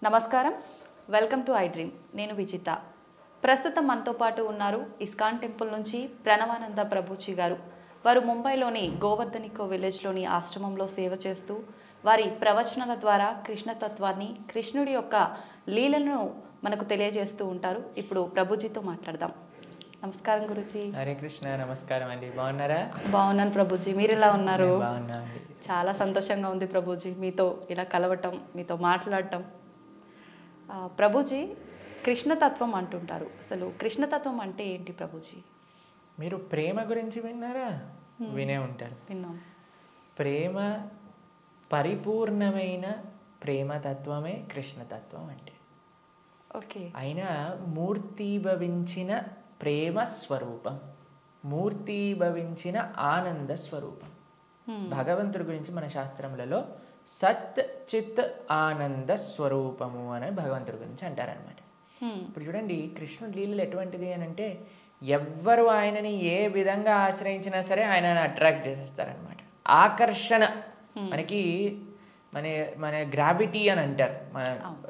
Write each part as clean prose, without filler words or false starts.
నమస్కారం, welcome to I dream. నేను విజిత. ప్రస్తుతం మనతో పాటు ఉన్నారు ఇస్కాన్ టెంపుల్ నుంచి ప్రణవానంద ప్రభుజీ గారు. వారు ముంబైలోని గోవర్ధనికో విలేజ్లోని ఆశ్రమంలో సేవ చేస్తూ వారి ప్రవచనాల ద్వారా కృష్ణతత్వాన్ని, కృష్ణుడి యొక్క లీలను మనకు తెలియజేస్తూ ఉంటారు. ఇప్పుడు ప్రభుజీతో మాట్లాడదాం. నమస్కారం గురుజీ. హరే కృష్ణ. నమస్కారం అండి. బాగున్నారా? బాగున్నాను ప్రభుజీ, మీరు ఎలా ఉన్నారు? బాగున్నా. చాలా సంతోషంగా ఉంది ప్రభుజీ మీతో ఇలా కలవటం, మీతో మాట్లాడటం. ప్రభుజీ, కృష్ణతత్వం అంటుంటారు. అసలు కృష్ణతత్వం అంటే ఏంటి ప్రభుజీ? మీరు ప్రేమ గురించి విన్నారా? వినే ఉంటారు. విన్నాం. ప్రేమ, పరిపూర్ణమైన ప్రేమతత్వమే కృష్ణతత్వం అంటే. ఓకే. అయినా మూర్తీభవించిన ప్రేమ స్వరూపం, మూర్తీభవించిన ఆనంద స్వరూపం. భగవంతుడి గురించి మన శాస్త్రములలో సత్ చిత్ ఆనంద స్వరూపము అని భగవంతుడి గురించి అంటారనమాట. ఇప్పుడు చూడండి, కృష్ణుడి లీలలు ఎటువంటిది అని అంటే, ఎవ్వరు ఆయనని ఏ విధంగా ఆశ్రయించినా సరే ఆయనని అట్రాక్ట్ చేసేస్తారనమాట. ఆకర్షణ మనకి మన మన గ్రావిటీ అని అంటారు. మన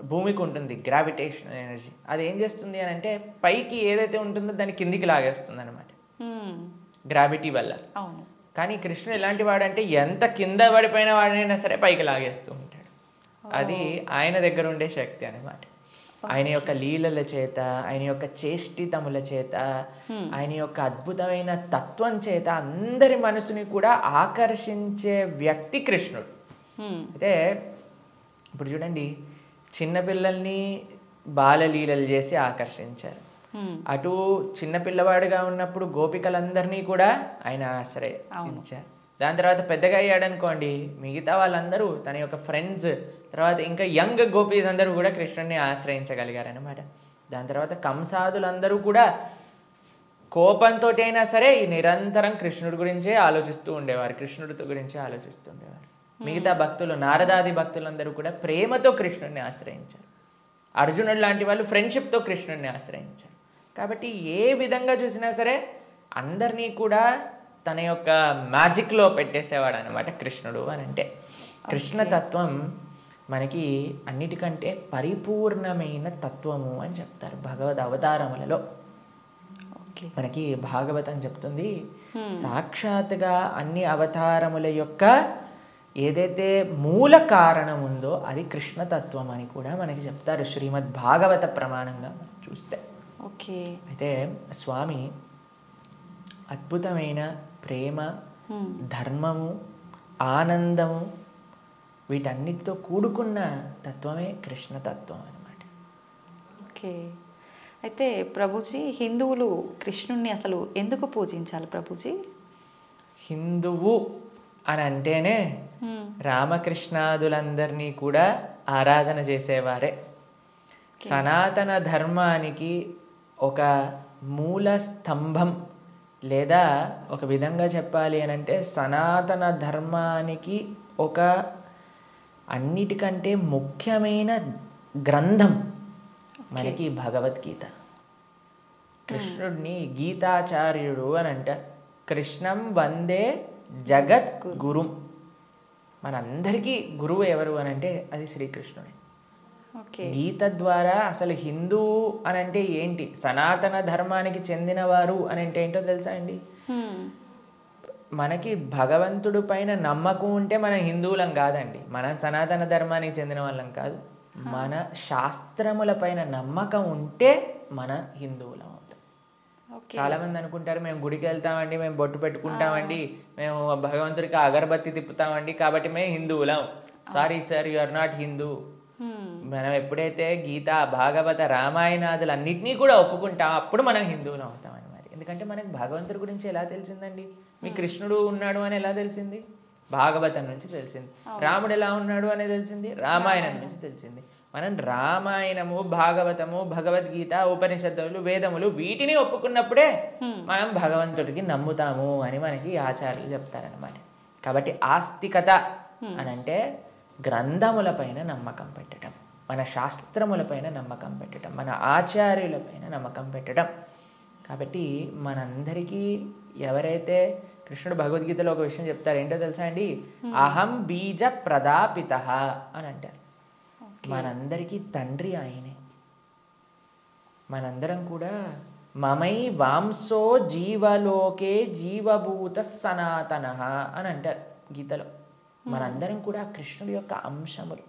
భూమికి ఉంటుంది గ్రావిటేషన్ ఎనర్జీ. అది ఏం చేస్తుంది అని అంటే, పైకి ఏదైతే ఉంటుందో దాన్ని కిందికి లాగేస్తుంది అనమాట గ్రావిటీ వల్ల. అవును. కానీ కృష్ణుడు ఎలాంటి వాడంటే, ఎంత కింద పడిపోయిన వాడినైనా సరే పైకి లాగేస్తూ ఉంటాడు. అది ఆయన దగ్గర ఉండే శక్తి అన్నమాట. ఆయన యొక్క లీలల చేత, ఆయన యొక్క చేష్టితముల చేత, ఆయన యొక్క అద్భుతమైన తత్వం చేత అందరి మనసుని కూడా ఆకర్షించే వ్యక్తి కృష్ణుడు. అయితే ఇప్పుడు చూడండి, చిన్నపిల్లల్ని బాలలీలలు చేసి ఆకర్షించారు. అటు చిన్నపిల్లవాడుగా ఉన్నప్పుడు గోపికలందరినీ కూడా ఆయన ఆశ్రయించారు. దాని తర్వాత పెద్దగా అయ్యాడనుకోండి, మిగతా వాళ్ళందరూ తన యొక్క ఫ్రెండ్స్, తర్వాత ఇంకా యంగ్ గోపీస్ అందరూ కూడా కృష్ణుడిని ఆశ్రయించగలిగారనమాట. దాని తర్వాత కంసాదులందరూ కూడా కోపంతో అయినా సరే నిరంతరం కృష్ణుడి గురించే ఆలోచిస్తూ ఉండేవారు, కృష్ణుడితో గురించే ఆలోచిస్తూ ఉండేవారు. మిగతా భక్తులు, నారదాది భక్తులందరూ కూడా ప్రేమతో కృష్ణుడిని ఆశ్రయించారు. అర్జునుడు లాంటి వాళ్ళు ఫ్రెండ్షిప్తో కృష్ణుడిని ఆశ్రయించారు. కాబట్టి ఏ విధంగా చూసినా సరే అందరినీ కూడా తన యొక్క మ్యాజిక్లో పెట్టేసేవాడు అనమాట కృష్ణుడు అని అంటే. కృష్ణతత్వం మనకి అన్నిటికంటే పరిపూర్ణమైన తత్వము అని చెప్తారు భగవద్ అవతారములలో. మనకి భాగవతం చెప్తుంది, సాక్షాత్గా అన్ని అవతారముల యొక్క ఏదైతే మూల కారణం ఉందో అది కృష్ణతత్వం అని కూడా మనకి చెప్తారు శ్రీమద్ భాగవత ప్రమాణంగా మనం చూస్తే. ఓకే. అయితే స్వామి అద్భుతమైన ప్రేమ, ధర్మము, ఆనందము వీటన్నిటితో కూడుకున్న తత్వమే కృష్ణతత్వం అన్నమాట. ఓకే. అయితే ప్రభుజీ, హిందువులు కృష్ణుణ్ణి అసలు ఎందుకు పూజించాలి ప్రభుజీ? హిందువు అని అంటేనే రామకృష్ణాదులందరినీ కూడా ఆరాధన చేసేవారే. సనాతన ధర్మానికి ఒక మూల స్తంభం, లేదా ఒక విధంగా చెప్పాలి అని అంటే సనాతన ధర్మానికి ఒక అన్నిటికంటే ముఖ్యమైన గ్రంథం మనకి భగవద్గీత. కృష్ణుడిని గీతాచార్యుడు అని అంటారు. కృష్ణం వందే జగత్ గురుం. మనందరికీ గురువు ఎవరు అని అంటే అది శ్రీకృష్ణుడే. గీత ద్వారా అసలు హిందువు అని అంటే ఏంటి, సనాతన ధర్మానికి చెందినవారు అని అంటే ఏంటో తెలుసా అండి? మనకి భగవంతుడి పైన నమ్మకం ఉంటే మనం హిందువులం కాదండి, మనం సనాతన ధర్మానికి చెందిన వాళ్ళం కాదు. మన శాస్త్రముల పైన నమ్మకం ఉంటే మన హిందువులం అవుతాం. చాలా మంది అనుకుంటారు, మేము గుడికి వెళ్తామండి, మేము బొట్టు పెట్టుకుంటామండి, మేము భగవంతుడికి అగరబత్తి తిప్పుతామండి కాబట్టి మేము హిందువులం. Sorry sir, you are not Hindu. మనం ఎప్పుడైతే గీత, భాగవత, రామాయణాదులు అన్నిటినీ కూడా ఒప్పుకుంటాం అప్పుడు మనం హిందువులు అవుతాం అన్నమాట. ఎందుకంటే మనకి భగవంతుడి గురించి ఎలా తెలిసిందండి? మీ కృష్ణుడు ఉన్నాడు అని ఎలా తెలిసింది? భాగవతం నుంచి తెలిసింది. రాముడు ఎలా ఉన్నాడు అని తెలిసింది? రామాయణం నుంచి తెలిసింది. మనం రామాయణము, భాగవతము, భగవద్గీత, ఉపనిషత్తులు, వేదములు వీటిని ఒప్పుకున్నప్పుడే మనం భగవంతుడికి నమ్ముతాము అని మనకి ఆచార్యులు చెప్తారనమాట. కాబట్టి ఆస్తికత అని అంటే గ్రంథములపైన నమ్మకం పెట్టడం, మన శాస్త్రములపైన నమ్మకం పెట్టడం, మన ఆచార్యులపైన నమ్మకం పెట్టడం. కాబట్టి మనందరికీ ఎవరైతే కృష్ణుడు భగవద్గీతలో ఒక విషయం చెప్తారు, ఏంటో తెలుసా అండి? అహం బీజ ప్రదాపిత అని అంటారు. మనందరికీ తండ్రి ఆయనే. మనందరం కూడా మమై వాంసో జీవలోకే జీవభూత సనాతన అని అంటారు గీతలో. మనందరం కూడా కృష్ణుడి యొక్క అంశములు,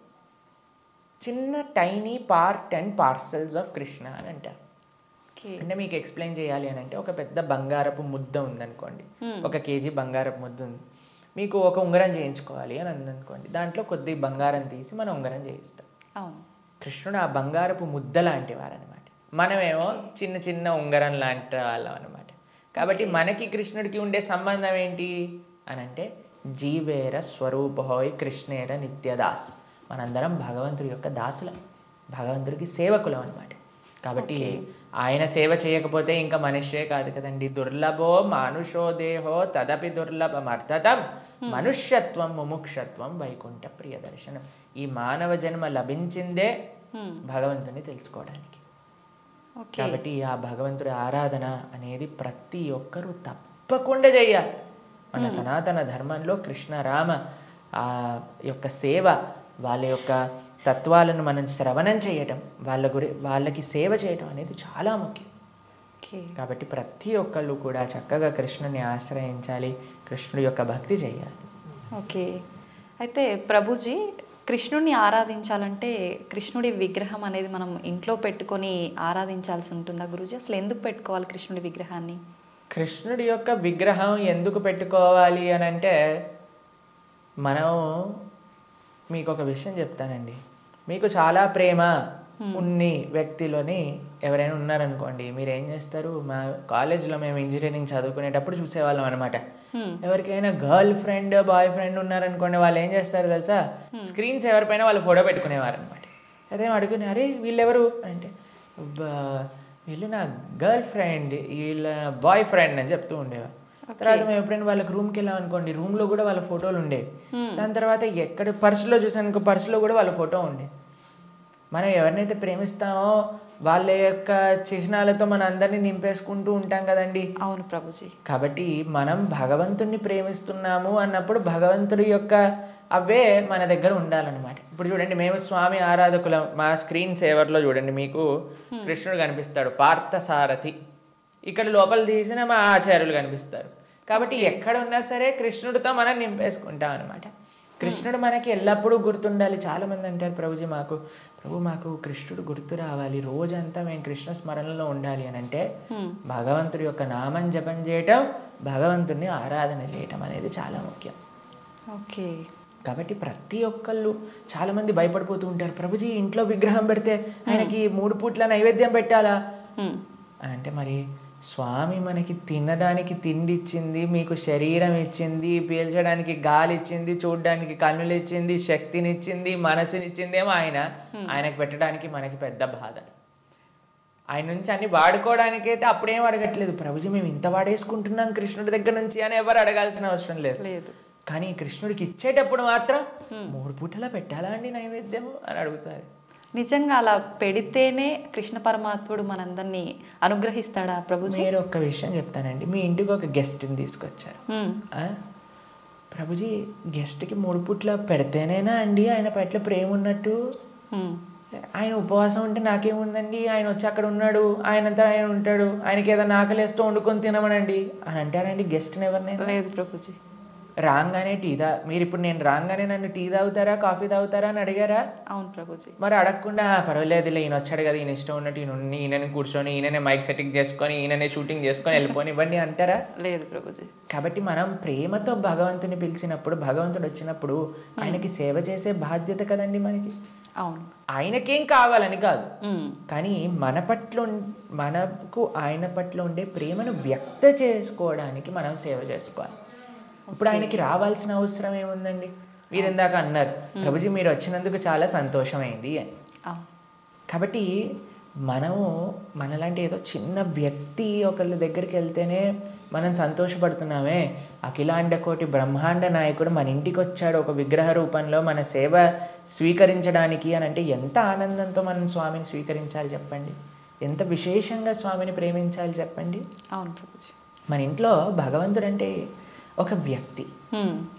చిన్న tiny part and parcels of Krishna అని అంటారు. అంటే మీకు ఎక్స్ప్లెయిన్ చేయాలి అని అంటే, ఒక పెద్ద బంగారపు ముద్ద ఉందనుకోండి, 1 kg బంగారపు ముద్ద ఉంది. మీకు ఒక ఉంగరం చేయించుకోవాలి అని అందనుకోండి, దాంట్లో కొద్ది బంగారం తీసి మనం ఉంగరం చేయిస్తాం. కృష్ణుడు ఆ బంగారపు ముద్ద లాంటి వారనమాట, మనమేమో చిన్న చిన్న ఉంగరం లాంటి వాళ్ళం అనమాట. కాబట్టి మనకి కృష్ణుడికి ఉండే సంబంధం ఏంటి అని అంటే, జీవేర స్వరూపహోయ్ కృష్ణేర నిత్యదాస్. మనందరం భగవంతుడి యొక్క దాసులం, భగవంతుడికి సేవకులం అనమాట. కాబట్టి ఆయన సేవ చేయకపోతే ఇంకా మనుష్యే కాదు కదండి. దుర్లభో మానుషో దేహో తదపి దుర్లభమర్థతం మనుష్యత్వం ముముక్షత్వం వైకుంఠ ప్రియ దర్శనం. ఈ మానవ జన్మ లభించిందే భగవంతుని తెలుసుకోవడానికి. కాబట్టి ఆ భగవంతుడి ఆరాధన అనేది ప్రతి ఒక్కరూ తప్పకుండా చేయాలి. మన సనాతన ధర్మంలో కృష్ణ రామ ఆ యొక్క సేవ, వాళ్ళ యొక్క తత్వాలను మనం శ్రవణం చేయటం, వాళ్ళకి సేవ చేయటం అనేది చాలా ముఖ్యం. కాబట్టి ప్రతి ఒక్కళ్ళు కూడా చక్కగా కృష్ణుని ఆశ్రయించాలి, కృష్ణుడి యొక్క భక్తి చేయాలి. ఓకే. అయితే ప్రభుజీ, కృష్ణుడిని ఆరాధించాలంటే కృష్ణుడి విగ్రహం అనేది మనం ఇంట్లో పెట్టుకొని ఆరాధించాల్సి ఉంటుందా గురూజీ? అసలు ఎందుకు పెట్టుకోవాలి కృష్ణుడి విగ్రహాన్ని? కృష్ణుడి యొక్క విగ్రహం ఎందుకు పెట్టుకోవాలి అని అంటే, మనం మీకు ఒక విషయం చెప్తానండి. మీకు చాలా ప్రేమ ఉన్ని వ్యక్తిలోని ఎవరైనా ఉన్నారనుకోండి, మీరు ఏం చేస్తారు? మా కాలేజ్లో మేము ఇంజనీరింగ్ చదువుకునేటప్పుడు చూసేవాళ్ళం అనమాట. ఎవరికైనా గర్ల్ ఫ్రెండ్ బాయ్ ఫ్రెండ్ ఉన్నారనుకోండి, వాళ్ళు ఏం చేస్తారు తెలుసా? స్క్రీన్స్ ఎవరిపైన వాళ్ళు ఫోటో పెట్టుకునేవారు అనమాట. అదే అడుగుని, అరే వీళ్ళెవరు అంటే, వీళ్ళు నా గర్ల్ ఫ్రెండ్, వీళ్ళ బాయ్ ఫ్రెండ్ అని చెప్తూ ఉండేవారు. తర్వాత మేము ఎప్పుడైనా వాళ్ళకి రూమ్కి వెళ్ళాం అనుకోండి, రూమ్లో కూడా వాళ్ళ ఫోటోలు ఉండేవి. దాని తర్వాత ఎక్కడ పర్సులో చూసాను, పర్సులో కూడా వాళ్ళ ఫోటో ఉండే. మనం ఎవరినైతే ప్రేమిస్తామో వాళ్ళ యొక్క చిహ్నాలతో మన అందరినీ నింపేసుకుంటూ ఉంటాం కదండి. అవును ప్రభుజీ. కాబట్టి మనం భగవంతుణ్ణి ప్రేమిస్తున్నాము అన్నప్పుడు భగవంతుడి యొక్క అవే మన దగ్గర ఉండాలన్నమాట. ఇప్పుడు చూడండి, మేము స్వామి ఆరాధకులం. మా స్క్రీన్ సేవర్లో చూడండి, మీకు కృష్ణుడు కనిపిస్తాడు, పార్థసారథి. ఇక్కడ లోపల తీసిన మా ఆచార్యులు కనిపిస్తారు. కాబట్టి ఎక్కడ ఉన్నా సరే కృష్ణుడితో మనం నింపేసుకుంటాం అనమాట. కృష్ణుడు మనకి ఎల్లప్పుడూ గుర్తుండాలి. చాలామంది అంటారు, ప్రభుజీ మాకు కృష్ణుడు గుర్తు రావాలి, రోజంతా మేము కృష్ణ స్మరణలో ఉండాలి అని అంటే, భగవంతుడి యొక్క నామం జపం చేయటం, భగవంతుడిని ఆరాధన చేయటం అనేది చాలా ముఖ్యం. ఓకే. కాబట్టి ప్రతి ఒక్కళ్ళు చాలామంది భయపడిపోతూ ఉంటారు, ప్రభుజీ ఇంట్లో విగ్రహం పెడితే ఆయనకి 3 పూట్ల నైవేద్యం పెట్టాలా అంటే, మరి స్వామి మనకి తినడానికి తిండి ఇచ్చింది, మీకు శరీరం ఇచ్చింది, పీల్చడానికి గాలి ఇచ్చింది, చూడడానికి కన్నులు ఇచ్చింది, శక్తినిచ్చింది, మనసునిచ్చిందేమో ఆయనకు పెట్టడానికి మనకి పెద్ద బాధ. ఆయన నుంచి అన్ని వాడుకోవడానికైతే అప్పుడేం అడగట్లేదు, ప్రభుజీ మేము ఇంత వాడేసుకుంటున్నాం కృష్ణుడి దగ్గర నుంచి అని ఎవరు అడగాల్సిన అవసరం లేదు. కానీ కృష్ణుడికి ఇచ్చేటప్పుడు మాత్రం 3 పూటలా పెట్టాలా అండి నైవేద్యము అని అడుగుతారు. నిజంగా అలా పెడితేనే కృష్ణ పరమాత్ముడు మనందరినీ అనుగ్రహిస్తాడా ప్రభుజీ? మీరు ఒక్క విషయం చెప్తానండి. మీ ఇంటికి ఒక గెస్ట్ని తీసుకొచ్చారు, ప్రభుజీ గెస్ట్కి 3 పూట్ల పెడితేనేనా అండి ఆయన పట్ల ప్రేమ ఉన్నట్టు? ఆయన ఉపవాసం ఉంటే నాకేముందండి, ఆయన వచ్చి అక్కడ ఉన్నాడు, ఆయనంతా ఆయన ఉంటాడు, ఆయనకి ఏదైనా ఆకలేస్తూ వండుకొని తినమనండి అని అంటారండి గెస్ట్ని ఎవరినైనా? లేదు ప్రభుజీ. రాగానే మీరు ఇప్పుడు నేను రాగానే నన్ను టీ తాగుతారా కాఫీ తాగుతారా అని అడిగారా? అవును ప్రభుజీ. మరి అడగకుండా పర్వాలేదులే ఈయన వచ్చాడు కదా, ఈయన ఇష్టం ఉన్నట్టు ఈయనని కూర్చొని ఈయననే మైక్ సెట్టింగ్ చేసుకొని ఈయననే షూటింగ్ చేసుకొని వెళ్ళిపోని ఇవ్వండి అంటారా? లేదు ప్రభుజీ. కాబట్టి మనం ప్రేమతో భగవంతుని పిలిచినప్పుడు, భగవంతుడు వచ్చినప్పుడు ఆయనకి సేవ చేసే బాధ్యత కదండి మనకి. అవును. ఆయనకేం కావాలని కాదు, కానీ మనకు ఆయన పట్ల ఉండే ప్రేమను వ్యక్త చేసుకోవడానికి మనం సేవ చేసుకోవాలి. ఇప్పుడు ఆయనకి రావాల్సిన అవసరం ఏముందండి? మీరు ఇందాక అన్నారు, ప్రభుజీ మీరు వచ్చినందుకు చాలా సంతోషమైంది అని. కాబట్టి మనలాంటి ఏదో చిన్న వ్యక్తి ఒకళ్ళ దగ్గరికి వెళ్తేనే మనం సంతోషపడుతున్నామే, అఖిలాండ కోటి బ్రహ్మాండ నాయకుడు మన ఇంటికి వచ్చాడు ఒక విగ్రహ రూపంలో మన సేవ స్వీకరించడానికి అని అంటే ఎంత ఆనందంతో మనం స్వామిని స్వీకరించాలి చెప్పండి, ఎంత విశేషంగా స్వామిని ప్రేమించాలి చెప్పండి. అవును ప్రభుజీ. మన ఇంట్లో భగవంతుడు అంటే ఒక వ్యక్తి.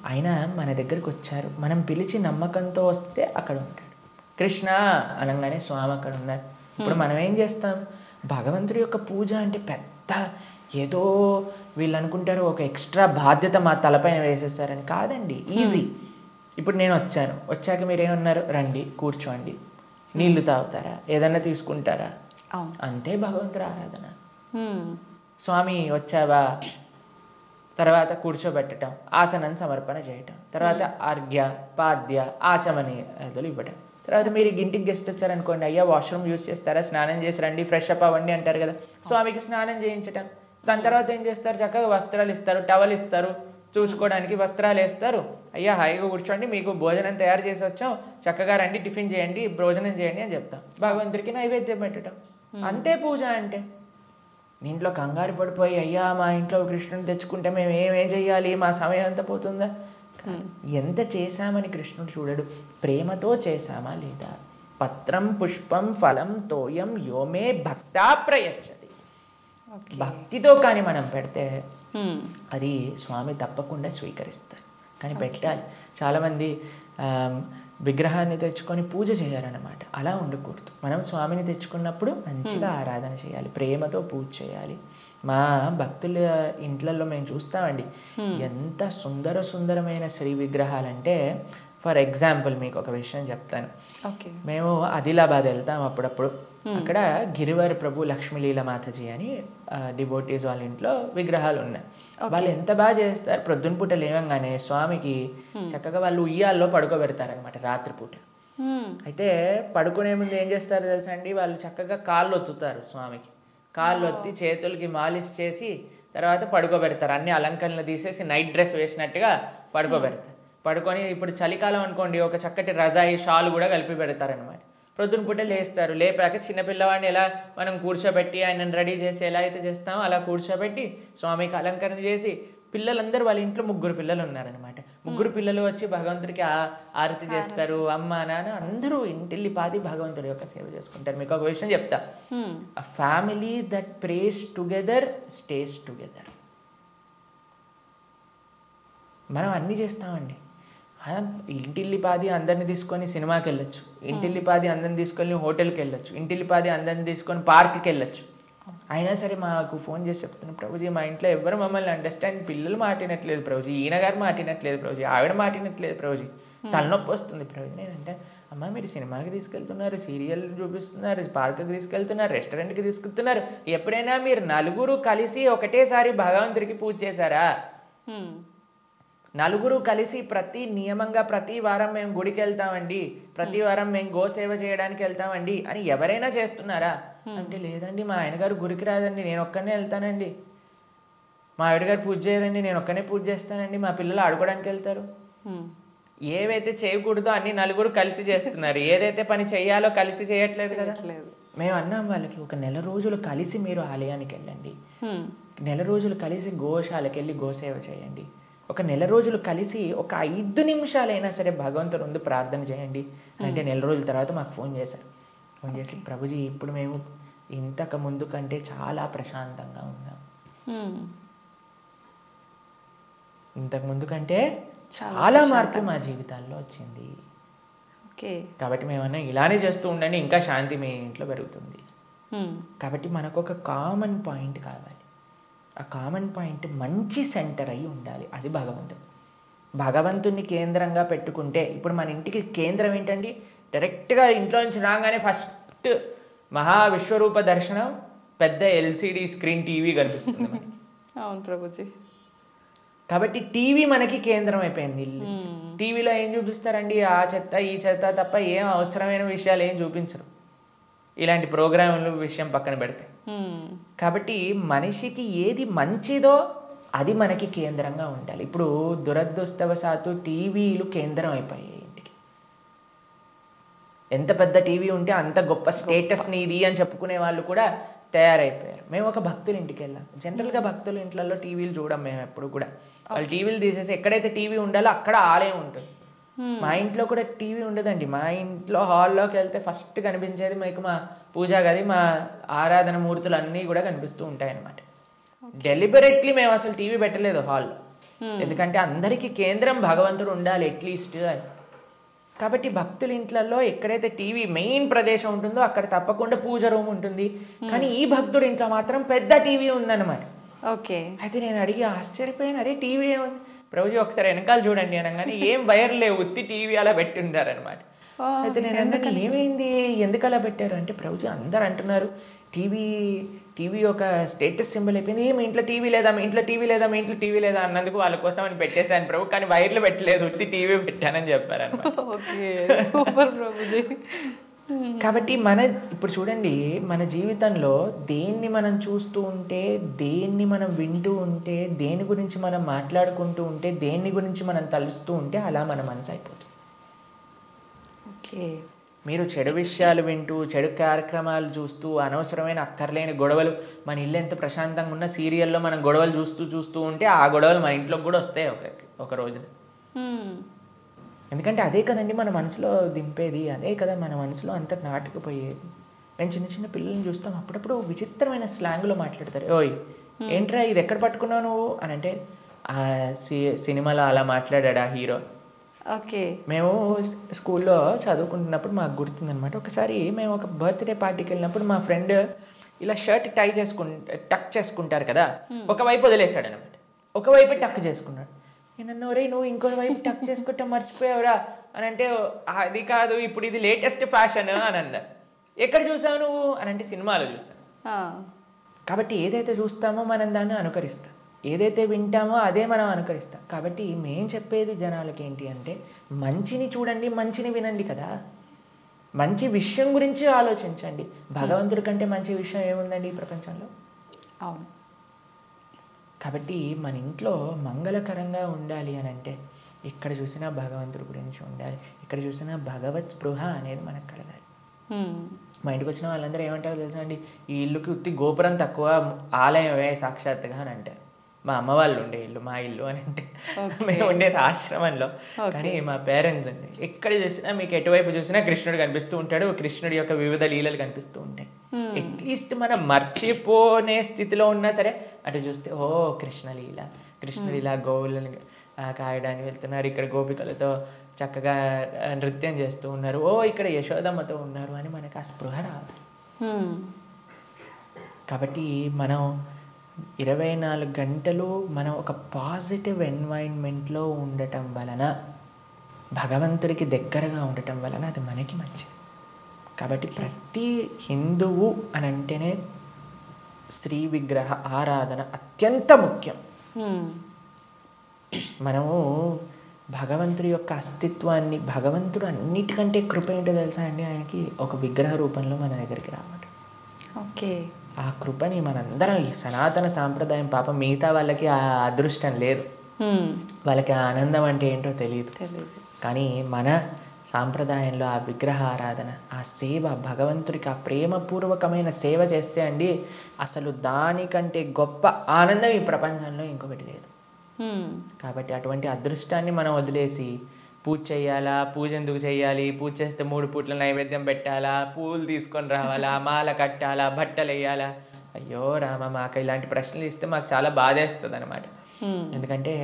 ఆయన మన దగ్గరికి వచ్చారు, మనం పిలిచి నమ్మకంతో వస్తే అక్కడ ఉంటాడు. కృష్ణ అనగానే స్వామి అక్కడ ఉన్నారు. ఇప్పుడు మనం ఏం చేస్తాం? భగవంతుడి యొక్క పూజ అంటే పెద్ద ఏదో వీళ్ళు అనుకుంటారు ఒక ఎక్స్ట్రా బాధ్యత మా తలపైన వేసేస్తారని. కాదండి, ఈజీ. ఇప్పుడు నేను వచ్చాక మీరేమన్నారు? రండి కూర్చోండి, నీళ్లు తాగుతారా, ఏదన్నా తీసుకుంటారా, అంతే భగవంతుడి ఆరాధన. స్వామి వచ్చావా, తర్వాత కూర్చోబెట్టడం, ఆసనం సమర్పణ చేయటం, తర్వాత అర్ఘ్య పాద్య ఆచమనీయాదులు ఇవ్వటం. తర్వాత మీరు ఇంటికి గెస్ట్ వచ్చారనుకోండి, అయ్యా వాష్రూమ్ యూస్ చేస్తారా, స్నానం చేసి రండి, ఫ్రెష్ అప్ అవ్వండి అంటారు కదా. స్వామికి స్నానం చేయించటం. దాని తర్వాత ఏం చేస్తారు? చక్కగా వస్త్రాలు ఇస్తారు, టవల్ ఇస్తారు, చూసుకోవడానికి వస్త్రాలు వేస్తారు. అయ్యా హాయిగా కూర్చోండి, మీకు భోజనం తయారు చేసి వచ్చాం, చక్కగా రండి, టిఫిన్ చేయండి, భోజనం చేయండి అని చెప్తాం. భగవంతుడికి నైవేద్యం పెట్టడం, అంతే పూజ అంటే. ఇంట్లో కంగారు పడిపోయి అయ్యా మా ఇంట్లో కృష్ణుని తెచ్చుకుంటే మేము ఏమేం చెయ్యాలి, మా సమయం అంతా పోతుందా? ఎంత చేశామని కృష్ణుడు చూడడు, ప్రేమతో చేశామా లేదా. పత్రం పుష్పం ఫలం తోయం యోమే భక్తా ప్రయచ్చతి. భక్తితో కానీ మనం పెడితే అది స్వామి తప్పకుండా స్వీకరిస్తారు. కానీ పెట్టాలి. చాలామంది విగ్రహాన్ని తెచ్చుకొని పూజ చేయాలన్నమాట. అలా ఉండకూడదు. మనం స్వామిని తెచ్చుకున్నప్పుడు మంచిగా ఆరాధన చేయాలి, ప్రేమతో పూజ చేయాలి. మా భక్తుల ఇంట్లలో మేము చూస్తామండి, ఎంత సుందరమైన శ్రీ విగ్రహాలంటే. ఫర్ ఎగ్జాంపుల్ మీకు ఒక విషయం చెప్తాను. మేము ఆదిలాబాద్ వెళ్తాం అప్పుడప్పుడు. అక్కడ గిరివర్ ప్రభు లక్ష్మీలీల మాతాజీ అని డివోటీస్ వాళ్ళ ఇంట్లో విగ్రహాలు ఉన్నాయి. వాళ్ళు ఎంత బాగా చేస్తారు, ప్రొద్దున పూట లేవంగానే స్వామికి చక్కగా వాళ్ళు ఉయ్యాల్లో పడుకోబెడతారనమాట రాత్రిపూట. అయితే పడుకునే ముందు ఏం చేస్తారు తెలుసా అండి, వాళ్ళు చక్కగా కాళ్ళు ఒత్తుతారు స్వామికి. కాళ్ళు ఒత్తి చేతులకి మాలిష్ చేసి తర్వాత పడుకోబెడతారు. అన్ని అలంకరణలు తీసేసి నైట్ డ్రెస్ వేసినట్టుగా పడుకోబెడతారు. పడుకొని ఇప్పుడు చలికాలం అనుకోండి, ఒక చక్కటి రజాయి షాల్ కూడా కలిపి పెడతారనమాట. ప్రొద్దున పూట లేస్తారు. లేపాక చిన్నపిల్లవాడిని ఎలా మనం కూర్చోబెట్టి ఆయనను రెడీ చేసి ఎలా అయితే చేస్తామో అలా కూర్చోబెట్టి స్వామికి అలంకరణ చేసి, పిల్లలందరూ వాళ్ళ ఇంట్లో 3 పిల్లలు ఉన్నారనమాట. 3 పిల్లలు వచ్చి భగవంతుడికి ఆరతి చేస్తారు. అమ్మ నాన్న అందరూ ఇంటిల్లి పాది భగవంతుడి యొక్క సేవ చేసుకుంటారు. మీకు ఒక విషయం చెప్తా, a family that praise together stays together. మనం అన్నీ చేస్తామండి. ఇంటిల్లిపాది అందరిని తీసుకొని సినిమాకి వెళ్ళొచ్చు, ఇంటిల్లిపాది అందరిని తీసుకొని హోటల్కి వెళ్ళొచ్చు, ఇంటిల్లిపాది అందరిని తీసుకొని పార్క్కి వెళ్ళొచ్చు. అయినా సరే మాకు ఫోన్ చేసి చెప్తున్నాను, ప్రభుజీ మా ఇంట్లో ఎవరు మమ్మల్ని అండర్స్టాండ్, పిల్లలు మాటినట్లేదు ప్రభుజీ, ఈయన గారు మాటినట్లేదు ప్రభుజీ, ఆవిడ మాటినట్లేదు ప్రభుజీ, తలనొప్పి వస్తుంది ప్రభుజీ. నేనంటే అమ్మ మీరు సినిమాకి తీసుకెళ్తున్నారు, సీరియల్ చూపిస్తున్నారు, పార్క్కి తీసుకెళ్తున్నారు, రెస్టారెంట్కి తీసుకెళ్తున్నారు, ఎప్పుడైనా మీరు నలుగురు కలిసి ఒకటేసారి భగవంతుడికి పూజ చేశారా? నలుగురు కలిసి నియమంగా ప్రతి వారం మేము గుడికి వెళ్తామండి, ప్రతి వారం మేము గోసేవ చేయడానికి వెళ్తామండి అని ఎవరైనా చేస్తున్నారా అంటే, లేదండి మా ఆయన గారు గుడికి రాదండి, నేను ఒక్కనే వెళ్తానండి, మా ఆవిడ గారు పూజ చేయరండి, నేను ఒక్కనే పూజ చేస్తానండి, మా పిల్లలు ఆడుకోవడానికి వెళ్తారు. ఏవైతే చేయకూడదో అన్ని నలుగురు కలిసి చేస్తున్నారు, ఏదైతే పని చేయాలో కలిసి చేయట్లేదు కదా. మేము అన్నాం వాళ్ళకి, ఒక నెల రోజులు కలిసి మీరు ఆలయానికి వెళ్ళండి, నెల రోజులు కలిసి గోశాలకు వెళ్ళి గోసేవ చేయండి, ఒక నెల రోజులు కలిసి ఒక 5 నిమిషాలైనా సరే భగవంతుడు ముందు ప్రార్థన చేయండి అంటే, నెల రోజుల తర్వాత మాకు ఫోన్ చేశారు. ఫోన్ చేసి ప్రభుజీ ఇప్పుడు మేము ఇంతకు ముందు కంటే చాలా ప్రశాంతంగా ఉన్నాం, ఇంతకు ముందు కంటే చాలా మార్పు మా జీవితాల్లో వచ్చింది. కాబట్టి మేమన్నా ఇలానే చేస్తూ ఉండండి, ఇంకా శాంతి మీ ఇంట్లో పెరుగుతుంది. కాబట్టి మనకు ఒక కామన్ పాయింట్ కావాలి. ఆ కామన్ పాయింట్ మంచి సెంటర్ అయి ఉండాలి, అది భగవంతుడు. భగవంతుని కేంద్రంగా పెట్టుకుంటే, ఇప్పుడు మన ఇంటికి కేంద్రం ఏంటండి, డైరెక్ట్గా ఇంట్లో నుంచి రాగానే ఫస్ట్ మహావిశ్వరూప దర్శనం, పెద్ద ఎల్సిడి స్క్రీన్ టీవీ కనిపిస్తుంది మనకి. అవును ప్రభుజీ. కాబట్టి టీవీ మనకి కేంద్రం అయిపోయింది. టీవీలో ఏం చూపిస్తారండి, ఆ చెత్త ఈ చెత్త తప్ప ఏం అవసరమైన విషయాలు ఏం చూపించరు, ఇలాంటి ప్రోగ్రాముల విషయం పక్కన పెడితే. కాబట్టి మనిషికి ఏది మంచిదో అది మనకి కేంద్రంగా ఉండాలి. ఇప్పుడు దురదృష్టవశాత్తు టీవీలు కేంద్రం అయిపోయాయి ఇంటికి. ఎంత పెద్ద టీవీ ఉంటే అంత గొప్ప స్టేటస్ నీది అని చెప్పుకునే వాళ్ళు కూడా తయారైపోయారు. మేము ఒక భక్తుల ఇంటికి వెళ్ళాం. జనరల్గా భక్తుల ఇంట్లలో టీవీలు చూడం మేము ఎప్పుడు కూడా. వాళ్ళు టీవీలు తీసేసి ఎక్కడైతే టీవీ ఉండాలో అక్కడ ఆలయం ఉంటుంది. మా ఇంట్లో కూడా టీవీ ఉండదండి. మా ఇంట్లో హాల్లోకి వెళ్తే ఫస్ట్ కనిపించేది మీకు మా పూజా గది, మా ఆరాధన మూర్తులు అన్నీ కూడా కనిపిస్తూ ఉంటాయి అన్నమాట. డెలిబరేట్లీ మేము అసలు టీవీ పెట్టలేదు హాల్లో. ఎందుకంటే అందరికీ కేంద్రం భగవంతుడు ఉండాలి అట్లీస్ట్ అని. కాబట్టి భక్తుల ఇంట్లలో ఎక్కడైతే టీవీ మెయిన్ ప్రదేశం ఉంటుందో అక్కడ తప్పకుండా పూజ రూమ్ ఉంటుంది. కానీ ఈ భక్తుడి ఇంట్లో మాత్రం పెద్ద టీవీ ఉందన్నమాట. ఓకే. అయితే నేను అడిగి ఆశ్చర్యపోయాను, అరే టీవీ ఏముంది ప్రభుజీ ఒకసారి వెనకాల చూడండి అనగానే ఏం వైర్ లేవు, ఉత్తి టీవీ అలా పెట్టి ఉంటారనమాట. అయితే నేను అన్నాను ఏమైంది, ఎందుకు అలా పెట్టారు అంటే ప్రభుజీ అందరు అంటున్నారు టీవీ ఒక స్టేటస్ సింబల్ అయిపోయింది, మీ ఇంట్లో టీవీ లేదా, మీ ఇంట్లో టీవీ లేదా, మీ ఇంట్లో టీవీ లేదా అన్నందుకు వాళ్ళ కోసం అని పెట్టేశాను ప్రభు, కానీ వైర్లు పెట్టలేదు, ఉత్తి టీవీ పెట్టానని చెప్పారనమాట. కాబట్టి ఇప్పుడు చూడండి, మన జీవితంలో దేన్ని మనం చూస్తూ ఉంటే, దేన్ని మనం వింటూ ఉంటే, దేని గురించి మనం మాట్లాడుకుంటూ ఉంటే, దేని గురించి మనం తలుస్తూ ఉంటే అలా మన మనసు అయిపోతుంది. ఓకే. మీరు చెడు విషయాలు వింటూ, చెడు కార్యక్రమాలు చూస్తూ, అనవసరమైన అక్కర్లేని గొడవలు, మన ఇల్లు ఎంత ప్రశాంతంగా ఉన్న సీరియల్లో మనం గొడవలు చూస్తూ ఉంటే ఆ గొడవలు మన ఇంట్లోకి కూడా వస్తాయి ఒక రోజున. ఎందుకంటే అదే కదండి మన మనసులో దింపేది, అదే కదా మన మనసులో అంత నాటుకుపోయేది. మేము చిన్న చిన్న పిల్లల్ని చూస్తాం, అప్పుడప్పుడు విచిత్రమైన స్లాంగ్లో మాట్లాడతారు. ఓయ్ ఏంట్రా ఇది ఎక్కడ పట్టుకున్నావు నువ్వు అని అంటే, ఆ సినిమాలో అలా మాట్లాడాడు ఆ హీరో. ఓకే. మేము స్కూల్లో చదువుకుంటున్నప్పుడు మాకు గుర్తుందనమాట, ఒకసారి మేము ఒక బర్త్డే పార్టీకి వెళ్ళినప్పుడు మా ఫ్రెండ్ ఇలా షర్ట్ టక్ చేసుకుంటారు కదా, ఒకవైపు వదిలేశాడు అనమాట, ఒకవైపు టక్ చేసుకున్నాడు. నేను రే నువ్వు ఇంకో వైపు టక్ చేసుకుంటా మర్చిపోయావురా అని అంటే, అది కాదు ఇప్పుడు ఇది లేటెస్ట్ ఫ్యాషన్ అని అన్నారు. ఎక్కడ చూసావు నువ్వు అని అంటే, సినిమాలో చూసాను. కాబట్టి ఏదైతే చూస్తామో మనం దాన్ని అనుకరిస్తాం, ఏదైతే వింటామో అదే మనం అనుకరిస్తాం. కాబట్టి మేం చెప్పేది జనాలకి ఏంటి అంటే, మంచిని చూడండి, మంచిని వినండి కదా, మంచి విషయం గురించి ఆలోచించండి. భగవంతుడి కంటే మంచి విషయం ఏముందండి ఈ ప్రపంచంలో? అవును. కాబట్టి మన ఇంట్లో మంగళకరంగా ఉండాలి అని అంటే, ఎక్కడ చూసినా భగవంతుడి గురించి ఉండాలి, ఇక్కడ చూసినా భగవత్ స్పృహ అనేది మనకు కలగాలి. మా ఇంటికి వచ్చిన వాళ్ళందరూ ఏమంటారో తెలుసా అండి, ఈ ఇల్లుకి ఉత్తి గోపురం తక్కువ, ఆలయమే సాక్షాత్తుగా అని అంటారు. మా అమ్మ వాళ్ళు ఉండే ఇల్లు మా ఇల్లు అని అంటే, మేము ఉండేది ఆశ్రమంలో. కానీ మా పేరెంట్స్ అండి, ఎక్కడ చూసినా మీకు ఎటువైపు చూసినా కృష్ణుడు కనిపిస్తూ ఉంటాడు, కృష్ణుడి యొక్క వివిధ లీలలు కనిపిస్తూ ఉంటాయి. అట్లీస్ట్ మనం మర్చిపోనే స్థితిలో ఉన్నా సరే అటు చూస్తే, ఓ కృష్ణలీల, కృష్ణుడు ఇలా గోవులను కాయడానికి వెళ్తున్నారు, ఇక్కడ గోపికలతో చక్కగా నృత్యం చేస్తూ ఉన్నారు, ఓ ఇక్కడ యశోదమ్మతో ఉన్నారు అని మనకు ఆ స్పృహ రాదు. కాబట్టి మనం 24 గంటలు మనం ఒక పాజిటివ్ ఎన్వైరన్మెంట్లో ఉండటం వలన, భగవంతుడికి దగ్గరగా ఉండటం వలన అది మనకి మంచిది. కాబట్టి ప్రతి హిందువు అని అంటేనే శ్రీ విగ్రహ ఆరాధన అత్యంత ముఖ్యం. మనము భగవంతుడి యొక్క అస్తిత్వాన్ని, భగవంతుడు అన్నిటికంటే కృప ఏంటో తెలుసా అండి, ఆయనకి ఒక విగ్రహ రూపంలో మన దగ్గరికి రావడం. ఓకే. ఆ కృపని మనందరం, ఈ సనాతన సాంప్రదాయం పాపం మిగతా వాళ్ళకి ఆ అదృష్టం లేదు, వాళ్ళకి ఆ ఆనందం అంటే ఏంటో తెలియదు. కానీ మన సాంప్రదాయంలో ఆ విగ్రహ ఆరాధన, ఆ సేవ, భగవంతుడికి ఆ ప్రేమపూర్వకమైన సేవ చేస్తే అండి, అసలు దానికంటే గొప్ప ఆనందం ఈ ప్రపంచంలో ఇంకొకటి లేదు. కాబట్టి అటువంటి అదృష్టాన్ని మనం వదిలేసి పూజ చేయాలా, పూజ ఎందుకు చేయాలి, పూజ చేస్తే 3 పూట్ల నైవేద్యం పెట్టాలా, పూలు తీసుకొని రావాలా, మాల కట్టాలా, బట్టలు వేయాలా, అయ్యో రామ, మాకు ఇలాంటి ప్రశ్నలు ఇస్తే మాకు చాలా బాధేస్తుంది అనమాట. ఎందుకంటే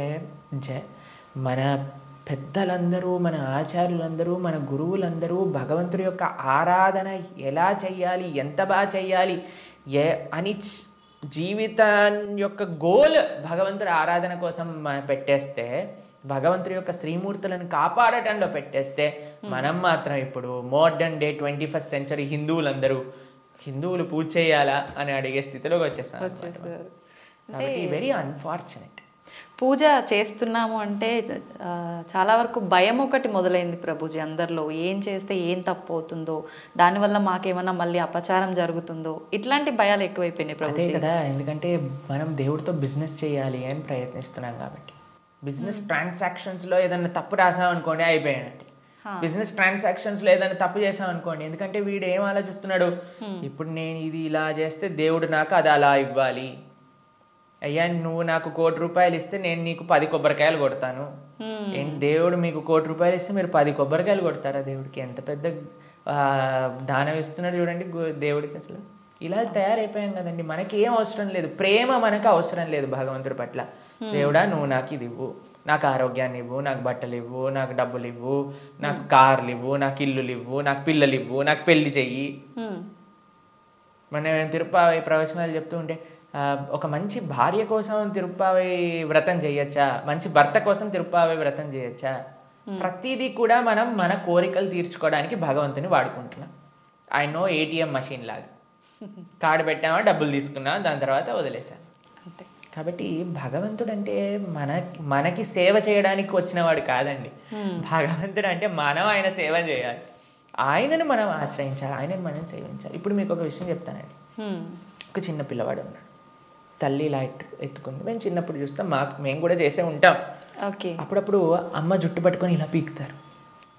మన పెద్దలందరూ, మన ఆచార్యులందరూ, మన గురువులందరూ భగవంతుడి యొక్క ఆరాధన ఎలా చెయ్యాలి, ఎంత బాగా చెయ్యాలి అని జీవితం యొక్క గోల్ భగవంతుడి ఆరాధన కోసం పెట్టేస్తే, భగవంతుడి యొక్క శ్రీమూర్తులను కాపాడటంలో పెట్టేస్తే, మనం మాత్రం ఇప్పుడు మోడర్న్ డే 21st century హిందువులు పూజ చేయాలా అని అడిగే స్థితిలోకి వచ్చేస్తాం. కాబట్టి వెరీ అన్ఫార్చునేట్. పూజ చేస్తున్నాము అంటే చాలా వరకు భయం ఒకటి మొదలైంది ప్రభుజీ అందరిలో. ఏం చేస్తే ఏం తప్పు అవుతుందో, దానివల్ల మాకేమన్నా మళ్ళీ అపచారం జరుగుతుందో, ఇట్లాంటి భయాలు ఎక్కువైపోయినాయి ప్రభుజీ. అదే కదా, ఎందుకంటే మనం దేవుడితో బిజినెస్ చేయాలి అని ప్రయత్నిస్తున్నాం. కాబట్టి బిజినెస్ ట్రాన్సాక్షన్స్లో ఏదైనా తప్పు రాసాం అనుకోండి, అయిపోయానంటే. బిజినెస్ ట్రాన్సాక్షన్స్లో ఏదైనా తప్పు చేసాం అనుకోండి, ఎందుకంటే వీడు ఏం ఆలోచిస్తున్నాడు, ఇప్పుడు నేను ఇది ఇలా చేస్తే దేవుడు నాకు అది అలా ఇవ్వాలి, అయ్యా నువ్వు నాకు 1 కోటి రూపాయలు ఇస్తే నేను నీకు 10 కొబ్బరికాయలు కొడతాను. ఏంటి, దేవుడు మీకు 1 కోటి రూపాయలు ఇస్తే మీరు 10 కొబ్బరికాయలు కొడతారా? దేవుడికి ఎంత పెద్ద దానం ఇస్తున్నాడు చూడండి దేవుడికి. అసలు ఇలా తయారైపోయాం కదండి. మనకి ఏం అవసరం లేదు, ప్రేమ మనకు అవసరం లేదు భగవంతుడి పట్ల. దేవుడా నువ్వు నాకు ఇది ఇవ్వు, నాకు ఆరోగ్యాన్ని ఇవ్వు, నాకు బట్టలు ఇవ్వు, నాకు డబ్బులు ఇవ్వు, నాకు కార్లు ఇవ్వు, నాకు ఇల్లులు ఇవ్వు, నాకు పిల్లలు ఇవ్వు, నాకు పెళ్లి చెయ్యి. మనం తిరుప్పావై ప్రవచనాలు చెప్తూ ఉంటే ఒక మంచి భార్య కోసం తిరుప్పావై వ్రతం చేయొచ్చా, మంచి భర్త కోసం తిరుప్పావై వ్రతం చేయొచ్చా? ప్రతిదీ కూడా మనం మన కోరికలు తీర్చుకోవడానికి భగవంతుని వాడుకుంటున్నాం. ఐ నో ఏటీఎం మషిన్ లాగా కార్డు పెట్టామా, డబ్బులు తీసుకున్నా, దాని తర్వాత వదిలేసాం. కాబట్టి భగవంతుడు అంటే మనకి సేవ చేయడానికి వచ్చినవాడు కాదండి. భగవంతుడు అంటే మనం ఆయన సేవ చేయాలి, ఆయనను మనం ఆశ్రయించాలి, ఆయనను మనం సేవించాలి. ఇప్పుడు మీకు ఒక విషయం చెప్తానండి. ఒక చిన్న పిల్లవాడు ఉన్నాడు, తల్లి ఇలా ఎత్తుకుంది. మేము చిన్నప్పుడు చూస్తాం, మేము కూడా చేసే ఉంటాం. అప్పుడప్పుడు అమ్మ జుట్టు పట్టుకొని ఇలా పీకుతారు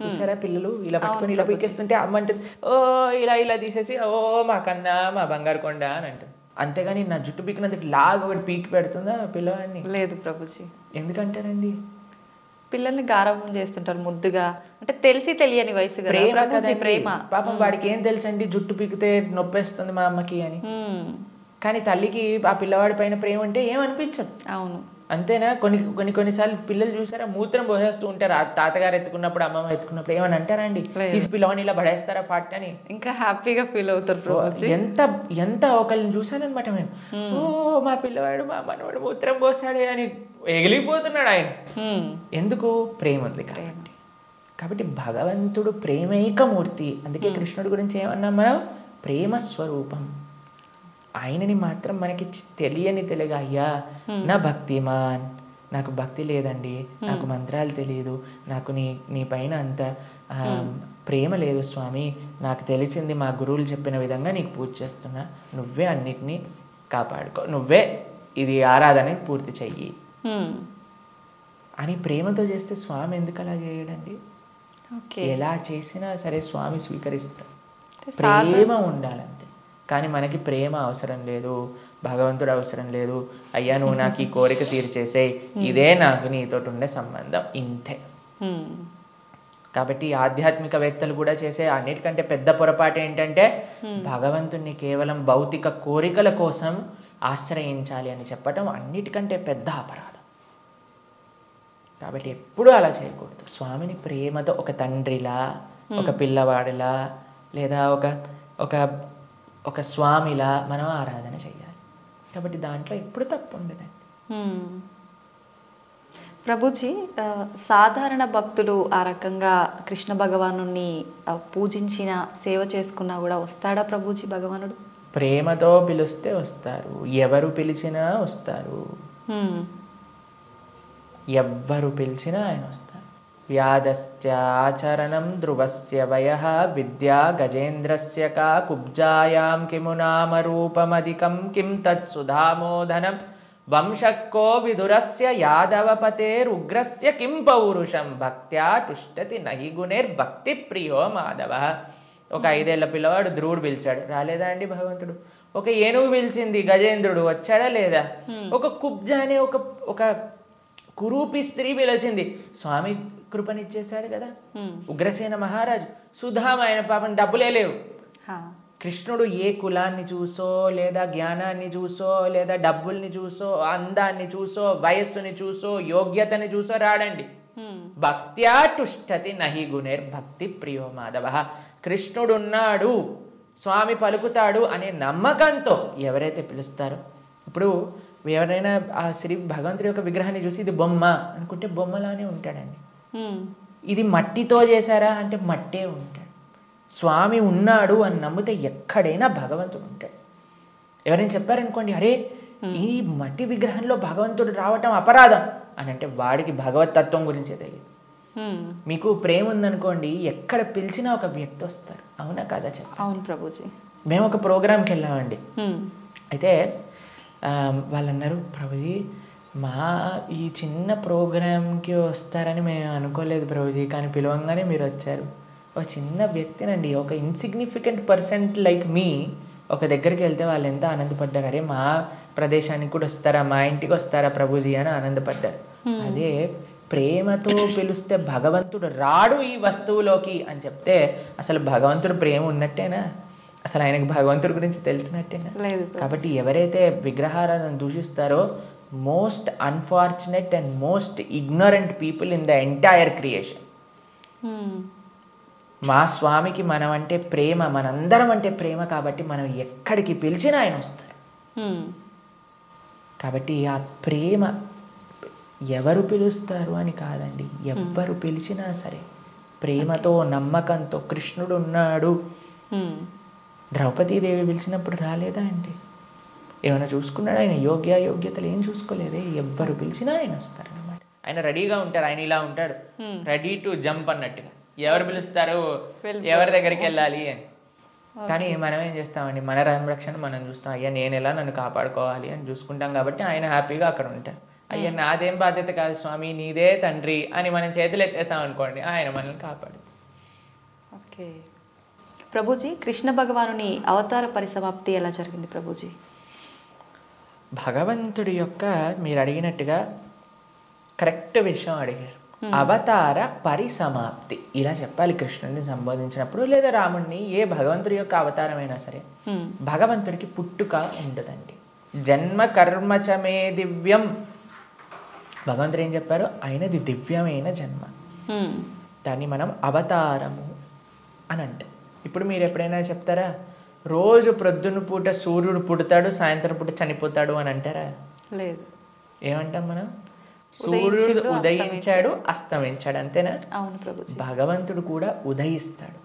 చూసారా, పిల్లలు ఇలా పట్టుకొని ఇలా పీకేస్తుంటే అమ్మ అంటుంది ఓ ఇలా ఇలా తీసేసి ఓ మా కన్నా మా బంగారు కొండ అని అంటుంది. అంతేగాని నా జుట్టు పీకినందుకు లాగా ఒకటి పీకి పెడుతుందా పిల్లవాడిని? లేదు ప్రభుజీ. ఎందుకంటారండి? పిల్లల్ని గారాబం చేస్తుంటారు ముద్దుగా, అంటే తెలిసి తెలియని వయసు, ప్రేమ. పాపం వాడికి ఏం తెలుసండి జుట్టు పీకితే నొప్పేస్తుంది మా అమ్మకి అని. కానీ తల్లికి ఆ పిల్లవాడి పైన ప్రేమ అంటే ఏమనిపించదు. అవును, అంతేనా? కొన్నిసార్లు పిల్లలు చూసారా మూత్రం పోసేస్తూ ఉంటారు, ఆ తాతగారు ఎత్తుకున్నప్పుడు అమ్మమ్మ ఎత్తుకున్నప్పుడు ఏమని అంటారా అండి? తీసి పిల్లవాడిని ఇలా పడేస్తారా పాట అని ఇంకా హ్యాపీగా ఫీల్ అవుతారు. ఎంత ఒకళ్ళని చూసానమాట మేము, ఓ మా పిల్లవాడు మా మనవాడు మూత్రం పోసాడే అని ఎగిలిపోతున్నాడు ఆయన. ఎందుకు? ప్రేమ ఉంది కాబట్టి. కాబట్టి భగవంతుడు ప్రేమైకమూర్తి. అందుకే కృష్ణుడి గురించి ఏమన్నాం మనం? ప్రేమ స్వరూపం. ఆయనని మాత్రం మనకి తెలియగా, అయ్యా నా భక్తిమాన్, నాకు భక్తి లేదండి, నాకు మంత్రాలు తెలియదు, నాకు నీ పైన అంత ప్రేమ లేదు స్వామి, నాకు తెలిసింది మా గురువులు చెప్పిన విధంగా నీకు పూజ చేస్తున్నా, నువ్వే అన్నిటినీ కాపాడుకో, నువ్వే ఇది ఆరాధన పూర్తి చెయ్యి అని ప్రేమతో చేస్తే స్వామి ఎందుకు అలా చేయడండి? ఎలా చేసినా సరే స్వామి స్వీకరిస్తాం. ప్రేమ ఉండాలంతే. కానీ మనకి ప్రేమ అవసరం లేదు, భగవంతుడు అవసరం లేదు. అయ్యా నువ్వు నాకు ఈ కోరిక తీర్చేసేయ్, ఇదే నాకు నీతో ఉండే సంబంధం, ఇంతే. కాబట్టి ఆధ్యాత్మికవేత్తలు కూడా చేసే అన్నిటికంటే పెద్ద పొరపాటు ఏంటంటే భగవంతుణ్ణి కేవలం భౌతిక కోరికల కోసం ఆశ్రయించాలి అని చెప్పటం అన్నిటికంటే పెద్ద అపరాధం. కాబట్టి ఎప్పుడూ అలా చేయకూడదు. స్వామిని ప్రేమతో ఒక తండ్రిలా, ఒక పిల్లవాడిలా, లేదా ఒక స్వామిలా మనం ఆరాధన చేయాలి. కాబట్టి దాంట్లో ఎప్పుడు తప్పు ఉండదండి. ప్రభుజీ, సాధారణ భక్తులు ఆ రకంగా కృష్ణ భగవాను పూజించిన సేవ చేసుకున్నా కూడా వస్తాడా ప్రభుజీ భగవానుడు? ప్రేమతో పిలిస్తే వస్తారు, ఎవరు పిలిచినా వస్తారు, ఎవ్వరు పిలిచినా ఆయన వస్తారు. వ్యాధశ్చాచరణం ధ్రువస్య వయః విద్యా గజేంద్రస్య కా కుబ్జాయాం కిము నామ రూపమధికం కిం తత్సుధామోదనం వంశక్కో విదురస్య యాదవపతేరుగ్రస్య కిం పౌరుషం భక్త్యా తుష్టతి నహి గుణైర్భక్తి ప్రియో మాధవ. ఒక 5 ఏళ్ల పిల్లవాడు ధ్రువుడు పిలిచాడు, రాలేదా అండి భగవంతుడు? ఒక ఏనుగు పిలిచింది, గజేంద్రుడు వచ్చాడా లేదా? ఒక కుబ్జ అనే ఒక కురూపి స్త్రీ పిలిచింది, స్వామి కృపనిచ్చేశాడు కదా. ఉగ్రసేన మహారాజు, సుధామ, ఆయన పాపం డబ్బులే లేవు. కృష్ణుడు ఏ కులాన్ని చూసో, లేదా జ్ఞానాన్ని చూసో, లేదా డబ్బుల్ని చూసో, అందాన్ని చూసో, వయస్సుని చూసో, యోగ్యతని చూసో రాడండి. భక్త్యా తుష్టతి నహి గుణైర్భక్తి ప్రియో మాధవ. కృష్ణుడున్నాడు, స్వామి పలుకుతాడు అనే నమ్మకంతో ఎవరైతే పిలుస్తారో, ఇప్పుడు ఎవరైనా ఆ శ్రీ భగవంతుడి యొక్క విగ్రహాన్ని చూసి ఇది బొమ్మ అనుకుంటే బొమ్మలానే ఉంటాడండి. ఇది మట్టితో చేశారా అంటే మట్టే ఉంటాడు. స్వామి ఉన్నాడు అని నమ్మితే ఎక్కడైనా భగవంతుడు ఉంటాడు. ఎవరైనా చెప్పారనుకోండి, అరే ఈ మట్టి విగ్రహంలో భగవంతుడు రావటం అపరాధం అని అంటే వాడికి భగవత్ తత్వం గురించే తెలియదు. మీకు ప్రేమ ఉందనుకోండి, ఎక్కడ పిలిచినా ఒక వ్యక్తి వస్తారు. అవునా కదా చెప్పండి? అవును ప్రభుజీ. మేము ఒక ప్రోగ్రామ్కి వెళ్ళామండి. అయితే వాళ్ళు అన్నారు, ప్రభుజీ మా ఈ చిన్న ప్రోగ్రామ్కి వస్తారని మేము అనుకోలేదు ప్రభుజీ, కానీ పిలవంగానే మీరు వచ్చారు. ఒక చిన్న వ్యక్తినండి, ఒక ఇన్సిగ్నిఫికెంట్ పర్సెంట్ లైక్ మీ ఒక దగ్గరికి వెళ్తే వాళ్ళు ఎంత ఆనందపడ్డారు. అరే మా ప్రదేశానికి కూడా వస్తారా, మా ఇంటికి వస్తారా ప్రభుజీ అని ఆనందపడ్డారు. అదే ప్రేమతో పిలిస్తే భగవంతుడు రాడు ఈ వస్తువులోకి అని చెప్తే అసలు భగవంతుడు ప్రేమ ఉన్నట్టేనా? అసలు ఆయనకు భగవంతుడి గురించి తెలిసినట్టేనా? కాబట్టి ఎవరైతే విగ్రహారాధన దూషిస్తారో most unfortunate and most ignorant people in the entire creation. మా స్వామికి మనం అంటే ప్రేమ, మనందరం అంటే ప్రేమ, కాబట్టి మనం ఎక్కడికి పిలిచినా ఆయన వస్తారు. కాబట్టి ఆ ప్రేమ ఎవరు పిలుస్తారు అని కాదండి, ఎవ్వరు పిలిచినా సరే ప్రేమతో నమ్మకంతో కృష్ణుడు ఉన్నాడు. ద్రౌపదీదేవి పిలిచినప్పుడు రాలేదా అండి? ఏమైనా చూసుకున్నాడు ఆయన? యోగ్యతలు ఏం చూసుకోలేదే. ఎవ్వరు పిలిచినా ఆయన వస్తారు అన్నమాట. ఆయన రెడీగా ఉంటారు. ఆయన ఇలా ఉంటాడు, రెడీ టు జంప్ అన్నట్టుగా. ఎవరు పిలుస్తారు, ఎవరి దగ్గరికి వెళ్ళాలి అని. కానీ మనం ఏం చేస్తామండి, మన సంరక్షణ మనం చూస్తాం. అయ్యా నేను ఎలా నన్ను కాపాడుకోవాలి అని చూసుకుంటాం. కాబట్టి ఆయన హ్యాపీగా అక్కడ ఉంటారు. అయ్యా నాదేం బాధ్యత కాదు స్వామి, నీదే తండ్రి అని మనం చేతులు ఎత్తేసాం అనుకోండి, ఆయన మనల్ని కాపాడు. ఓకే ప్రభుజీ, కృష్ణ భగవానుని అవతార పరిసమాప్తి ఎలా జరిగింది ప్రభుజీ? భగవంతుడి యొక్క మీరు అడిగినట్టుగా కరెక్ట్ విషయం అడిగారు. అవతార పరిసమాప్తి ఇలా చెప్పాలి కృష్ణుడిని సంబోధించినప్పుడు, లేదా రాముడిని. ఏ భగవంతుడి యొక్క అవతారమైనా సరే భగవంతుడికి పుట్టుక ఉండదండి. జన్మ కర్మచమే దివ్యం. భగవంతుడు ఏం చెప్పారు? ఆయనది దివ్యమైన జన్మ. దాన్ని మనం అవతారము అని అంటాం. ఇప్పుడు మీరు ఎప్పుడైనా చెప్తారా, రోజు ప్రొద్దున పూట సూర్యుడు పుడతాడు, సాయంత్రం పూట చనిపోతాడు అని అంటారా? లేదు. ఏమంటాం మనం? సూర్యుడు ఉదయించాడు, అస్తమించాడు, అంతేనా? అవును ప్రభుజీ. భగవంతుడు కూడా ఉదయిస్తాడు,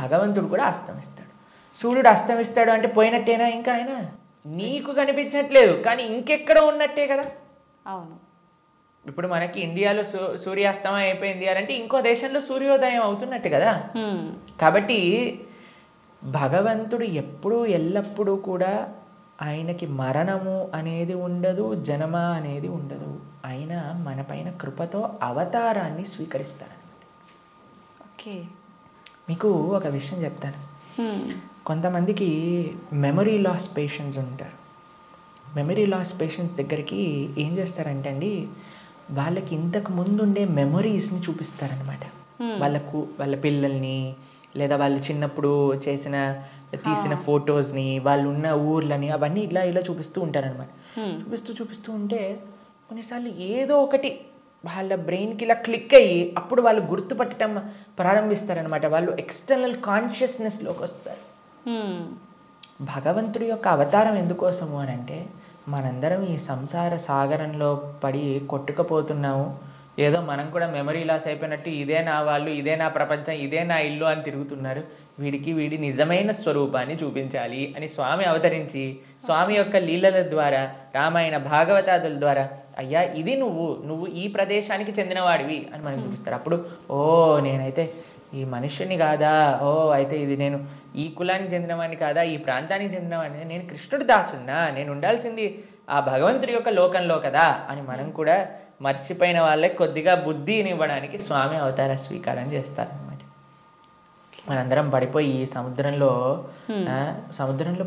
భగవంతుడు కూడా అస్తమిస్తాడు. సూర్యుడు అస్తమిస్తాడు అంటే పోయినట్టేనా? ఇంకా ఆయన నీకు కనిపించట్లేదు, కానీ ఇంకెక్కడ ఉన్నట్టే కదా. అవును. ఇప్పుడు మనకి ఇండియాలో సూర్యాస్తమయం అయిపోయింది అంటే ఇంకో దేశంలో సూర్యోదయం అవుతున్నట్టు కదా. కాబట్టి భగవంతుడు ఎప్పుడూ ఎల్లప్పుడూ కూడా ఆయనకి మరణము అనేది ఉండదు, జనమ అనేది ఉండదు. ఆయన మన పైన కృపతో అవతారాన్ని స్వీకరిస్తారనమాట. ఓకే, మీకు ఒక విషయం చెప్తాను. కొంతమందికి మెమరీ లాస్ పేషెంట్స్ ఉంటారు. మెమరీ లాస్ పేషెంట్స్ దగ్గరికి ఏం చేస్తారంటే అండి, వాళ్ళకి ఇంతకు ముందు ఉండే మెమరీస్ని చూపిస్తారనమాట. వాళ్ళ పిల్లల్ని, లేదా వాళ్ళు చిన్నప్పుడు తీసిన ఫొటోస్ని, వాళ్ళు ఉన్న ఊర్లని, అవన్నీ ఇలా చూపిస్తూ ఉంటారనమాట. చూపిస్తూ ఉంటే కొన్నిసార్లు ఏదో ఒకటి వాళ్ళ బ్రెయిన్కి ఇలా క్లిక్ అయ్యి అప్పుడు వాళ్ళు గుర్తుపట్టడం ప్రారంభిస్తారనమాట. వాళ్ళు ఎక్స్టర్నల్ కాన్షియస్నెస్లోకి వస్తారు. భగవంతుడి యొక్క అవతారం ఎందుకోసము అని అంటే, మనందరం ఈ సంసార సాగరంలో పడి కొట్టుకుపోతున్నాము. ఏదో మనం కూడా మెమరీ లాస్ అయిపోయినట్టు ఇదే నా వాళ్ళు, ఇదే నా ప్రపంచం, ఇదే నా ఇల్లు అని తిరుగుతున్నారు. వీడి నిజమైన స్వరూపాన్ని చూపించాలి అని స్వామి అవతరించి, స్వామి యొక్క లీలల ద్వారా, రామాయణ భాగవతాదుల ద్వారా, అయ్యా ఇది నువ్వు ఈ ప్రదేశానికి చెందినవాడివి అని మనకు చూపిస్తారు. అప్పుడు నేనైతే ఈ మనుష్యుని కాదా, అయితే ఇది నేను ఈ కులానికి చెందినవాడిని కాదా, ఈ ప్రాంతానికి చెందినవాడిని, నేను కృష్ణుడి దాసున్నా, నేను ఉండాల్సింది ఆ భగవంతుడి యొక్క లోకంలో కదా అని మనం కూడా మర్చిపోయిన వాళ్ళకి కొద్దిగా బుద్ధిని ఇవ్వడానికి స్వామి అవతార స్వీకారం చేస్తారనమాట. మనందరం పడిపోయి ఈ సముద్రంలో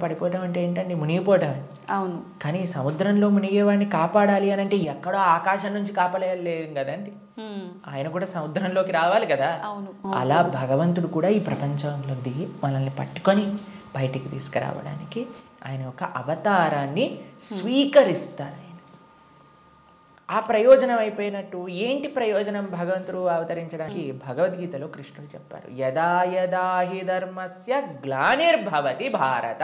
పడిపోవడం అంటే ఏంటండి? మునిగిపోవటం. అవును. కానీ సముద్రంలో మునిగేవాడిని కాపాడాలి అని అంటే ఎక్కడో ఆకాశం నుంచి కాపాడలేం కదండి, ఆయన కూడా సముద్రంలోకి రావాలి కదా. అలా భగవంతుడు కూడా ఈ ప్రపంచంలో దిగి మనల్ని పట్టుకొని బయటికి తీసుకురావడానికి ఆయన ఒక అవతారాన్ని స్వీకరిస్తారు. ఆ ప్రయోజనం అయిపోయినట్టు ఏంటి ప్రయోజనం భగవంతుడు అవతరించడానికి? భగవద్గీతలో కృష్ణుడు చెప్పారు, యదా యదా హి ధర్మస్య గ్లానిర్భవతి భారత.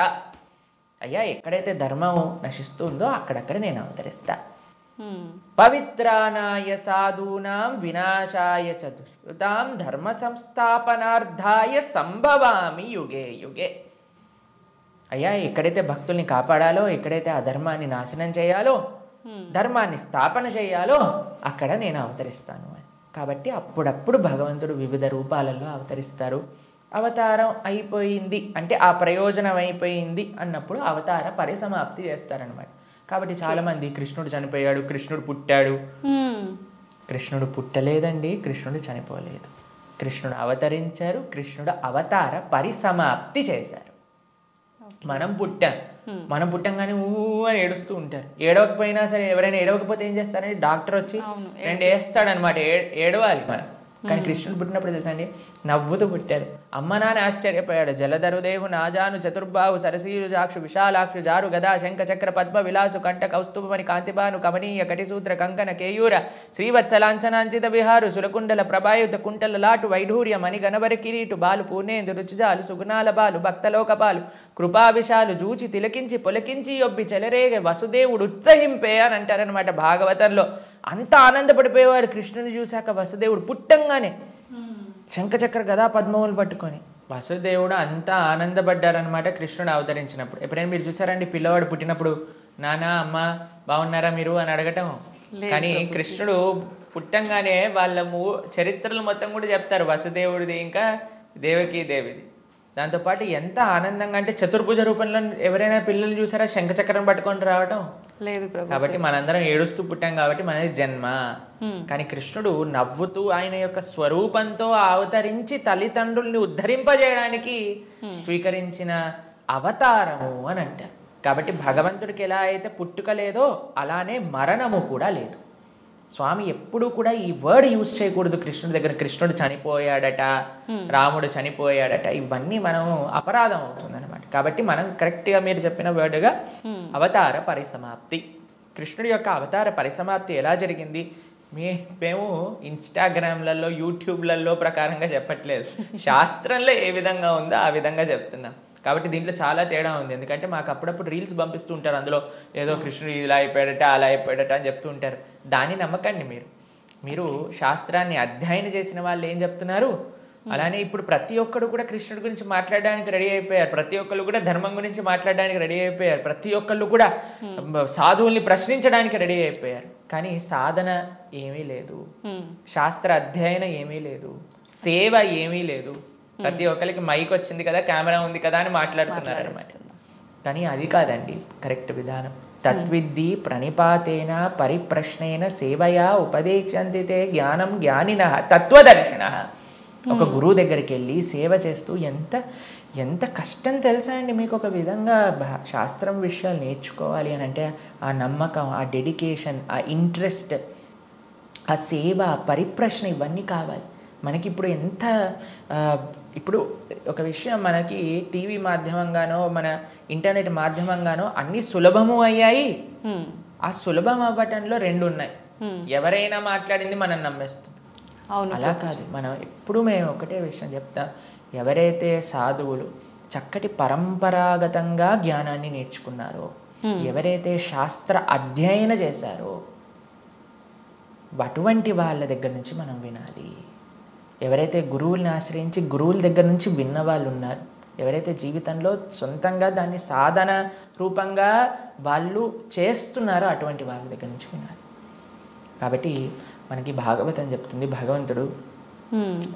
అయ్యా ఎక్కడైతే ధర్మం నశిస్తుందో అక్కడక్కడ నేను అవతరిస్తా. పవిత్రానాయ సాధూనాం వినాశాయ చతుష్కృతాం ధర్మ సంస్థాపనార్థాయ సంభవామి యుగే యుగే. అయ్యా ఎక్కడైతే భక్తుల్ని కాపాడాలో, ఎక్కడైతే అధర్మాన్ని నాశనం చేయాలో, ధర్మాన్ని స్థాపన చేయాలో అక్కడ నేను అవతరిస్తాను అని. కాబట్టి అప్పుడప్పుడు భగవంతుడు వివిధ రూపాలలో అవతరిస్తారు. అవతారం అయిపోయింది అంటే ఆ ప్రయోజనం అయిపోయింది అన్నప్పుడు అవతార పరిసమాప్తి చేస్తారనమాట. కాబట్టి చాలామంది కృష్ణుడు చనిపోయాడు, కృష్ణుడు పుట్టాడు. కృష్ణుడు పుట్టలేదండి, కృష్ణుడు చనిపోలేదు. కృష్ణుడు అవతరించారు, కృష్ణుడు అవతార పరిసమాప్తి చేశారు. మనం పుట్టంగానే అని ఏడుస్తూ ఉంటారు. ఏడవకపోయినా సరే, ఎవరైనా ఏడవకపోతే ఏం చేస్తారంటే డాక్టర్ వచ్చి 2 వేస్తాడనమాట. ఏడవాలి మనం. కానీ కృష్ణుడు పుట్టినప్పుడు తెలుసా అండి, నవ్వుతూ పుట్టాడు. అమ్మ నాన్న ఆశ్చర్యపోయాడు. జలధరుదేహు నాజాను చతుర్బాహు సరసీరు జాక్షు విశాలాక్షు జారు గదా శంఖ చక్ర పద్మ విలాసు కంఠ కౌస్తుభమణి కాంతిబాను కమనీయ కటిసూత్ర కంకణ కేయూర శ్రీవత్సలాంఛనాంచిత విహారు సురకుండల ప్రభాయుత కుంటల లాటు వైఢూర్య మణి గణవరి కిరీటు బాలు పూర్ణేందు రుచిజాలు సుగుణాల బాలు భక్తలోకపాలు కృపావిశాలు జూచి తిలకించి పొలకించి యొబ్బి చెలరేగ వసుదేవుడు ఉత్సహింపే అని అంటారనమాట భాగవతంలో. అంత ఆనందపడిపోయేవాడు కృష్ణుని చూశాక వసుదేవుడు పుట్టంగానే శంఖచక్ర గదా పద్మములు పట్టుకొని. వసుదేవుడు అంతా ఆనందపడ్డారనమాట కృష్ణుడు అవతరించినప్పుడు. ఎప్పుడైనా మీరు చూసారండి పిల్లవాడు పుట్టినప్పుడు నాన్న అమ్మ బాగున్నారా మీరు అని అడగటం? కానీ కృష్ణుడు పుట్టంగానే వాళ్ళ చరిత్రలు మొత్తం కూడా చెప్తారు, వసుదేవుడిది ఇంకా దేవకీ దేవిది. దాంతోపాటు ఎంత ఆనందంగా అంటే చతుర్భుజ రూపంలో ఎవరైనా పిల్లలు చూసారా శంఖచక్రం పట్టుకొని రావటం? లేదు. కాబట్టి మనందరం ఏడుస్తూ పుట్టాం కాబట్టి మనది జన్మ. కానీ కృష్ణుడు నవ్వుతూ ఆయన యొక్క స్వరూపంతో అవతరించి తల్లిదండ్రుల్ని ఉద్ధరింపజేయడానికి స్వీకరించిన అవతారము అని అంటారు. కాబట్టి భగవంతుడికి ఎలా అయితే పుట్టుక లేదో అలానే మరణము కూడా లేదు. స్వామి ఎప్పుడు కూడా ఈ వర్డ్ యూజ్ చేయకూడదు కృష్ణుడి దగ్గర. కృష్ణుడు చనిపోయాడట, రాముడు చనిపోయాడట, ఇవన్నీ మనం అపరాధం అవుతుంది అనమాట. కాబట్టి మనం కరెక్ట్గా మీరు చెప్పిన వర్డ్గా అవతార పరిసమాప్తి, కృష్ణుడి యొక్క అవతార పరిసమాప్తి ఎలా జరిగింది మేము ఇన్స్టాగ్రామ్లలో యూట్యూబ్లలో ప్రకారంగా చెప్పట్లేదు, శాస్త్రంలో ఏ విధంగా ఉందో ఆ విధంగా చెప్తున్నాం. కాబట్టి దీంట్లో చాలా తేడా ఉంది. ఎందుకంటే మాకు అప్పుడప్పుడు రీల్స్ పంపిస్తూ ఉంటారు, అందులో ఏదో కృష్ణుడు ఇలా అయిపోయాడట అలా అయిపోయాడట అని చెప్తూ ఉంటారు. దాన్ని నమ్మకండి. మీరు శాస్త్రాన్ని అధ్యయనం చేసిన వాళ్ళు ఏం చెప్తున్నారు, అలానే ఇప్పుడు ప్రతి ఒక్కరు కూడా కృష్ణుడి గురించి మాట్లాడడానికి రెడీ అయిపోయారు. ప్రతి ఒక్కరు కూడా ధర్మం గురించి మాట్లాడడానికి రెడీ అయిపోయారు. ప్రతి ఒక్కళ్ళు కూడా సాధువుల్ని ప్రశ్నించడానికి రెడీ అయిపోయారు. కానీ సాధన ఏమీ లేదు, శాస్త్ర అధ్యయనం ఏమీ లేదు, సేవ ఏమీ లేదు. ప్రతి ఒక్కరికి మైక్ వచ్చింది కదా, కెమెరా ఉంది కదా అని మాట్లాడుతున్నారు అనమాట. కానీ అది కాదండి కరెక్ట్ విధానం. తద్విద్ధి ప్రణిపాతేన పరిప్రశ్నేన సేవయా ఉపదేశంతితే జ్ఞానం జ్ఞానినః తత్వదర్శిన. ఒక గురువు దగ్గరికి వెళ్ళి సేవ చేస్తూ ఎంత కష్టం తెలుసా అండి మీకు. ఒక విధంగా శాస్త్రం విషయాలు నేర్చుకోవాలి అని అంటే ఆ నమ్మకం, ఆ డెడికేషన్, ఆ ఇంట్రెస్ట్, ఆ సేవ, పరిప్రశ్న ఇవన్నీ కావాలి మనకి. ఇప్పుడు ఒక విషయం మనకి టీవీ మాధ్యమంగానో మన ఇంటర్నెట్ మాధ్యమంగానో అన్ని సులభము అయ్యాయి. ఆ సులభం అవ్వటంలో రెండు ఉన్నాయి. ఎవరైనా మాట్లాడింది మనం నమ్మేస్తాం. అలా కాదు. మనం ఎప్పుడు మేము ఒకటే విషయం చెప్తాం, ఎవరైతే సాధువులు చక్కటి పరంపరాగతంగా జ్ఞానాన్ని నేర్చుకున్నారో, ఎవరైతే శాస్త్ర అధ్యయన చేశారో అటువంటి వాళ్ళ దగ్గర నుంచి మనం వినాలి. ఎవరైతే గురువుల్ని ఆశ్రయించి గురువుల దగ్గర నుంచి విన్న వాళ్ళు ఉన్నారు, ఎవరైతే జీవితంలో సొంతంగా దాన్ని సాధన రూపంగా వాళ్ళు చేస్తున్నారో అటువంటి వాళ్ళ దగ్గర నుంచి వినాలి. కాబట్టి మనకి భాగవతం చెప్తుంది, భగవంతుడు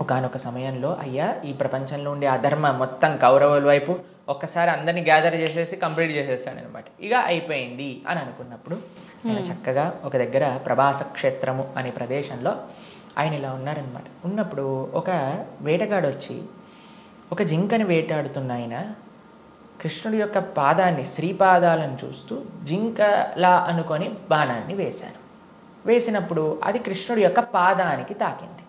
ఒకానొక సమయంలో అయ్యా ఈ ప్రపంచంలో ఉండే అధర్మ మొత్తం కౌరవుల వైపు ఒక్కసారి అందరినీ గ్యాదర్ చేసేసి కంప్లీట్ చేసేస్తాడు అనమాట. ఇక అయిపోయింది అని అనుకున్నప్పుడు ఆయన చక్కగా ఒక దగ్గర ప్రభాస క్షేత్రము అనే ప్రదేశంలో ఆయన ఇలా ఉన్నారనమాట. ఉన్నప్పుడు ఒక వేటగాడు వచ్చి ఒక జింకని వేటాడుతున్న ఆయన కృష్ణుడి యొక్క పాదాన్ని, శ్రీపాదాలను చూస్తూ జింకలా అనుకొని బాణాన్ని వేశారు. వేసినప్పుడు అది కృష్ణుడి యొక్క పాదానికి తాకింది.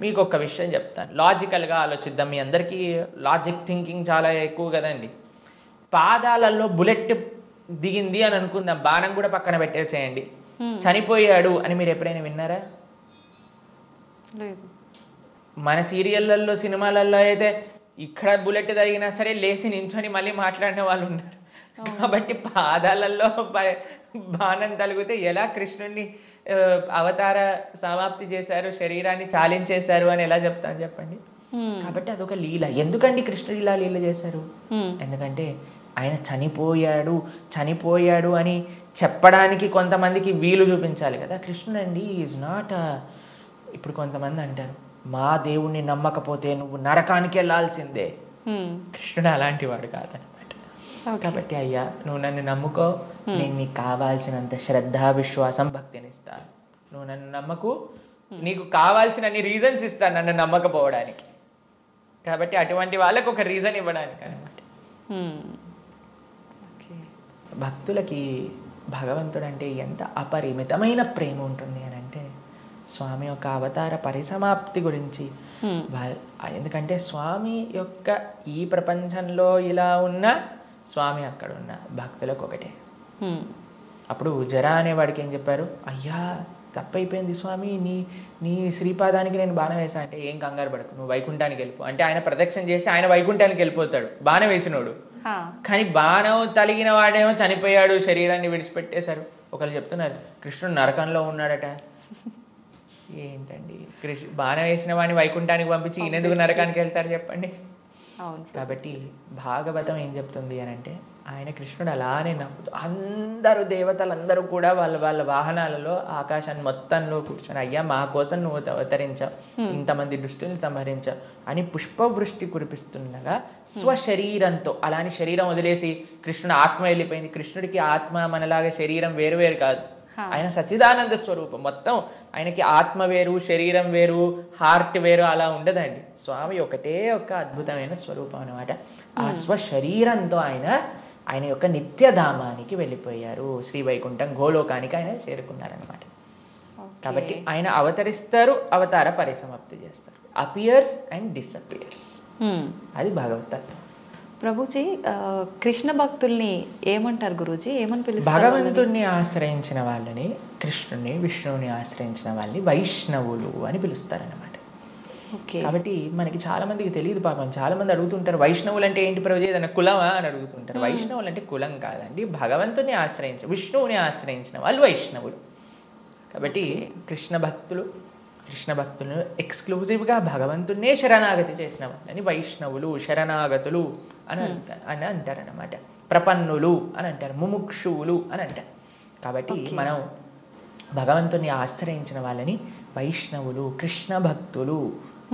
మీకు ఒక విషయం చెప్తాను, లాజికల్గా ఆలోచిద్దాం. మీ అందరికీ లాజిక్ థింకింగ్ చాలా ఎక్కువ కదండి. పాదాలలో బుల్లెట్ దిగింది అని అనుకుందాం, బాణం కూడా పక్కన పెట్టేసేయండి, చనిపోయాడు అని మీరు ఎప్పుడైనా విన్నారా? మన సీరియళ్ళల్లో సినిమాలలో అయితే ఇక్కడ బుల్లెట్ తగినా సరే లేచి నించొని మళ్ళీ మాట్లాడిన వాళ్ళు ఉన్నారు. కాబట్టి పాదాలలో బాణం తలిగితే ఎలా కృష్ణుడిని అవతార సమాప్తి చేశారు, శరీరాన్ని చాలించేశారు అని ఎలా చెప్తాను చెప్పండి. కాబట్టి అదొక లీల. ఎందుకండి కృష్ణుడు ఇలా లీల చేశారు? ఎందుకంటే ఆయన చనిపోయాడు అని చెప్పడానికి కొంతమందికి వీలు చూపించాలి కదా. కృష్ణుడు అండి ఈజ్ నాట్ ఇప్పుడు కొంతమంది అంటారు మా దేవుణ్ణి నమ్మకపోతే నువ్వు నరకానికి వెళ్ళాల్సిందే. కృష్ణుడు అలాంటి వాడు కాదనమాట. కాబట్టి అయ్యా నువ్వు నన్ను నమ్ముకో, నేను నీకు కావాల్సినంత శ్రద్ధ, విశ్వాసం, భక్తిని ఇస్తాను. నువ్వు నన్ను నమ్మకు, నీకు కావాల్సినన్ని రీజన్స్ ఇస్తాను నన్ను నమ్మకపోవడానికి. కాబట్టి అటువంటి వాళ్ళకు ఒక రీజన్ ఇవ్వడానికి అనమాట. భక్తులకి భగవంతుడు అంటే ఎంత అపరిమితమైన ప్రేమ ఉంటుంది అని అంటే స్వామి యొక్క అవతార పరిసమాప్తి గురించి ఎందుకంటే స్వామి యొక్క ఈ ప్రపంచంలో ఇలా ఉన్న స్వామి అక్కడ ఉన్న భక్తులకు ఒకటే. అప్పుడు జరా అనేవాడికి ఏం చెప్పారు, అయ్యా తప్పైపోయింది స్వామి, నీ శ్రీపాదానికి నేను బాణం వేసా అంటే ఏం కంగారు పడకు, నువ్వు వైకుంఠానికి వెళ్ళిపో అంటే ఆయన ప్రదక్షిణ చేసి ఆయన వైకుంఠానికి వెళ్ళిపోతాడు బాణం వేసినోడు. కానీ బాణం తలిగిన వాడేమో చనిపోయాడు, శరీరాన్ని విడిచిపెట్టేశారు. ఒకళ్ళు చెప్తున్నారు కృష్ణుడు నరకంలో ఉన్నాడట. ఏంటండి, బాణం వేసిన వాడిని వైకుంఠానికి పంపించి ఈయనెందుకు నరకానికి వెళ్తారు చెప్పండి. కాబట్టి భాగవతం ఏం చెప్తుంది అని అంటే ఆయన కృష్ణుడు అలానే నవ్వుతూ అందరూ దేవతలందరూ కూడా వాళ్ళ వాహనాలలో ఆకాశాన్ని మొత్తంలో కూర్చొని అయ్యా మా కోసం నువ్వు అవతరించావు, ఇంతమంది దుష్టుల్ని సంహరించావు అని పుష్పవృష్టి కురిపిస్తుండగా స్వశరీరంతో, అలాని శరీరం వదిలేసి కృష్ణుడు ఆత్మ వెళ్ళిపోయింది. కృష్ణుడికి ఆత్మ మనలాగా శరీరం వేరు వేరు కాదు, ఆయన సచ్చిదానంద స్వరూపం. మొత్తం ఆయనకి ఆత్మ వేరు, శరీరం వేరు, హార్ట్ వేరు అలా ఉండదండి. స్వామి ఒకటే ఒక అద్భుతమైన స్వరూపం అనమాట. ఆ స్వశరీరంతో ఆయన యొక్క నిత్యధామానికి వెళ్ళిపోయారు. శ్రీ వైకుంఠం గోలోకానికి ఆయన చేరుకున్నారనమాట. కాబట్టి ఆయన అవతరిస్తారు, అవతార పరిసమాప్తి చేస్తారు. Appears and disappears. అది భగవతత్వం. ప్రభుజీ, కృష్ణ భక్తుల్ని ఏమంటారు గురూజీ, ఏమని పిలుస్తారు? భగవంతుణ్ణి ఆశ్రయించిన వాళ్ళని, కృష్ణుని విష్ణువుని ఆశ్రయించిన వాళ్ళని వైష్ణవులు అని పిలుస్తారనమాట. కాబట్టి మనకి చాలా మందికి తెలియదు పాపం. చాలా మంది అడుగుతుంటారు వైష్ణవులు అంటే ఏంటి ప్రభుజీ, ఏదైనా కులమా అని అడుగుతుంటారు. వైష్ణవులు అంటే కులం కాదండి, భగవంతుని విష్ణువుని ఆశ్రయించిన వాళ్ళు వైష్ణవులు. కాబట్టి కృష్ణ భక్తులను ఎక్స్క్లూజివ్గా భగవంతున్నే శరణాగతి చేసిన వాళ్ళని వైష్ణవులు, శరణాగతులు అని అంటారనమాట. ప్రపన్నులు అని అంటారు, ముముక్షువులు అని అంటారు. కాబట్టి మనం భగవంతుని ఆశ్రయించిన వాళ్ళని వైష్ణవులు, కృష్ణ భక్తులు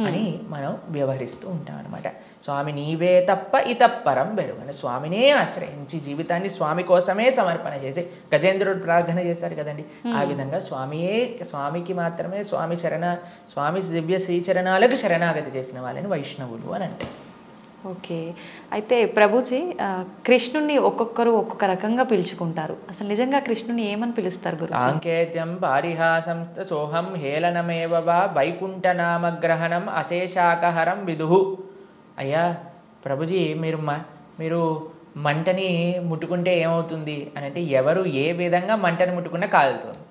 అని మనం వ్యవహరిస్తూ ఉంటాం అనమాట. స్వామి నీవే తప్ప ఇతప్పరం బెరుగని, స్వామినే ఆశ్రయించి జీవితాన్ని స్వామి కోసమే సమర్పణ చేసి గజేంద్రుడు ప్రార్థన చేశారు కదండి. ఆ విధంగా స్వామికి మాత్రమే స్వామి దివ్య శ్రీచరణాలకు శరణాగతి చేసిన వాళ్ళని వైష్ణవులు అని అంటారు. ఓకే. అయితే ప్రభుజీ, కృష్ణుని ఒక్కొక్కరు ఒక్కొక్క రకంగా పిలుచుకుంటారు. అసలు నిజంగా కృష్ణుని ఏమని పిలుస్తారు గురు? సాంకేత్యం పారిహాసం సోహం హేళనమేవ వా వైకుంఠనామగ్రహణం అశేషాకహరం విదుహు. అయ్యా ప్రభుజీ, మీరు మంటని ముట్టుకుంటే ఏమవుతుంది అని అంటే ఎవరు ఏ విధంగా మంటని ముట్టుకున్నా కాలుతుంది.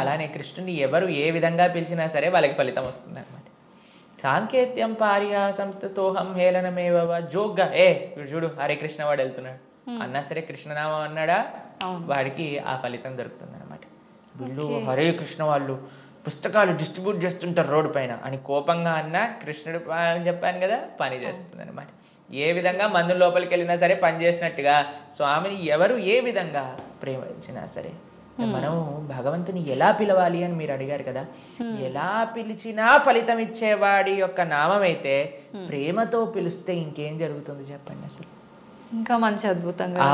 అలానే కృష్ణుని ఎవరు ఏ విధంగా పిలిచినా సరే వాళ్ళకి ఫలితం వస్తుంది అనమాట. సాంకేత్యం పారిహాసం స్తోహం హేళనమేవ జోగ్గా చూడు హరే కృష్ణ వాడు వెళ్తున్నాడు అన్నా సరే, కృష్ణనామం అన్నాడా వాడికి ఆ ఫలితం దొరుకుతుంది అనమాట. వీళ్ళు హరే కృష్ణ వాళ్ళు పుస్తకాలు డిస్ట్రిబ్యూట్ చేస్తుంటారు రోడ్డు పైన అని కోపంగా అన్నా కృష్ణుడు అని చెప్పాను కదా, పని చేస్తుంది అనమాట. ఏ విధంగా మందు లోపలికి వెళ్ళినా సరే పని చేసినట్టుగా స్వామిని ఎవరు ఏ విధంగా ప్రేమించినా సరే మనం భగవంతుని ఎలా పిలవాలి అని మీరు అడిగారు కదా, ఎలా పిలిచినా ఫలితం ఇచ్చేవాడి యొక్క నామం అయితే ప్రేమతో పిలిస్తే ఇంకేం జరుగుతుంది చెప్పండి. అసలు ఇంకా మంచి అద్భుతంగా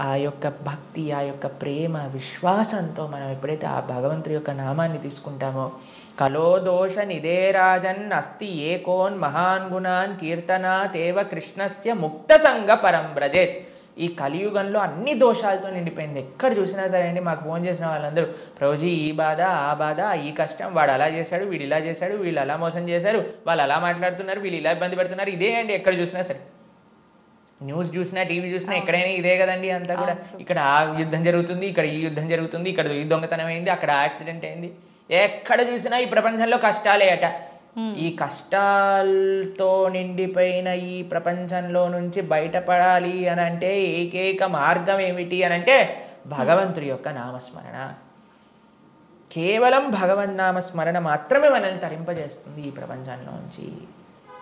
ఆ యొక్క భక్తి, ఆ యొక్క ప్రేమ, విశ్వాసంతో మనం ఎప్పుడైతే ఆ భగవంతుడి యొక్క నామాన్ని తీసుకుంటామో, కలో దోష నిదే రాజన్ అస్తి ఏకోన్ మహాన్ గుణాన్ కీర్తనాతేవ కృష్ణస్య ముక్త సంగ పరం వ్రజేత్. ఈ కలియుగంలో అన్ని దోషాలతో నిండిపోయింది. ఎక్కడ చూసినా సరే అండి, మాకు ఫోన్ చేసిన వాళ్ళందరూ ప్రభుజీ ఈ బాధ, ఆ బాధ, ఈ కష్టం, వాడు అలా చేశాడు, వీడు ఇలా చేశాడు, వీళ్ళు అలా మోసం చేశారు, వాళ్ళు అలా మాట్లాడుతున్నారు, వీళ్ళు ఇలా ఇబ్బంది పెడుతున్నారు, ఇదే అండి. ఎక్కడ చూసినా సరే, న్యూస్ చూసినా, టీవీ చూసినా, ఎక్కడైనా ఇదే కదండి అంతా కూడా. ఇక్కడ ఆ యుద్ధం జరుగుతుంది, ఇక్కడ ఈ యుద్ధం జరుగుతుంది, ఇక్కడ ఈ దొంగతనం అయింది, అక్కడ యాక్సిడెంట్ అయింది. ఎక్కడ చూసినా ఈ ప్రపంచంలో కష్టాలే అట. ఈ కష్టాలతో నిండిపోయిన ఈ ప్రపంచంలో నుంచి బయటపడాలి అని అంటే ఏకైక మార్గం ఏమిటి అని అంటే భగవంతుడి యొక్క నామస్మరణ. కేవలం భగవన్నామస్మరణ మాత్రమే మనల్ని తరింపజేస్తుంది ఈ ప్రపంచంలోంచి.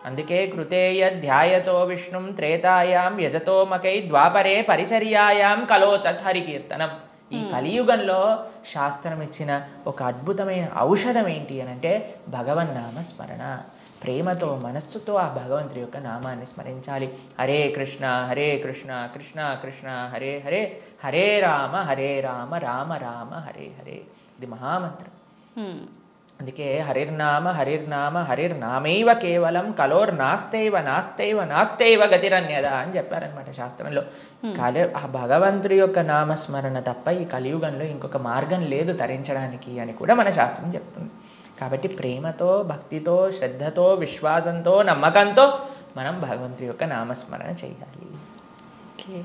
అందుకే కృతేయ ధ్యాయతో విష్ణుం త్రేతాయాం యజతో మకై ద్వాపరే పరిచర్యాయాం కలో తత్హరికీర్తనం. ఈ కలియుగంలో శాస్త్రం ఇచ్చిన ఒక అద్భుతమైన ఔషధం ఏంటి అని అంటే భగవన్నామ స్మరణ. ప్రేమతో, మనస్సుతో ఆ భగవంతుడి యొక్క నామాన్ని స్మరించాలి. హరే కృష్ణ హరే కృష్ణ కృష్ణ కృష్ణ హరే హరే, హరే రామ రామ రామ హరే హరే. ఇది మహామంత్రం. అందుకే హరిర్నామ హరిర్నామ హరిర్నామైవ కేవలం కలోర్నాస్తైవ నాస్తైవ నాస్తైవ గతిరన్యద అని చెప్పారనమాట శాస్త్రంలో. ఆ భగవంతుడి యొక్క నామస్మరణ తప్ప ఈ కలియుగంలో ఇంకొక మార్గం లేదు తరించడానికి అని కూడా మన శాస్త్రం చెప్తుంది. కాబట్టి ప్రేమతో, భక్తితో, శ్రద్ధతో, విశ్వాసంతో, నమ్మకంతో మనం భగవంతుడి యొక్క నామస్మరణ చేయాలి. ఓకే.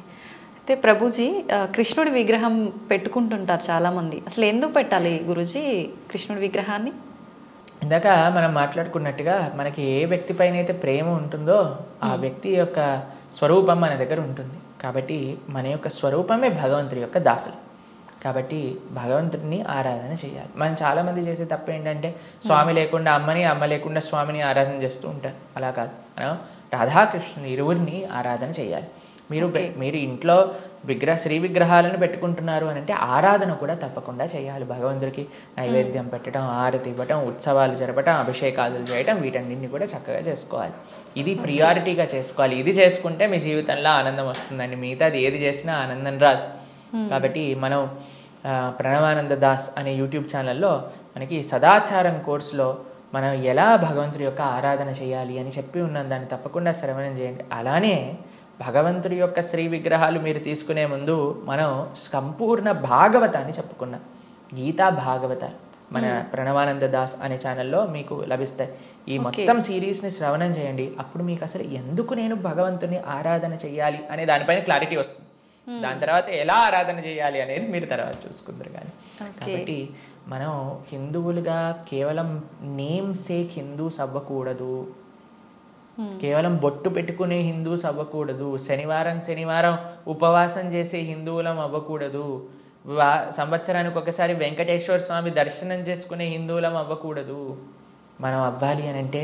అయితే ప్రభుజీ కృష్ణుడి విగ్రహం పెట్టుకుంటుంటారు చాలామంది. అసలు ఎందుకు పెట్టాలి గురూజీ కృష్ణుడి విగ్రహాన్ని? ఇందాక మనం మాట్లాడుకున్నట్టుగా మనకి ఏ వ్యక్తి పైన అయితే ప్రేమ ఉంటుందో ఆ వ్యక్తి యొక్క స్వరూపం మన దగ్గర ఉంటుంది. కాబట్టి మన యొక్క స్వరూపమే భగవంతుడి యొక్క దాసులు. కాబట్టి భగవంతుడిని ఆరాధన చేయాలి. మనం చాలామంది చేసే తప్పు ఏంటంటే స్వామి లేకుండా అమ్మని, అమ్మ లేకుండా స్వామిని ఆరాధన చేస్తూ ఉంటారు. అలా కాదు, మనం రాధాకృష్ణుని ఇరువురిని ఆరాధన చేయాలి. మీరు ఇంట్లో శ్రీ విగ్రహాలను పెట్టుకుంటున్నారు అని అంటే ఆరాధన కూడా తప్పకుండా చేయాలి. భగవంతుడికి నైవేద్యం పెట్టడం, ఆరతి ఇవ్వటం, ఉత్సవాలు జరపటం, అభిషేకాలు చేయటం, వీటన్నింటినీ కూడా చక్కగా చేసుకోవాలి. ఇది ప్రియారిటీగా చేసుకోవాలి. ఇది చేసుకుంటే మీ జీవితంలో ఆనందం వస్తుందండి. మిగతాది ఏది చేసినా ఆనందం రాదు. కాబట్టి మనం ప్రణవానంద దాస్ అనే యూట్యూబ్ ఛానల్లో మనకి సదాచారం కోర్సులో మనం ఎలా భగవంతుడి యొక్క ఆరాధన చేయాలి అని చెప్పి ఉన్నాం. దాన్ని తప్పకుండా శ్రవణం చేయండి. అలానే భగవంతుడి యొక్క శ్రీ విగ్రహాలు మీరు తీసుకునే ముందు మనం సంపూర్ణ భాగవతాన్ని చెప్పుకున్నాం. గీతా భాగవతాలు మన ప్రణవానంద దాస్ అనే ఛానల్లో మీకు లభిస్తాయి. ఈ మొత్తం సిరీస్ని శ్రవణం చేయండి. అప్పుడు మీకు అసలు ఎందుకు నేను భగవంతుని ఆరాధన చేయాలి అనే దానిపైన క్లారిటీ వస్తుంది. దాని తర్వాత ఎలా ఆరాధన చేయాలి అనేది మీరు తర్వాత చూసుకుందరు. కానీ కాబట్టి మనం హిందువులుగా కేవలం నేమ్ సేక్ హిందూస్ అవ్వకూడదు. కేవలం బొట్టు పెట్టుకునే హిందూస్ అవ్వకూడదు. శనివారం ఉపవాసం చేసే హిందువులం అవ్వకూడదు. సంవత్సరానికి ఒకసారి వెంకటేశ్వర స్వామి దర్శనం చేసుకునే హిందువులం అవ్వకూడదు. మనం అవ్వాలి అని అంటే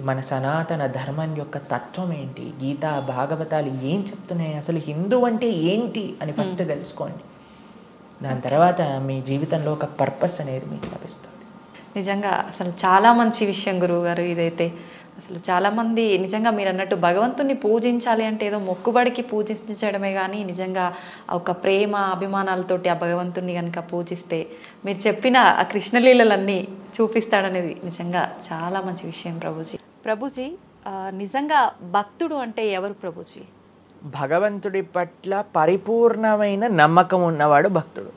మన సనాతన ధర్మం యొక్క తత్వం ఏంటి, గీతా భాగవతాలు ఏం చెప్తున్నాయి, అసలు హిందూ అంటే ఏంటి అని ఫస్ట్ తెలుసుకోండి. దాని తర్వాత మీ జీవితంలో ఒక పర్పస్ అనేది మీకు లభిస్తుంది. నిజంగా అసలు చాలా మంచి విషయం గురువు గారు ఇదైతే. అసలు చాలామంది నిజంగా మీరు అన్నట్టు భగవంతుని పూజించాలి అంటే ఏదో మొక్కుబడికి పూజించడమే కానీ నిజంగా ఒక ప్రేమ అభిమానాలతోటి ఆ భగవంతుని కనుక పూజిస్తే మీరు చెప్పిన ఆ కృష్ణలీలలన్నీ చూపిస్తాడనేది నిజంగా చాలా మంచి విషయం ప్రభుజీ. నిజంగా భక్తుడు అంటే ఎవరు ప్రభుజీ? భగవంతుడి పట్ల పరిపూర్ణమైన నమ్మకం ఉన్నవాడు భక్తుడు.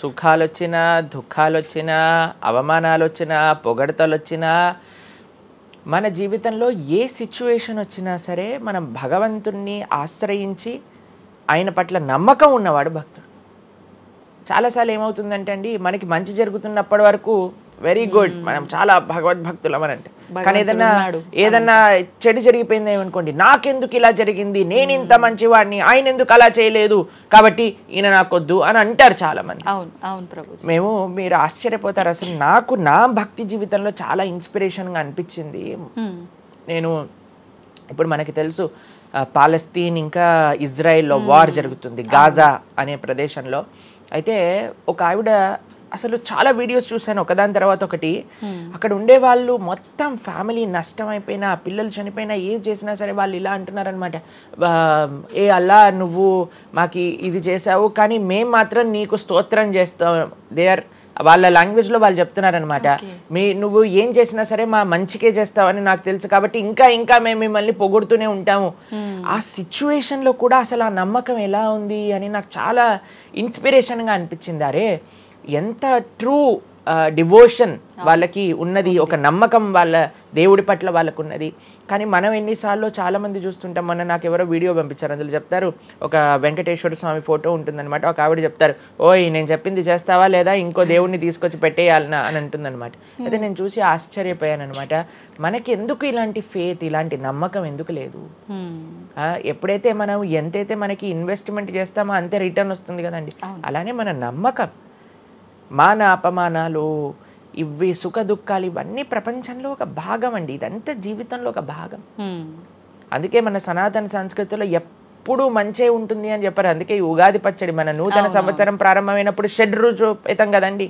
సుఖాలు వచ్చినా, దుఃఖాలు వచ్చినా, అవమానాలు వచ్చినా, పొగడతలు వచ్చినా, మన జీవితంలో ఏ సిచ్యువేషన్ వచ్చినా సరే మనం భగవంతుణ్ణి ఆశ్రయించి ఆయన పట్ల నమ్మకం ఉన్నవాడు భక్తుడు. చాలాసార్లు ఏమవుతుందంటే అండి, మనకి మంచి జరుగుతున్నప్పటి వరకు వెరీ గుడ్, మనం చాలా భగవద్భక్తులం అని అంటే, కానీ ఏదన్నా చెడు జరిగిపోయింది ఏమనుకోండి, నాకెందుకు ఇలా జరిగింది, నేను ఇంత మంచివాడిని, ఆయన ఎందుకు అలా చేయలేదు, కాబట్టి ఈయన నాకొద్దు అని అంటారు చాలా మంది. మీరు ఆశ్చర్యపోతారు. అసలు నాకు నా భక్తి జీవితంలో చాలా ఇన్స్పిరేషన్గా అనిపించింది. నేను ఇప్పుడు మనకి తెలుసు పాలస్తీన్ ఇంకా ఇజ్రాయెల్లో వార్ జరుగుతుంది, గాజా అనే ప్రదేశంలో. అయితే ఒక ఆవిడ, అసలు చాలా వీడియోస్ చూశాను ఒకదాని తర్వాత ఒకటి, అక్కడ ఉండే వాళ్ళు మొత్తం ఫ్యామిలీ నష్టం అయిపోయినా, పిల్లలు చనిపోయినా, ఏం చేసినా సరే వాళ్ళు ఇలా అంటున్నారనమాట, ఏ అల్లా నువ్వు మాకు ఇది చేసావు కానీ మేము మాత్రం నీకు స్తోత్రం చేస్తాం. వాళ్ళ లాంగ్వేజ్లో వాళ్ళు చెప్తున్నారనమాట, నువ్వు ఏం చేసినా సరే మా మంచికే చేస్తావని నాకు తెలుసు, కాబట్టి ఇంకా ఇంకా మేము మిమ్మల్ని పొగుడుతూనే ఉంటాము. ఆ సిచ్యువేషన్లో కూడా అసలు ఆ నమ్మకం ఎలా ఉంది అని నాకు చాలా ఇన్స్పిరేషన్గా అనిపించింది. అరే ఎంత ట్రూ డివోషన్ వాళ్ళకి ఉన్నది, ఒక నమ్మకం వాళ్ళ దేవుడి పట్ల వాళ్ళకు ఉన్నది. కానీ మనం ఎన్నిసార్లు చాలామంది చూస్తుంటాం. మొన్న నాకు ఎవరో వీడియో పంపించారు, అందులో చెప్తారు, ఒక వెంకటేశ్వర స్వామి ఫోటో ఉంటుందన్నమాట, ఒక ఆవిడ చెప్తారు, ఓయ్ నేను చెప్పింది చేస్తావా లేదా, ఇంకో దేవుడిని తీసుకొచ్చి పెట్టేయాలనా అని అంటుందన్నమాట. అయితే నేను చూసి ఆశ్చర్యపోయాను అనమాట. మనకి ఎందుకు ఇలాంటి ఫేత్, ఇలాంటి నమ్మకం ఎందుకు లేదు? ఎప్పుడైతే మనం ఎంతైతే మనకి ఇన్వెస్ట్మెంట్ చేస్తామో అంతే రిటర్న్ వస్తుంది కదండి. అలానే మన నమ్మకం, మాన అపమానాలు, ఇవి సుఖ దుఃఖాలు, ఇవన్నీ ప్రపంచంలో ఒక భాగం అండి. ఇదంతా జీవితంలో ఒక భాగం. అందుకే మన సనాతన సంస్కృతిలో ఎప్పుడూ మంచే ఉంటుంది అని చెప్పారు. అందుకే ఈ ఉగాది పచ్చడి మన నూతన సంవత్సరం ప్రారంభమైనప్పుడు షడ్రుజోపేతం కదండి.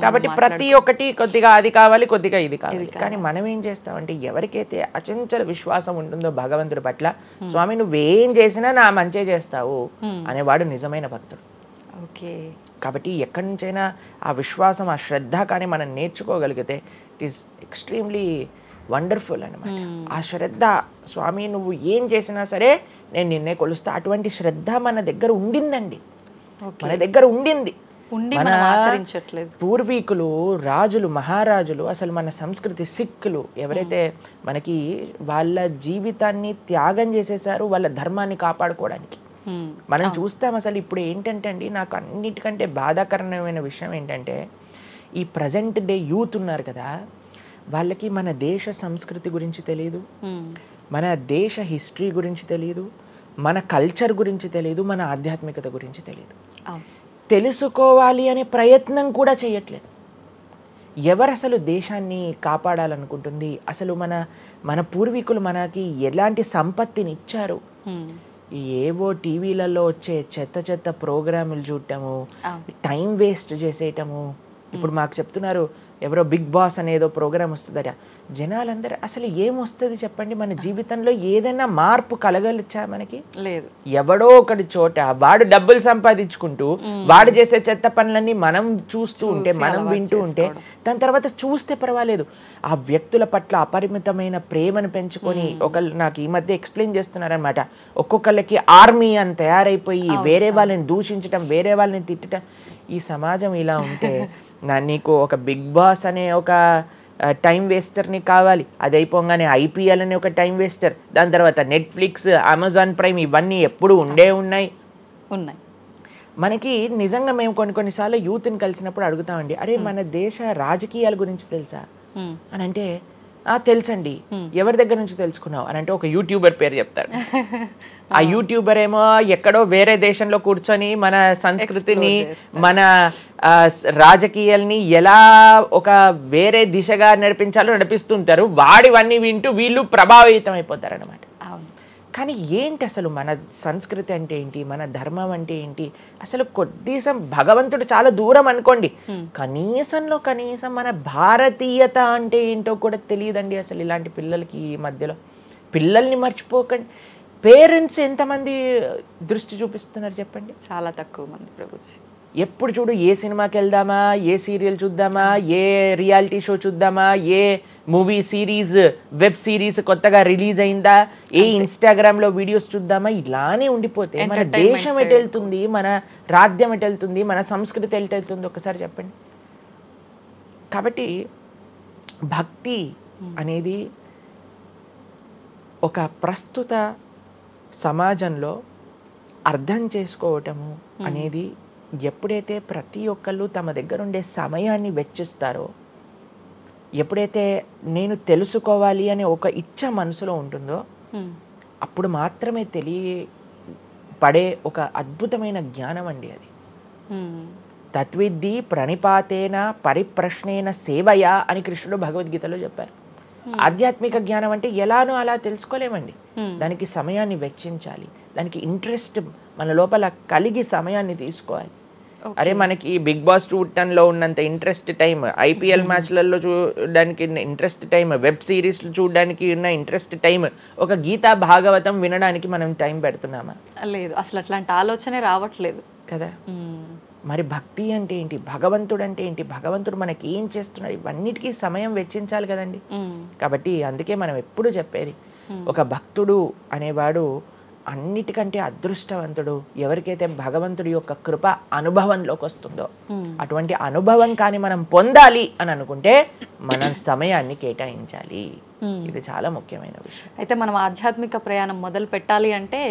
కాబట్టి ప్రతి ఒక్కటి కొద్దిగా అది కావాలి, కొద్దిగా ఇది కావాలి. కానీ మనం ఏం చేస్తామంటే, ఎవరికైతే అచంచల విశ్వాసం ఉంటుందో భగవంతుడి పట్ల, స్వామి నువ్వేం చేసినా నా మంచే చేస్తావు అనేవాడు నిజమైన భక్తుడు. కాబట్టి ఎక్కడి నుంచైనా ఆ విశ్వాసం, ఆ శ్రద్ధ కానీ మనం నేర్చుకోగలిగితే ఇట్ ఈస్ ఎక్స్ట్రీమ్లీ వండర్ఫుల్ అనమాట. ఆ శ్రద్ధ, స్వామి నువ్వు ఏం చేసినా సరే నేను నిన్నే కొలుస్తా, అటువంటి శ్రద్ధ మన దగ్గర ఉండిందండి, మన దగ్గర ఉండింది. ఉండి మన మనం ఆచరించట్లేదు. పూర్వీకులు, రాజులు, మహారాజులు, అసలు మన సంస్కృతి, సిక్కులు ఎవరైతే మనకి వాళ్ళ జీవితాన్ని త్యాగం చేసేసారు వాళ్ళ ధర్మాన్ని కాపాడుకోవడానికి. మనం చూస్తాం. అసలు ఇప్పుడు ఏంటంటే అండి, నాకు అన్నిటికంటే బాధాకరమైన విషయం ఏంటంటే, ఈ ప్రజెంట్ డే యూత్ ఉన్నారు కదా, వాళ్ళకి మన దేశ సంస్కృతి గురించి తెలియదు, మన దేశ హిస్టరీ గురించి తెలియదు, మన కల్చర్ గురించి తెలియదు, మన ఆధ్యాత్మికత గురించి తెలియదు. తెలుసుకోవాలి అనే ప్రయత్నం కూడా చేయట్లేదు. ఎవరు అసలు దేశాన్ని కాపాడాలనుకుంటుంది? అసలు మన పూర్వీకులు మనకి ఎలాంటి సంపత్తిని ఇచ్చారు? ఏవో టీవీలలో వచ్చే చెత్త చెత్త ప్రోగ్రాములు చూడటము, టైం వేస్ట్ చేసేయటము. ఇప్పుడు మాకు చెప్తున్నారు ఎవరో బిగ్ బాస్ అనేదో ప్రోగ్రామ్ వస్తుందట. జనాలందరూ అసలు ఏమొస్తుంది చెప్పండి? మన జీవితంలో ఏదైనా మార్పు కలగలిచ్చా? మనకి లేదు. ఎవడో ఒకటి చోట వాడు డబ్బులు సంపాదించుకుంటూ వాడు చేసే చెత్త పనులన్నీ మనం చూస్తూ ఉంటే, మనం వింటూ ఉంటే, దాని తర్వాత చూస్తే పర్వాలేదు. ఆ వ్యక్తుల పట్ల అపరిమితమైన ప్రేమను పెంచుకొని, ఒకళ్ళు నాకు ఈ మధ్య ఎక్స్ప్లెయిన్ చేస్తున్నారనమాట, ఒక్కొక్కళ్ళకి ఆర్మీ అని తయారైపోయి వేరే వాళ్ళని దూషించటం, వేరే వాళ్ళని తిట్టడం. ఈ సమాజం ఇలా ఉంటే నీకు ఒక బిగ్ బాస్ అనే ఒక టైం వేస్టర్ని కావాలి, అది అయిపోగానే ఐపీఎల్ అనే ఒక టైం వేస్టర్, దాని తర్వాత నెట్ఫ్లిక్స్, అమెజాన్ ప్రైమ్, ఇవన్నీ ఎప్పుడు ఉన్నాయి. మనకి నిజంగా మేము కొన్నిసార్లు యూత్ని కలిసినప్పుడు అడుగుతామండి, అరే మన దేశ రాజకీయాల గురించి తెలుసా అని అంటే, తెలుసండి. ఎవరి దగ్గర నుంచి తెలుసుకున్నావు అని అంటే ఒక యూట్యూబర్ పేరు చెప్తారు. ఆ యూట్యూబర్ ఏమో ఎక్కడో వేరే దేశంలో కూర్చొని మన సంస్కృతిని, మన రాజకీయాల్ని ఎలా ఒక వేరే దిశగా నడిపించాలో నడిపిస్తుంటారు. వాడివన్నీ వింటూ వీళ్ళు ప్రభావితం అయిపోతారు అనమాట. కానీ ఏంటి అసలు మన సంస్కృతి అంటే ఏంటి, మన ధర్మం అంటే ఏంటి? అసలు కొద్దిసం భగవంతుడు చాలా దూరం అనుకోండి, కనీసంలో కనీసం మన భారతీయత అంటే ఏంటో కూడా తెలియదండి అసలు ఇలాంటి పిల్లలకి. ఈ మధ్యలో పిల్లల్ని మర్చిపోకండి. పేరెంట్స్ ఎంతమంది దృష్టి చూపిస్తున్నారు చెప్పండి? చాలా తక్కువ మంది ప్రభుజీ. ఎప్పుడు చూడు ఏ సినిమాకి వెళ్దామా, ఏ సీరియల్ చూద్దామా, ఏ రియాలిటీ షో చూద్దామా, ఏ మూవీ సిరీస్, వెబ్ సిరీస్ కొత్తగా రిలీజ్ అయిందా, ఏ ఇన్స్టాగ్రామ్లో వీడియోస్ చూద్దామా, ఇలానే ఉండిపోతే మన దేశం ఎటు వెళ్తుంది, మన రాజ్యం ఎటు వెళ్తుంది, మన సంస్కృతి ఎటు వెళ్తుంది ఒకసారి చెప్పండి. కాబట్టి భక్తి అనేది ఒక ప్రస్తుత సమాజంలో అర్థం చేసుకోవటము అనేది, ఎప్పుడైతే ప్రతి ఒక్కళ్ళు తమ దగ్గర ఉండే సమయాన్ని వెచ్చిస్తారో, ఎప్పుడైతే నేను తెలుసుకోవాలి అనే ఒక ఇచ్చ మనసులో ఉంటుందో, అప్పుడు మాత్రమే పడే ఒక అద్భుతమైన జ్ఞానం అండి అది. తత్విద్ధి ప్రణిపాతేన పరిప్రశ్నేన సేవయా అని కృష్ణుడు భగవద్గీతలో చెప్పారు. ఆధ్యాత్మిక జ్ఞానం అంటే ఎలానో అలా తెలుసుకోలేమండి, దానికి సమయాన్ని వెచ్చించాలి, దానికి ఇంట్రెస్ట్ మన లోపల కలిగి సమయాన్ని తీసుకోవాలి. అరే మనకి బిగ్ బాస్ చూడటంలో ఉన్నంత ఇంట్రెస్ట్ టైం, ఐపీఎల్ మ్యాచ్లలో చూడడానికి ఇంట్రెస్ట్ టైం, వెబ్ సిరీస్లు చూడడానికి ఉన్న ఇంట్రెస్ట్ టైం, ఒక గీతా భాగవతం వినడానికి మనం టైం పెడుతున్నామా? లేదు, అసలు అట్లాంటి ఆలోచనే రావట్లేదు కదా. మరి భక్తి అంటే ఏంటి, భగవంతుడు అంటే ఏంటి, భగవంతుడు మనకి ఏం చేస్తున్నాడు, ఇవన్నిటికీ సమయం వెచ్చించాలి కదండి. కాబట్టి అందుకే మనం ఎప్పుడు చెప్పేది, ఒక భక్తుడు అనేవాడు అన్నిటికంటే అదృష్టవంతుడు. ఎవరికైతే భగవంతుడి యొక్క కృప అనుభవంలోకి వస్తుందో, అటువంటి అనుభవం కానీ మనం పొందాలి అని అనుకుంటే మనం సమయాన్ని కేటాయించాలి. ఇది చాలా ముఖ్యమైన విషయం. అయితే మనం ఆధ్యాత్మిక ప్రయాణం మొదలు పెట్టాలి అంటే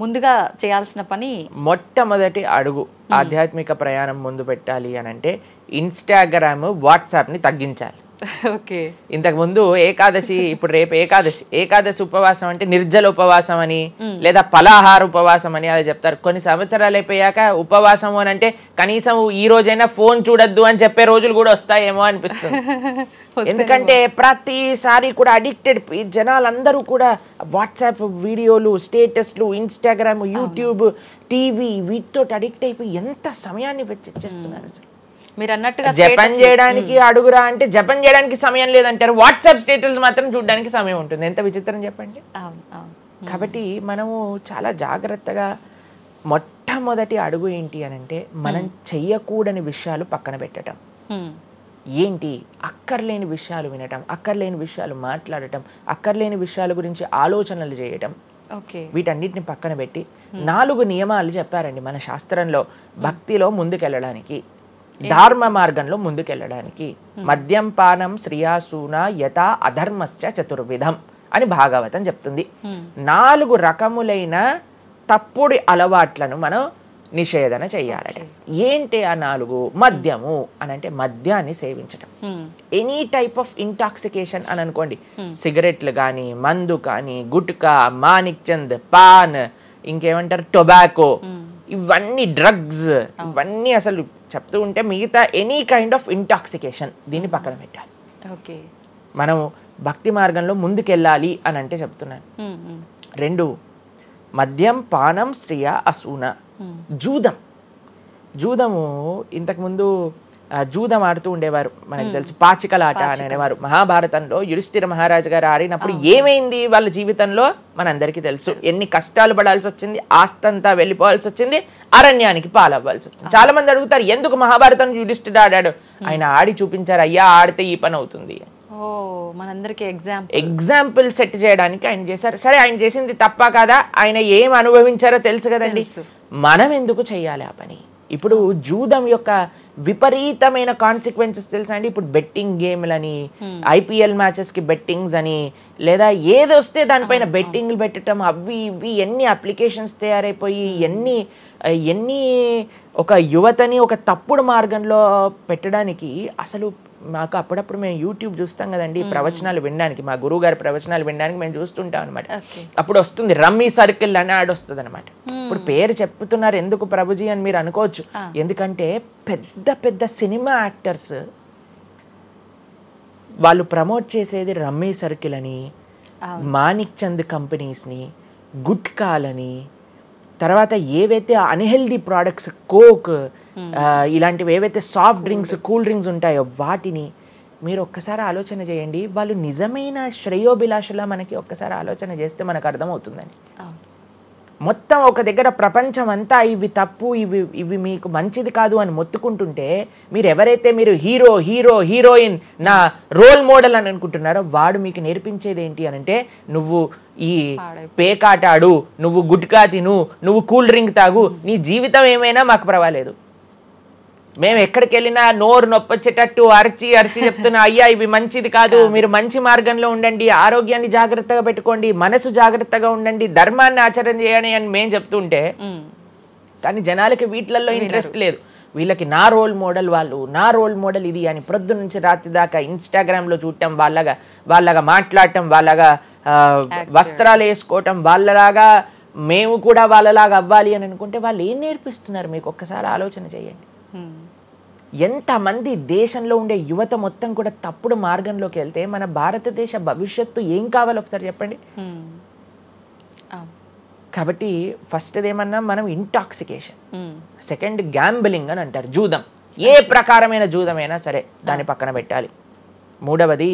ముందుగా చేయాల్సిన పని, మొట్టమొదటి అడుగు ఆధ్యాత్మిక ప్రయాణం ముందు పెట్టాలి అని అంటే ఇన్స్టాగ్రామ్, వాట్సాప్ని తగ్గించాలి. ఓకే. ఇంతకు ముందు ఏకాదశి, ఇప్పుడు రేపు ఏకాదశి ఉపవాసం అంటే నిర్జల ఉపవాసం అని, లేదా ఫలాహార ఉపవాసం అని అలా చెప్తారు. కొన్ని సంవత్సరాలు అయిపోయాక ఉపవాసం అని అంటే కనీసం ఈ రోజైనా ఫోన్ చూడొద్దు అని చెప్పే రోజులు కూడా వస్తాయేమో అనిపిస్తుంది. ఎందుకంటే ప్రతిసారి కూడా అడిక్టెడ్ జనాలందరూ కూడా వాట్సాప్ వీడియోలు, స్టేటస్లు, ఇన్స్టాగ్రామ్, యూట్యూబ్, టీవీ, వీటితో అడిక్ట్ అయిపోయి ఎంత సమయాన్ని వెచ్చిస్తున్నారు. అసలు మీరు అన్నట్టుగా జపం చేయడానికి అడుగురా అంటే జపం చేయడానికి సమయం లేదంటారు, వాట్సాప్ స్టేటస్ మాత్రం చూడడానికి సమయం ఉంటుంది. ఎంత విచిత్రం చెప్పండి. కాబట్టి మనము చాలా జాగ్రత్తగా, మొట్టమొదటి అడుగు ఏంటి అని అంటే మనం చెయ్యకూడని విషయాలు పక్కన పెట్టడం. ఏంటి? అక్కర్లేని విషయాలు వినటం, అక్కర్లేని విషయాలు మాట్లాడటం, అక్కర్లేని విషయాల గురించి ఆలోచనలు చేయటం. వీటన్నిటిని పక్కన పెట్టి 4 నియమాలు చెప్పారండి మన శాస్త్రంలో భక్తిలో ముందుకెళ్ళడానికి. ధర్మ మార్గంలో ముందుకెళ్ళడానికి. మద్యం పానం శ్రియాసూన యథా అధర్మశ్చ చతుర్విధం అని భాగవతం చెప్తుంది. 4 రకములైన తప్పుడు అలవాట్లను మనం నిషేధన చెయ్యాలట. ఏంటి ఆ 4? మద్యము అని అంటే మద్యాన్ని సేవించటం, ఎనీ టైప్ ఆఫ్ ఇంటాక్సికేషన్ అని అనుకోండి, సిగరెట్లు కానీ, మందు కానీ, గుట్కా, మానిక్ చంద్, పాన్, ఇంకేమంటారు టొబాకో, ఇవన్నీ డ్రగ్స్, ఇవన్నీ అసలు చెప్తూ ఉంటే మిగతా ఎనీ కైండ్ ఆఫ్ ఇంటాక్సికేషన్ దీన్ని పక్కన పెట్టాలి. ఓకే, మనం భక్తి మార్గంలో ముందుకెళ్ళాలి అని అంటే చెప్తున్నాను. 2 మద్యం పానం శ్రియ అసూన. జూదము ఇంతకుముందు జూదం ఆడుతూ ఉండేవారు, మనకు తెలుసు పాచికలాట అని అనేవారు. మహాభారతంలో యుధిష్ఠిర మహారాజు గారు ఆడినప్పుడు ఏమైంది వాళ్ళ జీవితంలో మనందరికీ తెలుసు. ఎన్ని కష్టాలు పడాల్సి వచ్చింది, ఆస్తంతా వెళ్ళిపోవాల్సి వచ్చింది, అరణ్యానికి పాలవ్వాల్సి వచ్చింది. చాలా మంది అడుగుతారు ఎందుకు మహాభారతం యుధిష్ఠిరుడు ఆడాడు. ఆయన ఆడి చూపించారు, అయ్యా ఆడితే ఈ పని అవుతుంది. ఎగ్జాంపుల్ సెట్ చేయడానికి ఆయన చేశారు. సరే, ఆయన చేసింది తప్ప కదా, ఆయన ఏం అనుభవించారో తెలుసు కదండి. మనం ఎందుకు చెయ్యాలి ఆ పని? ఇప్పుడు జూదం యొక్క విపరీతమైన కాన్సిక్వెన్సెస్ తెలుసా అండి. ఇప్పుడు బెట్టింగ్ గేమ్లని, IPL మ్యాచెస్ కి బెట్టింగ్స్ అని, లేదా ఏదొస్తే దానిపైన బెట్టింగ్లు పెట్టడం, అవి ఇవి ఎన్ని అప్లికేషన్స్ తయారైపోయి ఎన్ని ఒక యువతని ఒక తప్పుడు మార్గంలో పెట్టడానికి. అసలు మాకు అప్పుడప్పుడు మేము యూట్యూబ్ చూస్తాం కదండి ప్రవచనాలు వినడానికి, మా గురువు గారి ప్రవచనాలు వినడానికి మేము చూస్తుంటాం అనమాట. అప్పుడు వస్తుంది రమ్మీ సర్కిల్ అని యాడ్ వస్తుంది అనమాట. ఇప్పుడు పేరు చెప్తున్నారు ఎందుకు ప్రభుజీ అని మీరు అనుకోవచ్చు. ఎందుకంటే పెద్ద పెద్ద సినిమా యాక్టర్స్ వాళ్ళు ప్రమోట్ చేసేది రమ్మీ సర్కిల్ అని, మానిక్ చంద్ కంపెనీస్ని, గుట్కాలని, తర్వాత ఏవైతే అన్హెల్దీ ప్రోడక్ట్స్ కోక్ ఇలాంటివి ఏవైతే సాఫ్ట్ డ్రింక్స్ కూల్ డ్రింక్స్ ఉంటాయో వాటిని మీరు ఒక్కసారి ఆలోచన చేయండి. వాళ్ళు నిజమైన శ్రేయోభిలాషలా మనకి ఒక్కసారి ఆలోచన చేస్తే మనకు అర్థమవుతుందండి. మొత్తం ఒక దగ్గర ప్రపంచం అంతా ఇవి తప్పు, ఇవి మీకు మంచిది కాదు అని మొత్తుకుంటుంటే మీరు ఎవరైతే మీరు హీరోయిన్ నా రోల్ మోడల్ అని అనుకుంటున్నారో వాడు మీకు నేర్పించేది ఏంటి అని అంటే, నువ్వు ఈ పేకాట ఆడు, నువ్వు గుట్కా తిను, నువ్వు కూల్ డ్రింక్ తాగు, నీ జీవితం ఏమైనా మాకు పర్వాలేదు, మేము ఎక్కడికి వెళ్ళినా నోరు నొప్పొచ్చేటట్టు అరిచి చెప్తున్నా అయ్యా ఇవి మంచిది కాదు, మీరు మంచి మార్గంలో ఉండండి, ఆరోగ్యాన్ని జాగ్రత్తగా పెట్టుకోండి, మనసు జాగ్రత్తగా ఉండండి, ధర్మాన్ని ఆచరణ చేయండి అని మేము చెప్తుంటే, కానీ జనాలకి వీటిలలో ఇంట్రెస్ట్ లేదు. వీళ్ళకి నా రోల్ మోడల్ వాళ్ళు, నా రోల్ మోడల్ ఇది అని ప్రొద్దు నుంచి రాత్రి దాకా ఇన్స్టాగ్రామ్లో చూడటం, వాళ్ళగా మాట్లాడటం, వాళ్ళగా వస్త్రాలు వేసుకోవటం, వాళ్ళలాగా మేము కూడా వాళ్ళలాగా అవ్వాలి అని అనుకుంటే వాళ్ళు ఏం నేర్పిస్తున్నారు మీకు ఒక్కసారి ఆలోచన చేయండి. ఎంతమంది దేశంలో ఉండే యువత మొత్తం కూడా తప్పుడు మార్గంలోకి వెళ్తే మన భారతదేశ భవిష్యత్తు ఏం కావాలో ఒకసారి చెప్పండి. కాబట్టి ఫస్ట్ ఏమన్నా మనం ఇంటాక్సికేషన్, సెకండ్ గ్యాంబ్లింగ్ అని అంటారు, జూదం, ఏ ప్రకారమైన జూదమైనా సరే దాన్ని పక్కన పెట్టాలి. 3వది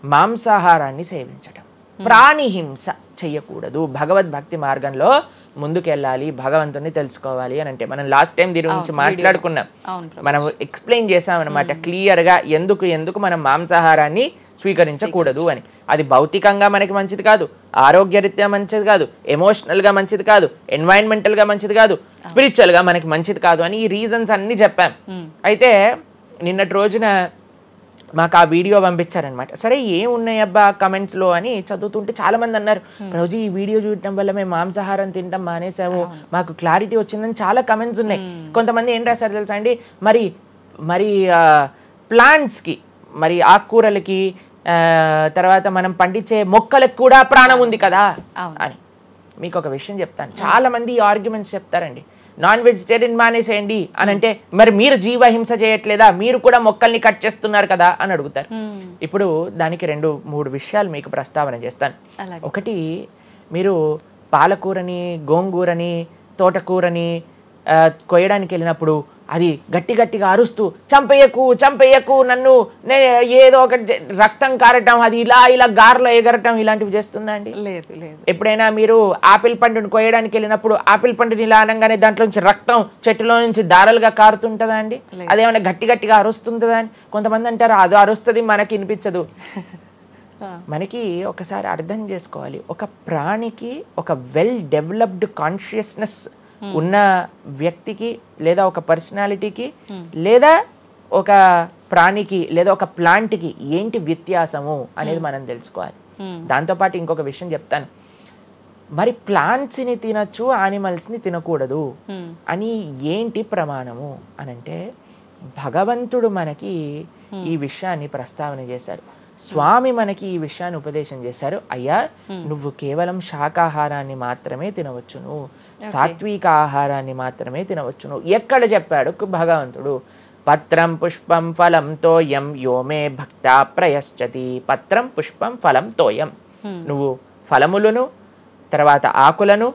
మాంసాహారాన్ని సేవించటం, ప్రాణిహింస చెయ్యకూడదు. భగవద్భక్తి మార్గంలో ముందుకెళ్ళాలి, భగవంతుని తెలుసుకోవాలి అని అంటే మనం లాస్ట్ టైం దీని గురించి మాట్లాడుకున్నాం, మనం ఎక్స్ప్లెయిన్ చేసాం అనమాట క్లియర్గా ఎందుకు మనం మాంసాహారాన్ని స్వీకరించకూడదు అని. అది భౌతికంగా మనకి మంచిది కాదు, ఆరోగ్యరీత్యా మంచిది కాదు, ఎమోషనల్గా మంచిది కాదు, ఎన్వైరన్మెంటల్గా మంచిది కాదు, స్పిరిచువల్గా మనకి మంచిది కాదు అని ఈ రీజన్స్ అన్ని చెప్పాం. అయితే నిన్నటి రోజున మాకు ఆ వీడియో పంపించారనమాట. సరే ఏమున్నాయి అబ్బా కమెంట్స్లో అని చదువుతుంటే చాలామంది అన్నారు, రోజు ఈ వీడియో చూడటం వల్ల మేము మాంసాహారం తినటం మానేసాము, మాకు క్లారిటీ వచ్చిందని చాలా కమెంట్స్ ఉన్నాయి. కొంతమంది ఏం రాశారు తెలుసా అండి, మరి ప్లాంట్స్కి, మరి ఆకుకూరలకి, తర్వాత మనం పండించే మొక్కలకు కూడా ప్రాణం ఉంది కదా అని. మీకు ఒక విషయం చెప్తాను, చాలామంది ఈ ఆర్గ్యుమెంట్స్ చెప్తారండి, నాన్ వెజిటేరియన్ మానేసేయండి అని అంటే మరి మీరు జీవహింస చేయట్లేదా, మీరు కూడా మొక్కల్ని కట్ చేస్తున్నారు కదా అని అడుగుతారు. ఇప్పుడు దానికి 2-3 విషయాలు మీకు ప్రస్తావన చేస్తాను. ఒకటి, మీరు పాలకూరని, గోంగూరని, తోటకూరని కొయ్యడానికి వెళ్ళినప్పుడు అది గట్టిగా అరుస్తూ చంపేయకు నన్ను, ఏదో ఒకటి రక్తం కారటం, అది ఇలా గార్లో ఎగరటం, ఇలాంటివి చేస్తుందా అండి? లేదు. ఎప్పుడైనా మీరు ఆపిల్ పండుని కొయ్యడానికి వెళ్ళినప్పుడు ఆపిల్ పండుని ఇలా అనగానే దాంట్లో నుంచి రక్తం చెట్టులో నుంచి దారాలుగా కారుతుంటుందా అండి? అదేమైనా గట్టిగా అరుస్తుందా అని కొంతమంది అంటారు, అది అరుస్తుంది మనకి వినిపించదు. మనకి ఒకసారి అర్థం చేసుకోవాలి, ఒక ప్రాణికి ఒక వెల్ డెవలప్డ్ కాన్షియస్నెస్ ఉన్న వ్యక్తికి లేదా ఒక పర్సనాలిటీకి లేదా ఒక ప్రాణికి లేదా ఒక ప్లాంట్కి ఏంటి వ్యత్యాసము అనేది మనం తెలుసుకోవాలి. దాంతోపాటు ఇంకొక విషయం చెప్తాను, మరి ప్లాంట్స్ని తినచ్చు యానిమల్స్ని తినకూడదు అని ఏంటి ప్రమాణము అనంటే భగవంతుడు మనకి ఈ విషయాన్ని ప్రస్తావన చేశారు. స్వామి మనకి ఈ విషయాన్ని ఉపదేశం చేశారు. అయ్యా, నువ్వు కేవలం శాకాహారాన్ని మాత్రమే తినవచ్చును, సాత్విక ఆహారాన్ని మాత్రమే తినవచ్చును. ఎక్కడ చెప్పాడు భగవంతుడు? పత్రం పుష్పం ఫలం తోయం యోమే భక్తా ప్రయశ్చతి. పత్రం పుష్పం ఫలం తోయం. నువ్వు ఫలములను, తర్వాత ఆకులను,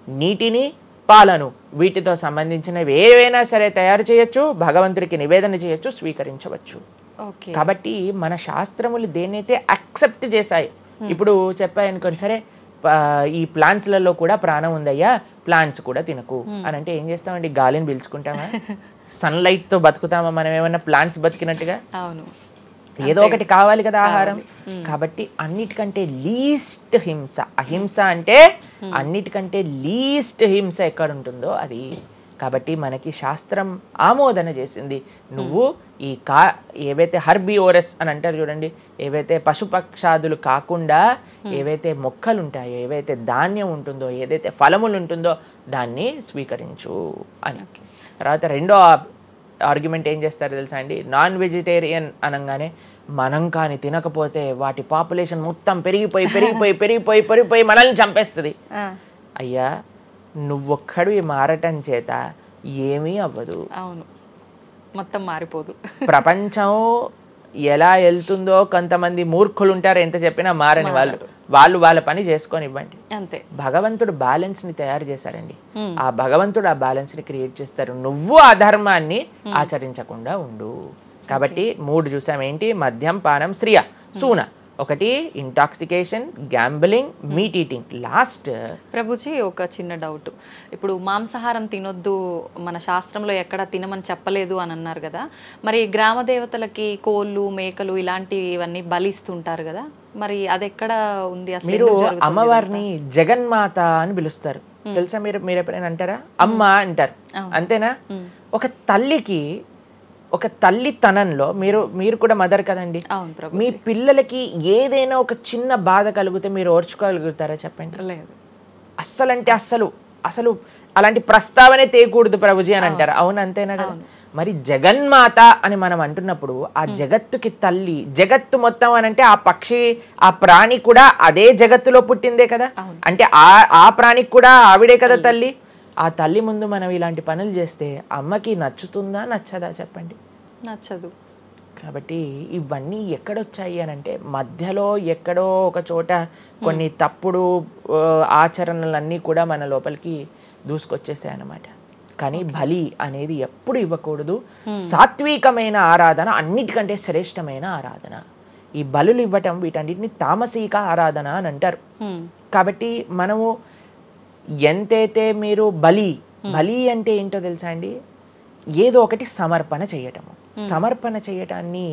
నీటిని, పాలను, వీటితో సంబంధించినవి ఏవైనా సరే తయారు చేయొచ్చు, భగవంతుడికి నివేదన చేయొచ్చు, స్వీకరించవచ్చు. కాబట్టి మన శాస్త్రములు దేన్నైతే యాక్సెప్ట్ చేశాయి, ఇప్పుడు చెప్పాయనుకోండి, సరే ఈ ప్లాంట్స్లలో కూడా ప్రాణం ఉందయ్యా, ప్లాంట్స్ కూడా తినకు అని అంటే ఏం చేస్తామండి? గాలిని పీల్చుకుంటామా? సన్లైట్ తో బతుకుతామా మనం? ఏమన్నా ప్లాంట్స్ బతికినట్టుగా? ఏదో ఒకటి కావాలి కదా ఆహారం. కాబట్టి అన్నిటికంటే లీస్ట్ హింస, అహింస అంటే అన్నిటికంటే లీస్ట్ హింస ఎక్కడ ఉంటుందో అది. కాబట్టి మనకి శాస్త్రం ఆమోదన చేసింది, నువ్వు ఈ ఏవైతే హర్బివోరస్ అని అంటారు చూడండి, ఏవైతే పశుపక్షాదులు కాకుండా ఏవైతే మొక్కలు ఉంటాయో, ఏవైతే ధాన్యం ఉంటుందో, ఏదైతే ఫలములు ఉంటుందో దాన్ని స్వీకరించు అని. తర్వాత రెండో ఆర్గ్యుమెంట్ ఏం చేస్తారు తెలుసా అండి? నాన్ వెజిటేరియన్ అనగానే మనం కానీ తినకపోతే వాటి పాపులేషన్ మొత్తం పెరిగిపోయి పెరిగిపోయి పెరిగిపోయి పెరిగిపోయి మనల్ని చంపేస్తుంది. అయ్యా, నువ్వొక్కడు మారటం చేత ఏమీ అవ్వదు, అవును, మొత్తం మారిపోదు. ప్రపంచం ఎలా వెళ్తుందో కొంతమంది మూర్ఖులు ఉంటారు, ఎంత చెప్పినా మారని వాళ్ళు వాళ్ళ పని చేసుకొని ఇవ్వండి అంతే. భగవంతుడు బ్యాలెన్స్ ని తయారు చేశారండి, ఆ భగవంతుడు ఆ బ్యాలెన్స్ ని క్రియేట్ చేస్తారు. నువ్వు ఆ ధర్మాన్ని ఆచరించకుండా ఉండు. కాబట్టి 3 చూసాం ఏంటి? మద్యం, పానం, శ్రియ, సూన. ఒకటి intoxication, gambling, meet eating. Last Prabhuji ఒక చిన్న డౌట్, ఇప్పుడు మాంసాహారం తినొద్దు మన శాస్త్రంలో ఎక్కడ తినమని చెప్పలేదు అని అన్నారు కదా, మరి గ్రామ దేవతలకి కోళ్ళు, మేకలు ఇలాంటివన్నీ బలిస్తుంటారు కదా, మరి అది ఎక్కడ ఉంది అసలు? మీరు అమ్మవారిని జగన్మాత అని పిలుస్తారు తెలుసా? మీరు ఎప్పుడైనా అంటారా? అమ్మ అంటారు, అంతేనా? ఒక తల్లికి, ఒక తల్లితనంలో మీరు కూడా మదర్ కదండి, మీ పిల్లలకి ఏదైనా ఒక చిన్న బాధ కలిగితే మీరు ఓర్చుకోగలుగుతారా చెప్పండి? లేదు. అస్సలంటే అసలు అలాంటి ప్రస్తావనే తేయకూడదు ప్రభుజీ అని అంటారు. అవును, అంతేనా కదా? మరి జగన్మాత అని మనం అంటున్నప్పుడు ఆ జగత్తుకి తల్లి, జగత్తు మొత్తం అని అంటే ఆ పక్షి, ఆ ప్రాణి కూడా అదే జగత్తులో పుట్టిందే కదా, అంటే ఆ ప్రాణికి కూడా ఆవిడే కదా తల్లి. ఆ తల్లి ముందు మనం ఇలాంటి పనులు చేస్తే అమ్మకి నచ్చుతుందా, నచ్చదా చెప్పండి? నచ్చదు. కాబట్టి ఇవన్నీ ఎక్కడొచ్చాయి అని అంటే మధ్యలో ఎక్కడో ఒక చోట కొన్ని తప్పుడు ఆచరణలన్నీ కూడా మన లోపలికి దూసుకొచ్చేసాయి అన్నమాట. కానీ బలి అనేది ఎప్పుడు ఇవ్వకూడదు. సాత్వికమైన ఆరాధన అన్నిటికంటే శ్రేష్టమైన ఆరాధన. ఈ బలులు ఇవ్వటం వీటన్నిటిని తామసిక ఆరాధన అని అంటారు. కాబట్టి మనము ఎంతైతే మీరు బలి అంటే ఏంటో తెలుసా అండి? ఏదో ఒకటి సమర్పణ చేయటము. సమర్పణ చేయటాన్ని,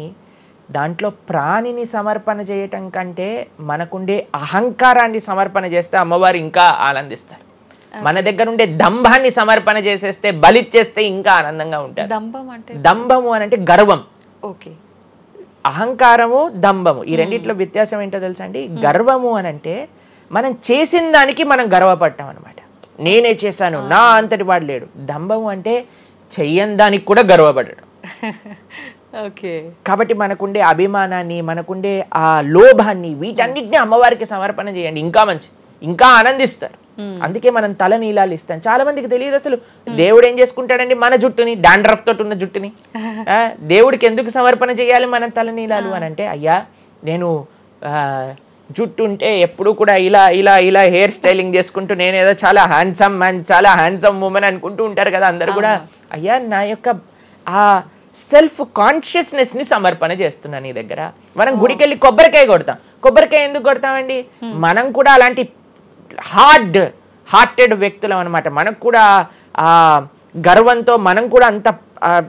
దాంట్లో ప్రాణిని సమర్పణ చేయటం కంటే మనకుండే అహంకారాన్ని సమర్పణ చేస్తే అమ్మవారు ఇంకా ఆనందిస్తారు. మన దగ్గర ఉండే దంభాన్ని సమర్పణ చేసేస్తే, బలిచ్చేస్తే ఇంకా ఆనందంగా ఉంటారు. దంభము అని అంటే గర్వం. అహంకారము, దంభము, ఈ రెండిట్లో వ్యత్యాసం ఏంటో తెలుసా అండి? గర్వము అని అంటే మనం చేసిన దానికి మనం గర్వపడటం అనమాట. నేనే చేశాను, నా అంతటి వాడు లేడు. దంభము అంటే చెయ్యని దానికి కూడా గర్వపడడం. కాబట్టి మనకుండే అభిమానాన్ని, మనకుండే ఆ లోభాన్ని, వీటన్నిటిని అమ్మవారికి సమర్పణ చేయండి, ఇంకా మంచి, ఇంకా ఆనందిస్తారు. అందుకే మనం తల నీలాలు ఇస్తాం. చాలా మందికి తెలియదు అసలు దేవుడు ఏం చేసుకుంటాడండి మన జుట్టుని, డాండ్రఫ్ తోటి ఉన్న జుట్టుని. దేవుడికి ఎందుకు సమర్పణ చేయాలి మనం తల నీలాలు అని అంటే, అయ్యా నేను జుట్టు ఉంటే ఎప్పుడు కూడా ఇలా ఇలా ఇలా హెయిర్ స్టైలింగ్ చేసుకుంటూ నేనేదో చాలా హ్యాండ్సమ్ మ్యాన్, చాలా హ్యాండ్సమ్ ఉమెన్ అనుకుంటూ ఉంటారు కదా అందరు కూడా. అయ్యా, నా యొక్క ఆ సెల్ఫ్ కాన్షియస్నెస్ ని సమర్పణ చేస్తున్నా నీ దగ్గర. మనం గుడికి వెళ్ళి కొబ్బరికాయ కొడతాం. కొబ్బరికాయ ఎందుకు కొడతామండి? మనం కూడా అలాంటి హార్టెడ్ వ్యక్తులం అనమాట. మనకు కూడా ఆ గర్వంతో మనం కూడా అంత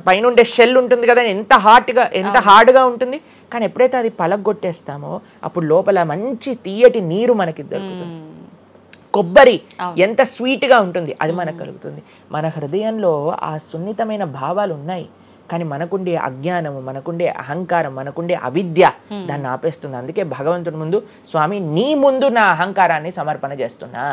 పైనుండే షెల్ ఉంటుంది కదా, ఎంత హార్డ్గా ఉంటుంది. కానీ ఎప్పుడైతే అది పలగొట్టేస్తామో అప్పుడు లోపల మంచి తీయటి నీరు మనకి దొరుకుతుంది. కొబ్బరి ఎంత స్వీట్గా ఉంటుంది అది మనకు కలుగుతుంది. మన హృదయంలో ఆ సున్నితమైన భావాలు ఉన్నాయి, కానీ మనకుండే అజ్ఞానము, మనకుండే అహంకారం, మనకుండే అవిద్య దాన్ని ఆపేస్తుంది. అందుకే భగవంతుడి ముందు స్వామి నీ ముందు నా అహంకారాన్ని సమర్పణ చేస్తున్నా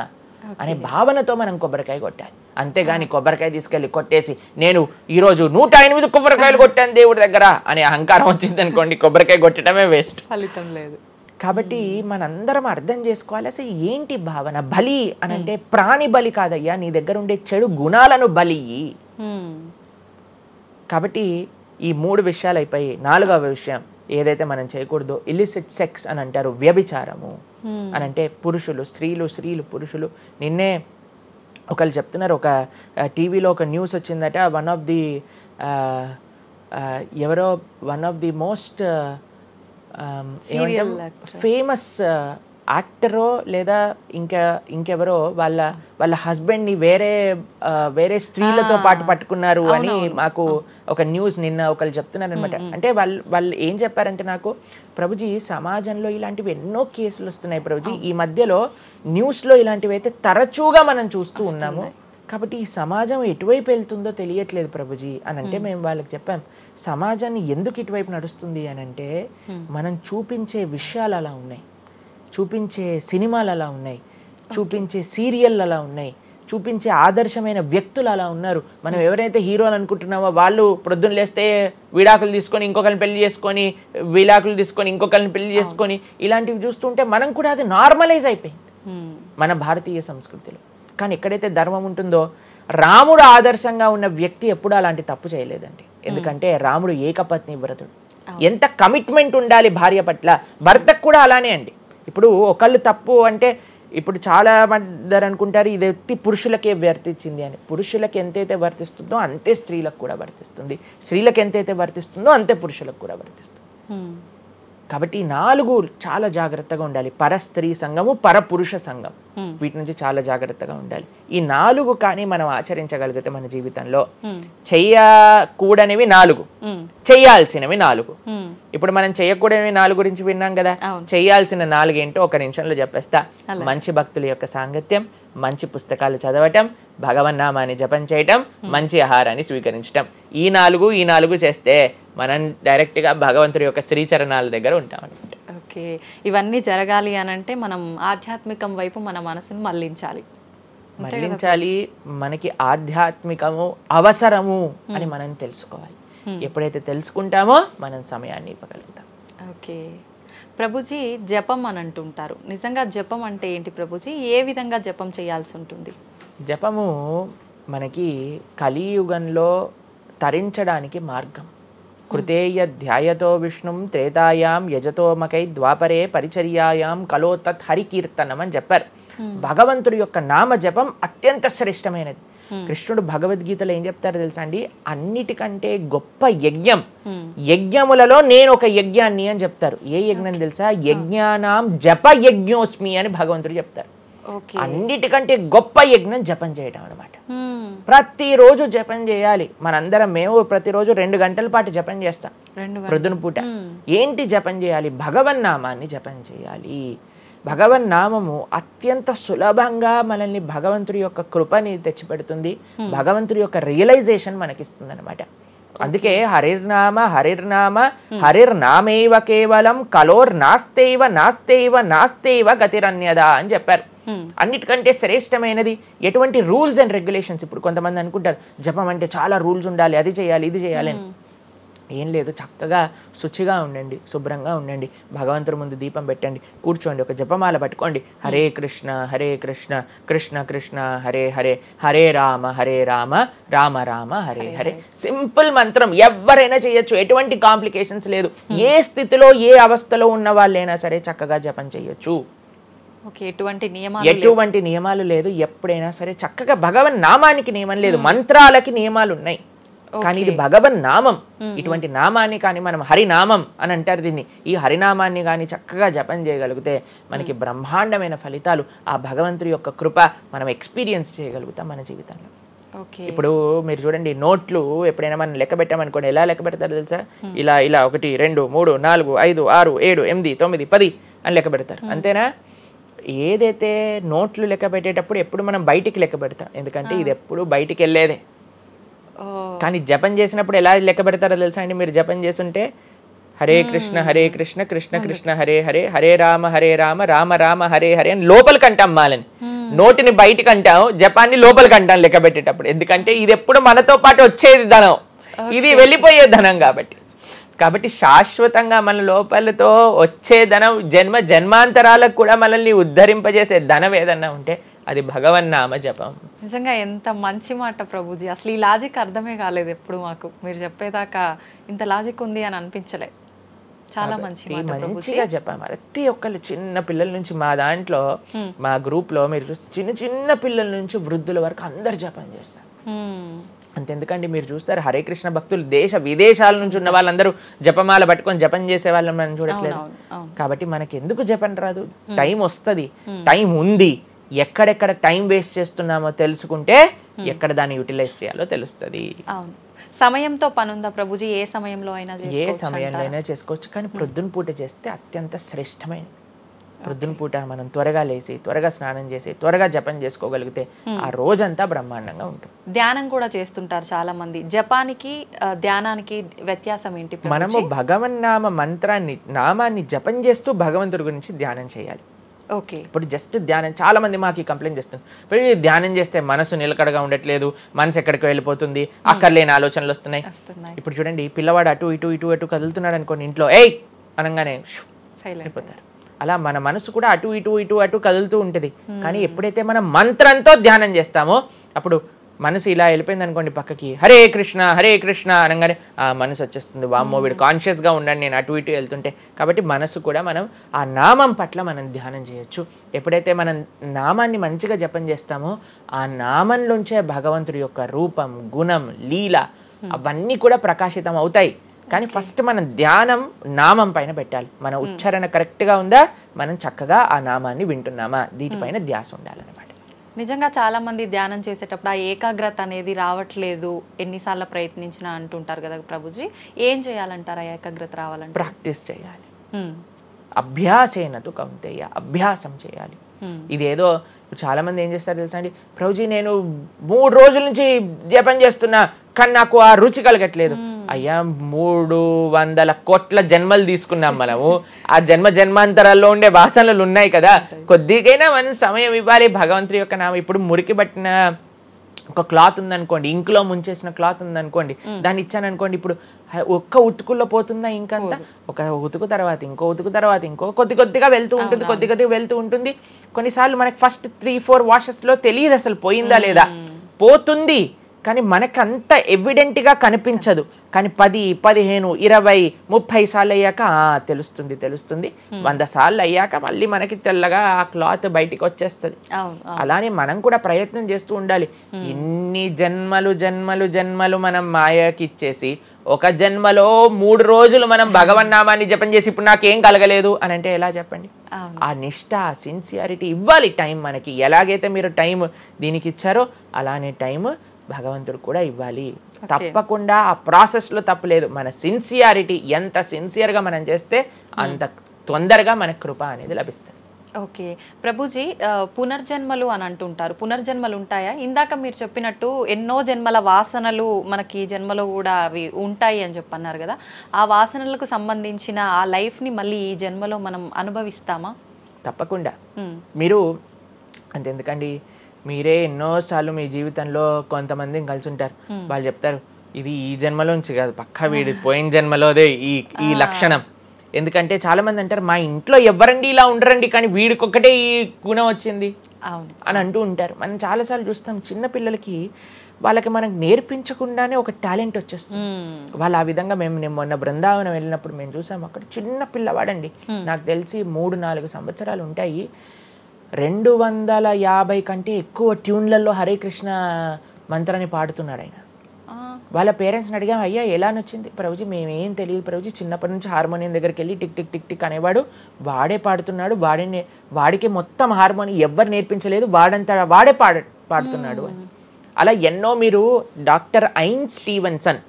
అనే భావనతో మనం కొబ్బరికాయ కొట్టాలి. అంతేగాని కొబ్బరికాయ తీసుకెళ్ళి కొట్టేసి నేను ఈరోజు 108 కొబ్బరికాయలు కొట్టాను దేవుడి దగ్గర అనే అహంకారం వచ్చింది అనుకోండి, కొబ్బరికాయ కొట్టడమే వేస్ట్, ఫలితం లేదు. కాబట్టి మనందరం అర్థం చేసుకోవాలి అసలు ఏంటి భావన. బలి అని అంటే ప్రాణి బలి కాదయ్యా, నీ దగ్గర ఉండే చెడు గుణాలను బలి. కాబట్టి ఈ 3 విషయాలు అయిపోయి 4వ విషయం ఏదైతే మనం చేయకూడదో ఇల్లిసిట్ సెక్స్ అని అంటారు, వ్యభిచారము అని అంటే పురుషులు స్త్రీలు, స్త్రీలు పురుషులు. నిన్నే ఒకళ్ళు చెప్తున్నారు, ఒక టీవీలో ఒక న్యూస్ వచ్చిందట, one of the most famous యాక్టరో లేదా ఇంకెవరో వాళ్ళ హస్బెండ్ని వేరే స్త్రీలతో పాటు పట్టుకున్నారు అని మాకు ఒక న్యూస్ నిన్న ఒకళ్ళు చెప్తున్నారు అనమాట. అంటే వాళ్ళు ఏం చెప్పారంటే నాకు, ప్రభుజీ సమాజంలో ఇలాంటివి ఎన్నో కేసులు వస్తున్నాయి ప్రభుజీ, ఈ మధ్యలో న్యూస్లో ఇలాంటివి అయితే తరచుగా మనం చూస్తూ ఉన్నాము, కాబట్టి ఈ సమాజం ఎటువైపు వెళ్తుందో తెలియట్లేదు ప్రభుజీ అని అంటే మేము వాళ్ళకి చెప్పాం, సమాజాన్ని ఎందుకు ఇటువైపు నడుస్తుంది అని అంటే మనం చూపించే విషయాలు అలా ఉన్నాయి, చూపించే సినిమాలు అలా ఉన్నాయి, చూపించే సీరియల్ అలా ఉన్నాయి, చూపించే ఆదర్శమైన వ్యక్తులు అలా ఉన్నారు. మనం ఎవరైతే హీరోలు అనుకుంటున్నామో వాళ్ళు ప్రొద్దున లేస్తే విడాకులు తీసుకొని ఇంకొకరిని పెళ్లి చేసుకొని, విడాకులు తీసుకొని ఇంకొకరిని పెళ్లి చేసుకొని, ఇలాంటివి చూస్తుంటే మనం కూడా అది నార్మలైజ్ అయిపోయింది మన భారతీయ సంస్కృతిలో. కానీ ఎక్కడైతే ధర్మం ఉంటుందో, రాముడు ఆదర్శంగా ఉన్న వ్యక్తి ఎప్పుడు అలాంటి తప్పు చేయలేదండి. ఎందుకంటే రాముడు ఏకపత్ని వ్రతుడు. ఎంత కమిట్మెంట్ ఉండాలి భార్య పట్ల, భర్తకు కూడా అలానే అండి. ఇప్పుడు ఒకళ్ళు తప్పు అంటే ఇప్పుడు చాలా మంది అనుకుంటారు ఇది ఎత్తి పురుషులకే వర్తించింది అని. పురుషులకు ఎంతైతే వర్తిస్తుందో అంతే స్త్రీలకు కూడా వర్తిస్తుంది, స్త్రీలకు ఎంతైతే వర్తిస్తుందో అంతే పురుషులకు కూడా వర్తిస్తుంది. కాబట్టి ఈ 4 చాలా జాగ్రత్తగా ఉండాలి. పరస్త్రీ సంఘము, పరపురుష సంఘం, వీటి నుంచి చాలా జాగ్రత్తగా ఉండాలి. ఈ 4 కానీ మనం ఆచరించగలిగితే మన జీవితంలో చెయ్యకూడనివి 4, చెయ్యాల్సినవి 4. ఇప్పుడు మనం చెయ్యకూడనివి 4 గురించి విన్నాం కదా, చెయ్యాల్సిన 4 ఏంటో ఒక నిమిషంలో చెప్పేస్తా. మంచి భక్తుల యొక్క సాంగత్యం, మంచి పుస్తకాలు చదవటం, భగవన్నామాన్ని జపం చేయటం, మంచి ఆహారాన్ని స్వీకరించటం. ఈ 4 చేస్తే మనం డైరెక్ట్గా భగవంతుడి యొక్క శ్రీచరణాల దగ్గర ఉంటాం అనమాట. ఓకే, ఇవన్నీ జరగాలి అని అంటే మనం ఆధ్యాత్మికం వైపు మన మనసును మళ్ళించాలి. మనకి ఆధ్యాత్మికము అవసరము అని మనం తెలుసుకోవాలి. ఎప్పుడైతే తెలుసుకుంటామో మనం సమయాన్ని ఇవ్వగలుగుతాం. ఓకే ప్రభుజీ, జపం అని అంటుంటారు, నిజంగా జపం అంటే ఏంటి ప్రభుజీ? ఏ విధంగా జపం చేయాల్సి ఉంటుంది? జపము మనకి కలియుగంలో తరించడానికి మార్గం. కృతేయ ధ్యాయతో విష్ణుం త్రేతాయాం యజతోమకై ద్వాపరే పరిచర్యాయాం కలో తత్ హరికీర్తనం అని చెప్పారు. భగవంతుడి యొక్క నామ జపం అత్యంత శ్రేష్టమైనది. కృష్ణుడు భగవద్గీతలో ఏం చెప్తారో తెలుసా అండి, అన్నిటికంటే గొప్ప యజ్ఞం, యజ్ఞములలో నేను ఒక యజ్ఞాన్ని అని చెప్తారు. ఏ యజ్ఞం తెలుసా? యజ్ఞానాం జప యజ్ఞోస్మి అని భగవంతుడు చెప్తారు. అన్నిటికంటే గొప్ప యజ్ఞం జపం చేయడం అనమాట. ప్రతిరోజు జపం చేయాలి. మనందరం మేము ప్రతిరోజు 2 గంటల పాటు జపం చేస్తాం ప్రొద్దున పూట. ఏంటి జపం చేయాలి? భగవన్నామాన్ని జపం చేయాలి. భగవన్నామము అత్యంత సులభంగా మనల్ని భగవంతుడి యొక్క కృపని తెచ్చిపెడుతుంది, భగవంతుడి యొక్క రియలైజేషన్ మనకిస్తుంది అనమాట. అందుకే హరిర్నామ హరిర్నామ హరిర్నామేవ కేవలం కలోర్నాస్తేవ నాస్తేవ నాస్తేవ గతిరన్యదా అని చెప్పారు. అన్నిటికంటే శ్రేష్టమైనది ఎటువంటి రూల్స్ అండ్ రెగ్యులేషన్స్. ఇప్పుడు కొంతమంది అనుకుంటారు జపం అంటే చాలా రూల్స్ ఉండాలి, అది చేయాలి ఇది చేయాలి అని. ఏం లేదు, చక్కగా శుచిగా ఉండండి, శుభ్రంగా ఉండండి, భగవంతుడి ముందు దీపం పెట్టండి, కూర్చోండి, ఒక జపమాల పట్టుకోండి, హరే కృష్ణ కృష్ణ కృష్ణ హరే హరే, హరే రామ రామ రామ హరే హరే. సింపుల్ మంత్రం, ఎవరైనా చేయొచ్చు, ఎటువంటి కాంప్లికేషన్స్ లేదు. ఏ స్థితిలో ఏ అవస్థలో ఉన్న వాళ్ళైనా సరే చక్కగా జపం చేయొచ్చు. ఎటువంటి నియమాలు లేదు. ఎప్పుడైనా సరే చక్కగా భగవన్ నామానికి నియమం లేదు, మంత్రాలకి నియమాలు ఉన్నాయి, కానీ ఇది భగవన్ నామం. ఇటువంటి నామాన్ని కానీ మనం హరినామం అని అంటారు దీన్ని. ఈ హరినామాన్ని కానీ చక్కగా జపం చేయగలిగితే మనకి బ్రహ్మాండమైన ఫలితాలు, ఆ భగవంతుడి యొక్క కృప మనం ఎక్స్పీరియన్స్ చేయగలుగుతాం మన జీవితంలో. ఇప్పుడు మీరు చూడండి, నోట్లు ఎప్పుడైనా మనం లెక్క పెట్టామనుకోండి, ఎలా లెక్క పెడతారు తెలుసా? ఇలా 1 2 3 4 5 6 7 8 9 10 అని లెక్క పెడతారు, అంతేనా? ఏదైతే నోట్లు లెక్క పెట్టేటప్పుడు ఎప్పుడు మనం బయటికి లెక్క పెడతాం, ఎందుకంటే ఇది ఎప్పుడు బయటికి వెళ్ళేదే. కానీ జపం చేసినప్పుడు ఎలా లెక్క పెడతారో తెలుసా అండి? మీరు జపం చేస్తుంటే హరే కృష్ణ కృష్ణ కృష్ణ హరే హరే, హరే రామ రామ రామ హరే హరే అని లోపలికి అంటాం మాలని. నోటిని బయటికి అంటాం, జపాన్ని లోపలికి అంటాం లెక్క పెట్టేటప్పుడు. ఎందుకంటే ఇది ఎప్పుడు మనతో పాటు వచ్చేది ధనం, ఇది వెళ్ళిపోయే ధనం. కాబట్టి శాశ్వతంగా మన లోపలతో వచ్చే ధనం, జన్మాంతరాలకు కూడా మనల్ని ఉద్ధరింపజేసే ధనం ఏదన్నా ఉంటే అది భగవన్నామ జపం. నిజంగా ఎంత మంచి మాట ప్రభుజీ. అసలు ఈ లాజిక్ అర్థమే కాలేదు ఎప్పుడు మాకు. మీరు చెప్పేదాకా ఇంత లాజిక్ ఉంది అని అనిపించలే. చాలా మంచి మాట ప్రభుజీ. మంచిగా చెప్పాం. ప్రతి ఒక్కళ్ళు చిన్న పిల్లల నుంచి, మా దాంట్లో మా గ్రూప్ లో మీరు చూస్తే చిన్న చిన్న పిల్లల నుంచి వృద్ధుల వరకు అందరు జపం చేస్తారు. అంతెందుకండి, మీరు చూస్తారు హరే కృష్ణ భక్తులు దేశ విదేశాల నుంచి ఉన్న వాళ్ళందరూ జపమాల పట్టుకొని జపం చేసే వాళ్ళని మనం చూడట్లేదు. కాబట్టి మనకి ఎందుకు జపం రాదు? టైం వస్తుంది, టైం ఉంది. ఎక్కడెక్కడ టైం వేస్ట్ చేస్తున్నామో తెలుసుకుంటే ఎక్కడ దాన్ని యూటిలైజ్ చేయాలో తెలుస్తుంది. సమయంతో పనుందా ప్రభుజీ? ఏ సమయంలో అయినా ఏ సమయంలో అయినా చేసుకోవచ్చు, కానీ ప్రొద్దున పూట చేస్తే అత్యంత శ్రేష్టమైన. ప్రొద్దున పూట మనం త్వరగా లేసి త్వరగా స్నానం చేసి త్వరగా జపం చేసుకోగలిగితే ఆ రోజంతా బ్రహ్మాండంగా ఉంటుంది. ధ్యానం కూడా చేస్తుంటారు చాలా మంది. జపానికి ధ్యానానికి వ్యత్యాసం ఏంటి? మనము భగవన్నామ మంత్రాన్ని, నామాన్ని జపం చేస్తూ భగవంతుడి గురించి ధ్యానం చేయాలి. ఓకే. ఇప్పుడు జస్ట్ ధ్యానం, చాలా మంది మాకు కంప్లైంట్ చేస్తుంది, ఇప్పుడు ధ్యానం చేస్తే మనసు నిలకడగా ఉండట్లేదు, మనసు ఎక్కడికి వెళ్ళిపోతుంది, అక్కర్లేని ఆలోచనలు వస్తున్నాయి. ఇప్పుడు చూడండి, పిల్లవాడు అటు ఇటు ఇటు అటు కదులుతున్నాడు అనుకోండి, ఇంట్లో ఏయ్ అనగానే అయిపోతారు. అలా మన మనసు కూడా అటు ఇటు ఇటు అటు కదులుతూ ఉంటుంది. కానీ ఎప్పుడైతే మనం మంత్రంతో ధ్యానం చేస్తామో అప్పుడు మనసు ఇలా వెళ్ళిపోయింది అనుకోండి పక్కకి, హరే కృష్ణ అనగానే ఆ మనసు వచ్చేస్తుంది, వామ్మో వీడు కాన్షియస్గా ఉండండి నేను అటు ఇటు వెళ్తుంటే. కాబట్టి మనసు కూడా మనం ఆ నామం పట్ల మనం ధ్యానం చేయొచ్చు. ఎప్పుడైతే మనం నామాన్ని మంచిగా జపం చేస్తామో ఆ నామంలోంచే భగవంతుడి యొక్క రూపం, గుణం, లీల అవన్నీ కూడా ప్రకాశితం అవుతాయి. కానీ ఫస్ట్ మనం ధ్యానం నామం పైన పెట్టాలి. మన ఉచ్చారణ కరెక్ట్గా ఉందా, మనం చక్కగా ఆ నామాన్ని వింటున్నామా, దీనిపైన ధ్యాస ఉండాలన్నమాట. నిజంగా చాలా మంది ధ్యానం చేసేటప్పుడు ఆ ఏకాగ్రత అనేది రావట్లేదు, ఎన్నిసార్లు ప్రయత్నించినా అంటుంటారు కదా ప్రభుజీ. ఏం చేయాలంటారు ఆ ఏకాగ్రత రావాలంటే? ప్రాక్టీస్ చేయాలి. అభ్యాసేనతు కౌంతేయ, అభ్యాసం చేయాలి. ఇదేదో చాలా మంది ఏం చేస్తారు తెలుసా అండి, ప్రభుజీ నేను 3 రోజుల నుంచి జపం చేస్తున్నా కానీ నాకు ఆ రుచి కలగట్లేదు. అయ్యా 300 కోట్ల జన్మలు తీసుకున్నాం మనము, ఆ జన్మాంతరాల్లో ఉండే వాసనలు ఉన్నాయి కదా, కొద్దిగైనా మనం సమయం ఇవ్వాలి భగవంతుడి యొక్క నామం. ఇప్పుడు మురికి పట్టిన ఒక క్లాత్ ఉందనుకోండి, ఇంకులో ముంచేసిన క్లాత్ ఉందనుకోండి, దాన్ని ఇచ్చాను అనుకోండి, ఇప్పుడు ఒక్క ఉతుకుల్లో పోతుందా ఇంకంతా? ఒక ఉతుకు తర్వాత ఇంకో ఉతుకు తర్వాత ఇంకో కొద్దిగా వెళ్తూ ఉంటుంది, కొద్దిగా వెళ్తూ ఉంటుంది. కొన్నిసార్లు మనకి ఫస్ట్ 3-4 వాషెస్లో తెలియదు అసలు పోయిందా లేదా. పోతుంది కానీ మనకు అంత ఎవిడెంట్గా కనిపించదు. కానీ 10, 15, 20, 30 సార్లు అయ్యాక తెలుస్తుంది. 100 సార్లు అయ్యాక మళ్ళీ మనకి తెల్లగా ఆ క్లాత్ బయటికి వచ్చేస్తుంది. అలానే మనం కూడా ప్రయత్నం చేస్తూ ఉండాలి. ఇన్ని జన్మలు మనం మాయకి ఇచ్చేసి ఒక జన్మలో 3 రోజులు మనం భగవన్నామాన్ని జపం చేసి ఇప్పుడు నాకేం కలగలేదు అని అంటే ఎలా చెప్పండి? ఆ నిష్ఠ, ఆ సిన్సియారిటీ ఇవ్వాలి టైం మనకి. ఎలాగైతే మీరు టైం దీనికి ఇచ్చారో అలానే టైం భగవంతుడు కూడా ఇవ్వాలి. తప్పకుండా ఆ ప్రాసెస్లో తప్పులేదు. మన సిన్సియారిటీ ఎంత సిన్సియర్గా మనం చేస్తే అంత తొందరగా మనకు కృప అనేది లభిస్తుంది. ఓకే ప్రభుజీ, పునర్జన్మలు అని అంటుంటారు. పునర్జన్మలు ఉంటాయా? ఇందాక మీరు చెప్పినట్టు ఎన్నో జన్మల వాసనలు మనకి జన్మలో కూడా అవి ఉంటాయి అని చెప్పన్నారు కదా, ఆ వాసనలకు సంబంధించిన ఆ లైఫ్ని మళ్ళీ ఈ జన్మలో మనం అనుభవిస్తామా? తప్పకుండా. మీరు అంతెందుకండి, మీరే ఎన్నోసార్లు మీ జీవితంలో కొంతమందిని కలిసి ఉంటారు, వాళ్ళు చెప్తారు ఇది ఈ జన్మలోంచి కాదు, పక్కా వీడి పోయిన జన్మలోదే ఈ లక్షణం. ఎందుకంటే చాలా మంది అంటారు మా ఇంట్లో ఎవరండి ఇలా ఉండరండి కానీ వీడికొక్కటే ఈ గుణం వచ్చింది అని అంటూ ఉంటారు. మనం చాలాసార్లు చూస్తాం చిన్న పిల్లలకి వాళ్ళకి మనకు నేర్పించకుండానే ఒక టాలెంట్ వచ్చేస్తుంది. వాళ్ళు ఆ విధంగా నేను మొన్న బృందావనం వెళ్ళినప్పుడు మేము చూసాం, అక్కడ చిన్న పిల్లవాడండి, నాకు తెలిసి 3-4 సంవత్సరాలు ఉంటాయి, 250 కంటే ఎక్కువ ట్యూన్లలో హరే కృష్ణ మంత్రాన్ని పాడుతున్నాడు ఆయన. వాళ్ళ పేరెంట్స్ని అడిగాం, అయ్యా ఎలా నచ్చింది? ప్రభుజీ మేమేం తెలియదు ప్రభుజీ, చిన్నప్పటి నుంచి హార్మోనియం దగ్గరికి వెళ్ళి టిక్ టిక్ టిక్ టిక్ అనేవాడు, వాడే పాడుతున్నాడు, వాడికి మొత్తం హార్మోనియం ఎవ్వరు నేర్పించలేదు, వాడే పాడుతున్నాడు అని. అలా ఎన్నో మీరు డాక్టర్ ఐన్ స్టీవెన్సన్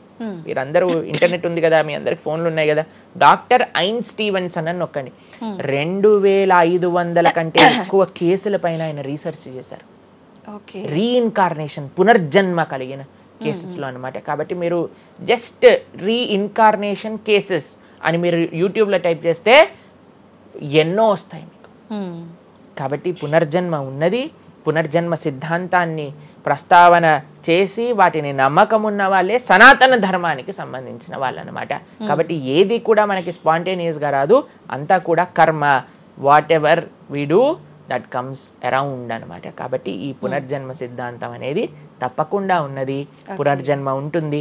మీరందరూ ఇంటర్నెట్ ఉంది కదా, మీ అందరికి ఫోన్లు ఉన్నాయి కదా, డాక్టర్ ఐన్ స్టీవెన్సన్ అని నొక్కండి. 2500 కంటే ఎక్కువ కేసుల పైన ఆయన రీసెర్చ్ చేశారు. రీఇన్కార్నేషన్, పునర్జన్మ కలిగిన కేసెస్లో అనమాట. కాబట్టి మీరు జస్ట్ రీఇన్కార్నేషన్ కేసెస్ అని మీరు యూట్యూబ్లో టైప్ చేస్తే ఎన్నో వస్తాయి మీకు. కాబట్టి పునర్జన్మ ఉన్నది. పునర్జన్మ సిద్ధాంతాన్ని ప్రస్తావన చేసి వాటిని నమ్మకం ఉన్న వాళ్ళే సనాతన ధర్మానికి సంబంధించిన వాళ్ళు అనమాట. కాబట్టి ఏది కూడా మనకి స్పాంటేనియస్గా రాదు, అంతా కూడా కర్మ. Whatever we do that comes around అనమాట. కాబట్టి ఈ పునర్జన్మ సిద్ధాంతం అనేది తప్పకుండా ఉన్నది. పునర్జన్మ ఉంటుంది.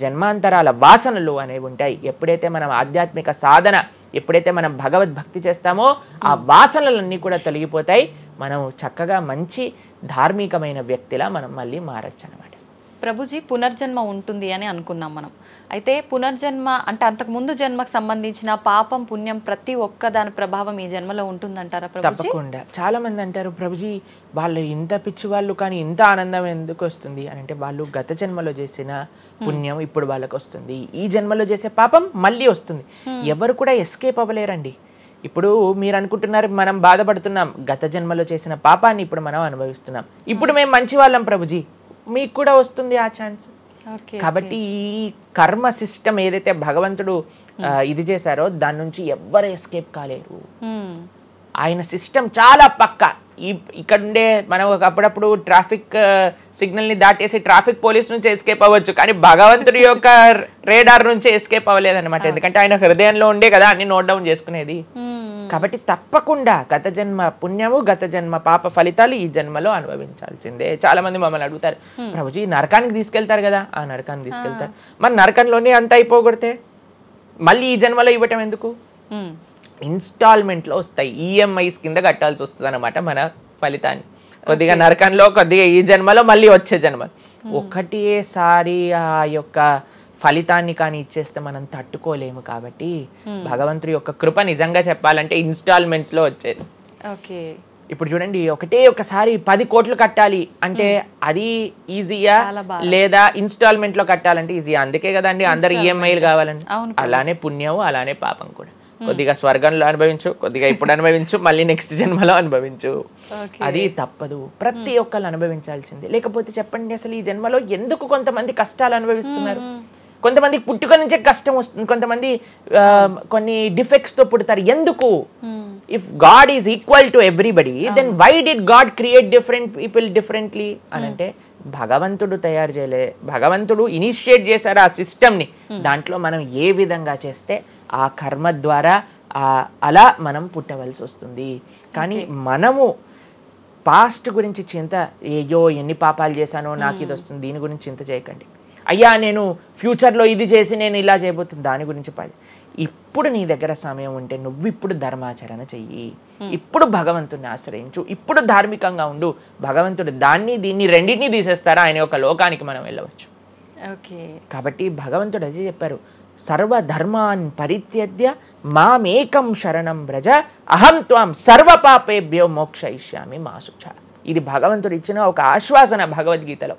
జన్మాంతరాల వాసనలు అనేవి ఉంటాయి. ఎప్పుడైతే మనం ఆధ్యాత్మిక సాధన, ఎప్పుడైతే మనం భగవద్భక్తి చేస్తామో ఆ వాసనలన్నీ కూడా తొలగిపోతాయి. మనం చక్కగా మంచి ధార్మికమైన వ్యక్తిలా మనం మళ్ళీ మారచ్చు అనమాట. ప్రభుజీ, పునర్జన్మ ఉంటుంది అని అనుకున్నాం మనం. అయితే పునర్జన్మ అంటే అంతకుముందు జన్మకు సంబంధించిన పాపం పుణ్యం ప్రతి ఒక్క దాని ప్రభావం ఈ జన్మలో ఉంటుందంటారా ప్రభుజీ? తప్పకుండా. చాలా మంది అంటారు, ప్రభుజీ వాళ్ళు ఇంత పిచ్చి వాళ్ళు కానీ ఇంత ఆనందం ఎందుకు వస్తుంది అని అంటే, వాళ్ళు గత జన్మలో చేసిన పుణ్యం ఇప్పుడు వాళ్ళకి వస్తుంది, ఈ జన్మలో చేసే పాపం మళ్ళీ వస్తుంది. ఎవరు కూడా ఎస్కేప్ అవ్వలేరండి. ఇప్పుడు మీరు అనుకుంటున్నారు మనం బాధపడుతున్నాం, గత జన్మలో చేసిన పాపాన్ని ఇప్పుడు మనం అనుభవిస్తున్నాం, ఇప్పుడు మేము మంచి వాళ్ళం ప్రభుజీ, మీకు కూడా వస్తుంది ఆ ఛాన్స్. కాబట్టి ఈ కర్మ సిస్టమ్ ఏదైతే భగవంతుడు ఇది చేశారో దాని నుంచి ఎవ్వరు ఎస్కేప్ కాలేరు. ఆయన సిస్టమ్ చాలా పక్కా. ఇక్కడ ఉండే మనం అప్పుడప్పుడు ట్రాఫిక్ సిగ్నల్ ని దాటేసి ట్రాఫిక్ పోలీస్ నుంచి ఎస్కేప్ అవ్వచ్చు, కానీ భగవంతుడి యొక్క రేడార్ నుంచి ఎస్కేప్ అవ్వలేదన్నమాట. ఎందుకంటే ఆయన హృదయంలో ఉండే కదా అన్ని నోట్ డౌన్ చేసుకునేది. కాబట్టి తప్పకుండా గత జన్మ పుణ్యము, గత జన్మ పాప ఫలితాలు ఈ జన్మలో అనుభవించాల్సిందే. చాలా మంది మమ్మల్ని అడుగుతారు, ప్రభుజీ నరకానికి తీసుకెళ్తారు కదా. ఆ నరకానికి తీసుకెళ్తారు, మరి నరకంలోనే అంత అయిపోగొడితే మళ్ళీ ఈ జన్మలో ఇవ్వటం ఎందుకు? ఇన్స్టాల్మెంట్లో వస్తాయి, ఈఎంఐస్ కింద కట్టాల్సి వస్తుంది అనమాట మన ఫలితాన్ని. కొద్దిగా నరకంలో, కొద్దిగా ఈ జన్మలో, మళ్ళీ వచ్చే జన్మ. ఒకటేసారి ఆ యొక్క ఫలితాన్ని కానీ ఇచ్చేస్తే మనం తట్టుకోలేము. కాబట్టి భగవంతుడి యొక్క కృప నిజంగా చెప్పాలంటే ఇన్స్టాల్మెంట్స్ లో వచ్చేది. ఇప్పుడు చూడండి, ఒకసారి 10 కోట్లు కట్టాలి అంటే అది ఈజీయా, లేదా ఇన్స్టాల్మెంట్ లో కట్టాలంటే ఈజీయా? అందుకే కదండి అందరు ఈఎంఐలు కావాలండి. అలానే పుణ్యం, అలానే పాపం కూడా. కొద్దిగా స్వర్గంలో అనుభవించు, కొద్దిగా ఇప్పుడు అనుభవించు, మళ్ళీ నెక్స్ట్ జన్మలో అనుభవించు. అది తప్పదు, ప్రతి ఒక్కళ్ళు అనుభవించాల్సిందే. లేకపోతే చెప్పండి, అసలు ఈ జన్మలో ఎందుకు కొంతమంది కష్టాలు అనుభవిస్తున్నారు? కొంతమందికి పుట్టుక నుంచే కష్టం వస్తుంది, కొంతమంది కొన్ని డిఫెక్ట్స్ తో పుడతారు. ఎందుకు? If God is equal to everybody, then why did God create different people differently అని అంటే, భగవంతుడు తయారు చేయలే, భగవంతుడు ఇనిషియేట్ చేశారు ఆ సిస్టమ్ని. దాంట్లో మనం ఏ విధంగా చేస్తే ఆ కర్మ ద్వారా అలా మనం పుట్టవలసి వస్తుంది. కానీ మనము పాస్ట్ గురించి చింత, అయ్యో ఎన్ని పాపాలు చేశానో నాకు ఇది వస్తుంది, దీని గురించి చింత చేయకండి. అయ్యా నేను ఫ్యూచర్లో ఇది చేసి నేను ఇలా చేయబోతుంది, దాని గురించి ఇప్పుడు నీ దగ్గర సమయం ఉంటే నువ్వు ఇప్పుడు ధర్మాచరణ చెయ్యి, ఇప్పుడు భగవంతుడిని ఆశ్రయించు, ఇప్పుడు ధార్మికంగా ఉండు. భగవంతుడు దీన్ని రెండింటినీ తీసేస్తారా, ఆయన యొక్క లోకానికి మనం వెళ్ళవచ్చు. కాబట్టి భగవంతుడు అదే చెప్పారు, సర్వధర్మాన్ పరిత్యజ్య మామేకం శరణం వ్రజ అహం త్వాం సర్వ పాపేభ్యో మోక్షయిష్యామి మా శుచ. ఇది భగవంతుడు ఇచ్చిన ఒక ఆశ్వాసన భగవద్గీతలో.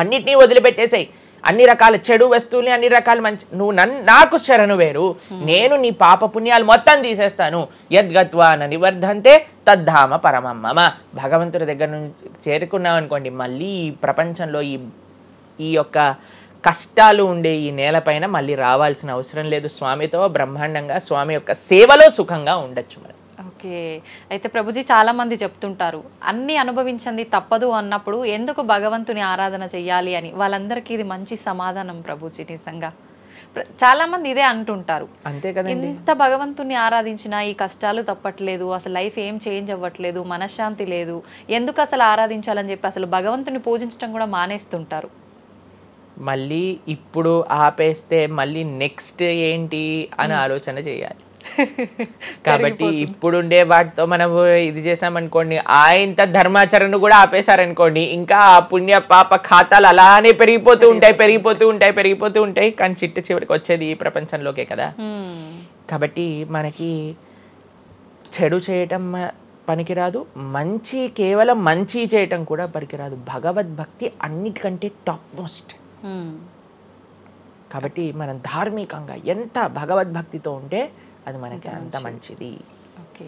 అన్నిటినీ వదిలిపెట్టేసాయి, అన్ని రకాల చెడు వస్తువుల్ని, అన్ని రకాల మంచి, నువ్వు నాకు శరణు వేరు, నేను నీ పాప పుణ్యాలు మొత్తం తీసేస్తాను. యద్గత్వా న నివర్ధంతే తద్ధామ పరమం మమ. భగవంతుడి దగ్గర నుంచి చేరుకున్నాం అనుకోండి, మళ్ళీ ఈ ప్రపంచంలో ఈ యొక్క కష్టాలు ఉండే ఈ నేలపైన మళ్ళీ రావాల్సిన అవసరం లేదు. స్వామితో బ్రహ్మాండంగా స్వామి యొక్క సేవలో సుఖంగా ఉండొచ్చు మరి. ఓకే, అయితే ప్రభుజీ చాలా మంది చెప్తుంటారు అన్ని అనుభవించండి తప్పదు అన్నప్పుడు ఎందుకు భగవంతుని ఆరాధన చెయ్యాలి అని. వాళ్ళందరికీ ఇది మంచి సమాధానం ప్రభుజీ. నిజంగా చాలా మంది ఇదే అంటుంటారు, అంతే కదండి, ఎంత భగవంతుని ఆరాధించినా ఈ కష్టాలు తప్పట్లేదు, అసలు లైఫ్ ఏం చేంజ్ అవ్వట్లేదు, మనశ్శాంతి లేదు, ఎందుకు అసలు ఆరాధించాలని చెప్పి అసలు భగవంతుని పూజించడం కూడా మానేస్తుంటారు. మళ్ళీ ఇప్పుడు ఆపేస్తే మళ్ళీ నెక్స్ట్ ఏంటి అని ఆలోచన చేయాలి. కాబట్టి ఇప్పుడుండే వాటితో మనం ఇది చేసామనుకోండి, ఇంత ధర్మాచరణ కూడా ఆపేశారనుకోండి, ఇంకా ఆ పుణ్య పాప ఖాతాలు అలానే పెరిగిపోతూ ఉంటాయి. కానీ చివరికి వచ్చేది ఈ ప్రపంచంలోకే కదా. కాబట్టి మనకి చెడు చేయటం పనికిరాదు, కేవలం మంచి చేయటం కూడా పనికిరాదు. భగవద్భక్తి అన్నిటికంటే టాప్ మోస్ట్. కాబట్టి మనం ధార్మికంగా ఎంత భగవద్భక్తితో ఉంటే అది మనకి అంత మంచిది. ఓకే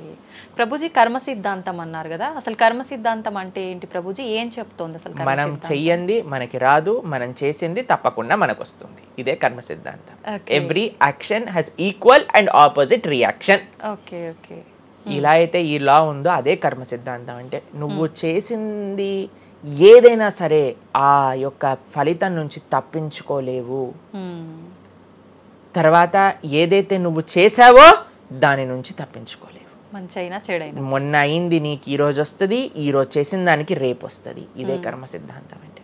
ప్రభుజీ, కర్మ సిద్ధాంతం అన్నారు కదా, అసలు కర్మ సిద్ధాంతం అంటే ఏంటి ప్రభుజీ? ఏం చెప్తోంది అసలు? మనం చెయ్యంది మనకి రాదు, మనం చేసింది తప్పకుండా మనకు వస్తుంది. ఇదే కర్మ సిద్ధాంతం. Every action has equal and opposite reaction. Okay okay. ఇలా అయితే ఈ లా ఉందో అదే కర్మ సిద్ధాంతం. అంటే నువ్వు చేసింది ఏదైనా సరే ఆ యొక్క ఫలితం నుంచి తప్పించుకోలేవు. తర్వాత ఏదైతే నువ్వు చేసావో దాని నుంచి తప్పించుకోలేవు. మంచైనా చెడైనా మొన్న అయింది నీకు ఈ రోజు వస్తుంది, ఈ రోజు చేసిన దానికి రేపు వస్తుంది. ఇదే కర్మ సిద్ధాంతం అంటే.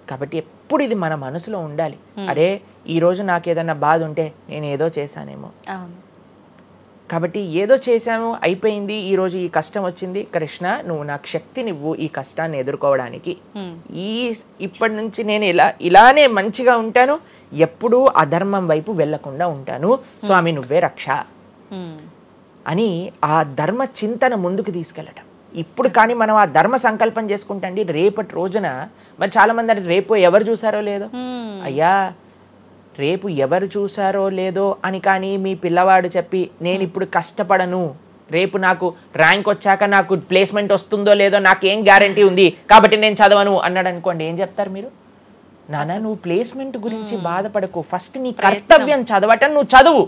కాబట్టి ఎప్పుడు ఇది మన మనసులో ఉండాలి. అరే ఈ రోజు నాకు ఏదైనా బాధ ఉంటే నేను ఏదో చేశానేమో, కాబట్టి ఏదో చేశాము అయిపోయింది, ఈ రోజు ఈ కష్టం వచ్చింది, కృష్ణ నువ్వు నాకు శక్తినివ్వు ఈ కష్టాన్ని ఎదుర్కోవడానికి. ఇప్పటి నుంచి నేను ఇలానే మంచిగా ఉంటాను, ఎప్పుడూ అధర్మం వైపు వెళ్లకుండా ఉంటాను, స్వామి నువ్వే రక్ష అని ఆ ధర్మ చింతన ముందుకు తీసుకెళ్ళటం. ఇప్పుడు కానీ మనం ఆ ధర్మ సంకల్పం చేసుకుంటండి రేపటి రోజున. మరి చాలా మంది అంటే రేపు ఎవరు చూసారో లేదో, అయ్యా రేపు ఎవరు చూసారో లేదో అని కానీ మీ పిల్లవాడు చెప్పి నేను ఇప్పుడు కష్టపడను, రేపు నాకు ర్యాంక్ వచ్చాక నాకు ప్లేస్మెంట్ వస్తుందో లేదో నాకేం గ్యారంటీ ఉంది కాబట్టి నేను చదవను అన్నాడు అనుకోండి, ఏం చెప్తారు మీరు? నాన్న నువ్వు ప్లేస్మెంట్ గురించి బాధపడకు, ఫస్ట్ నీ కర్తవ్యం చదవటం నువ్వు చదువు,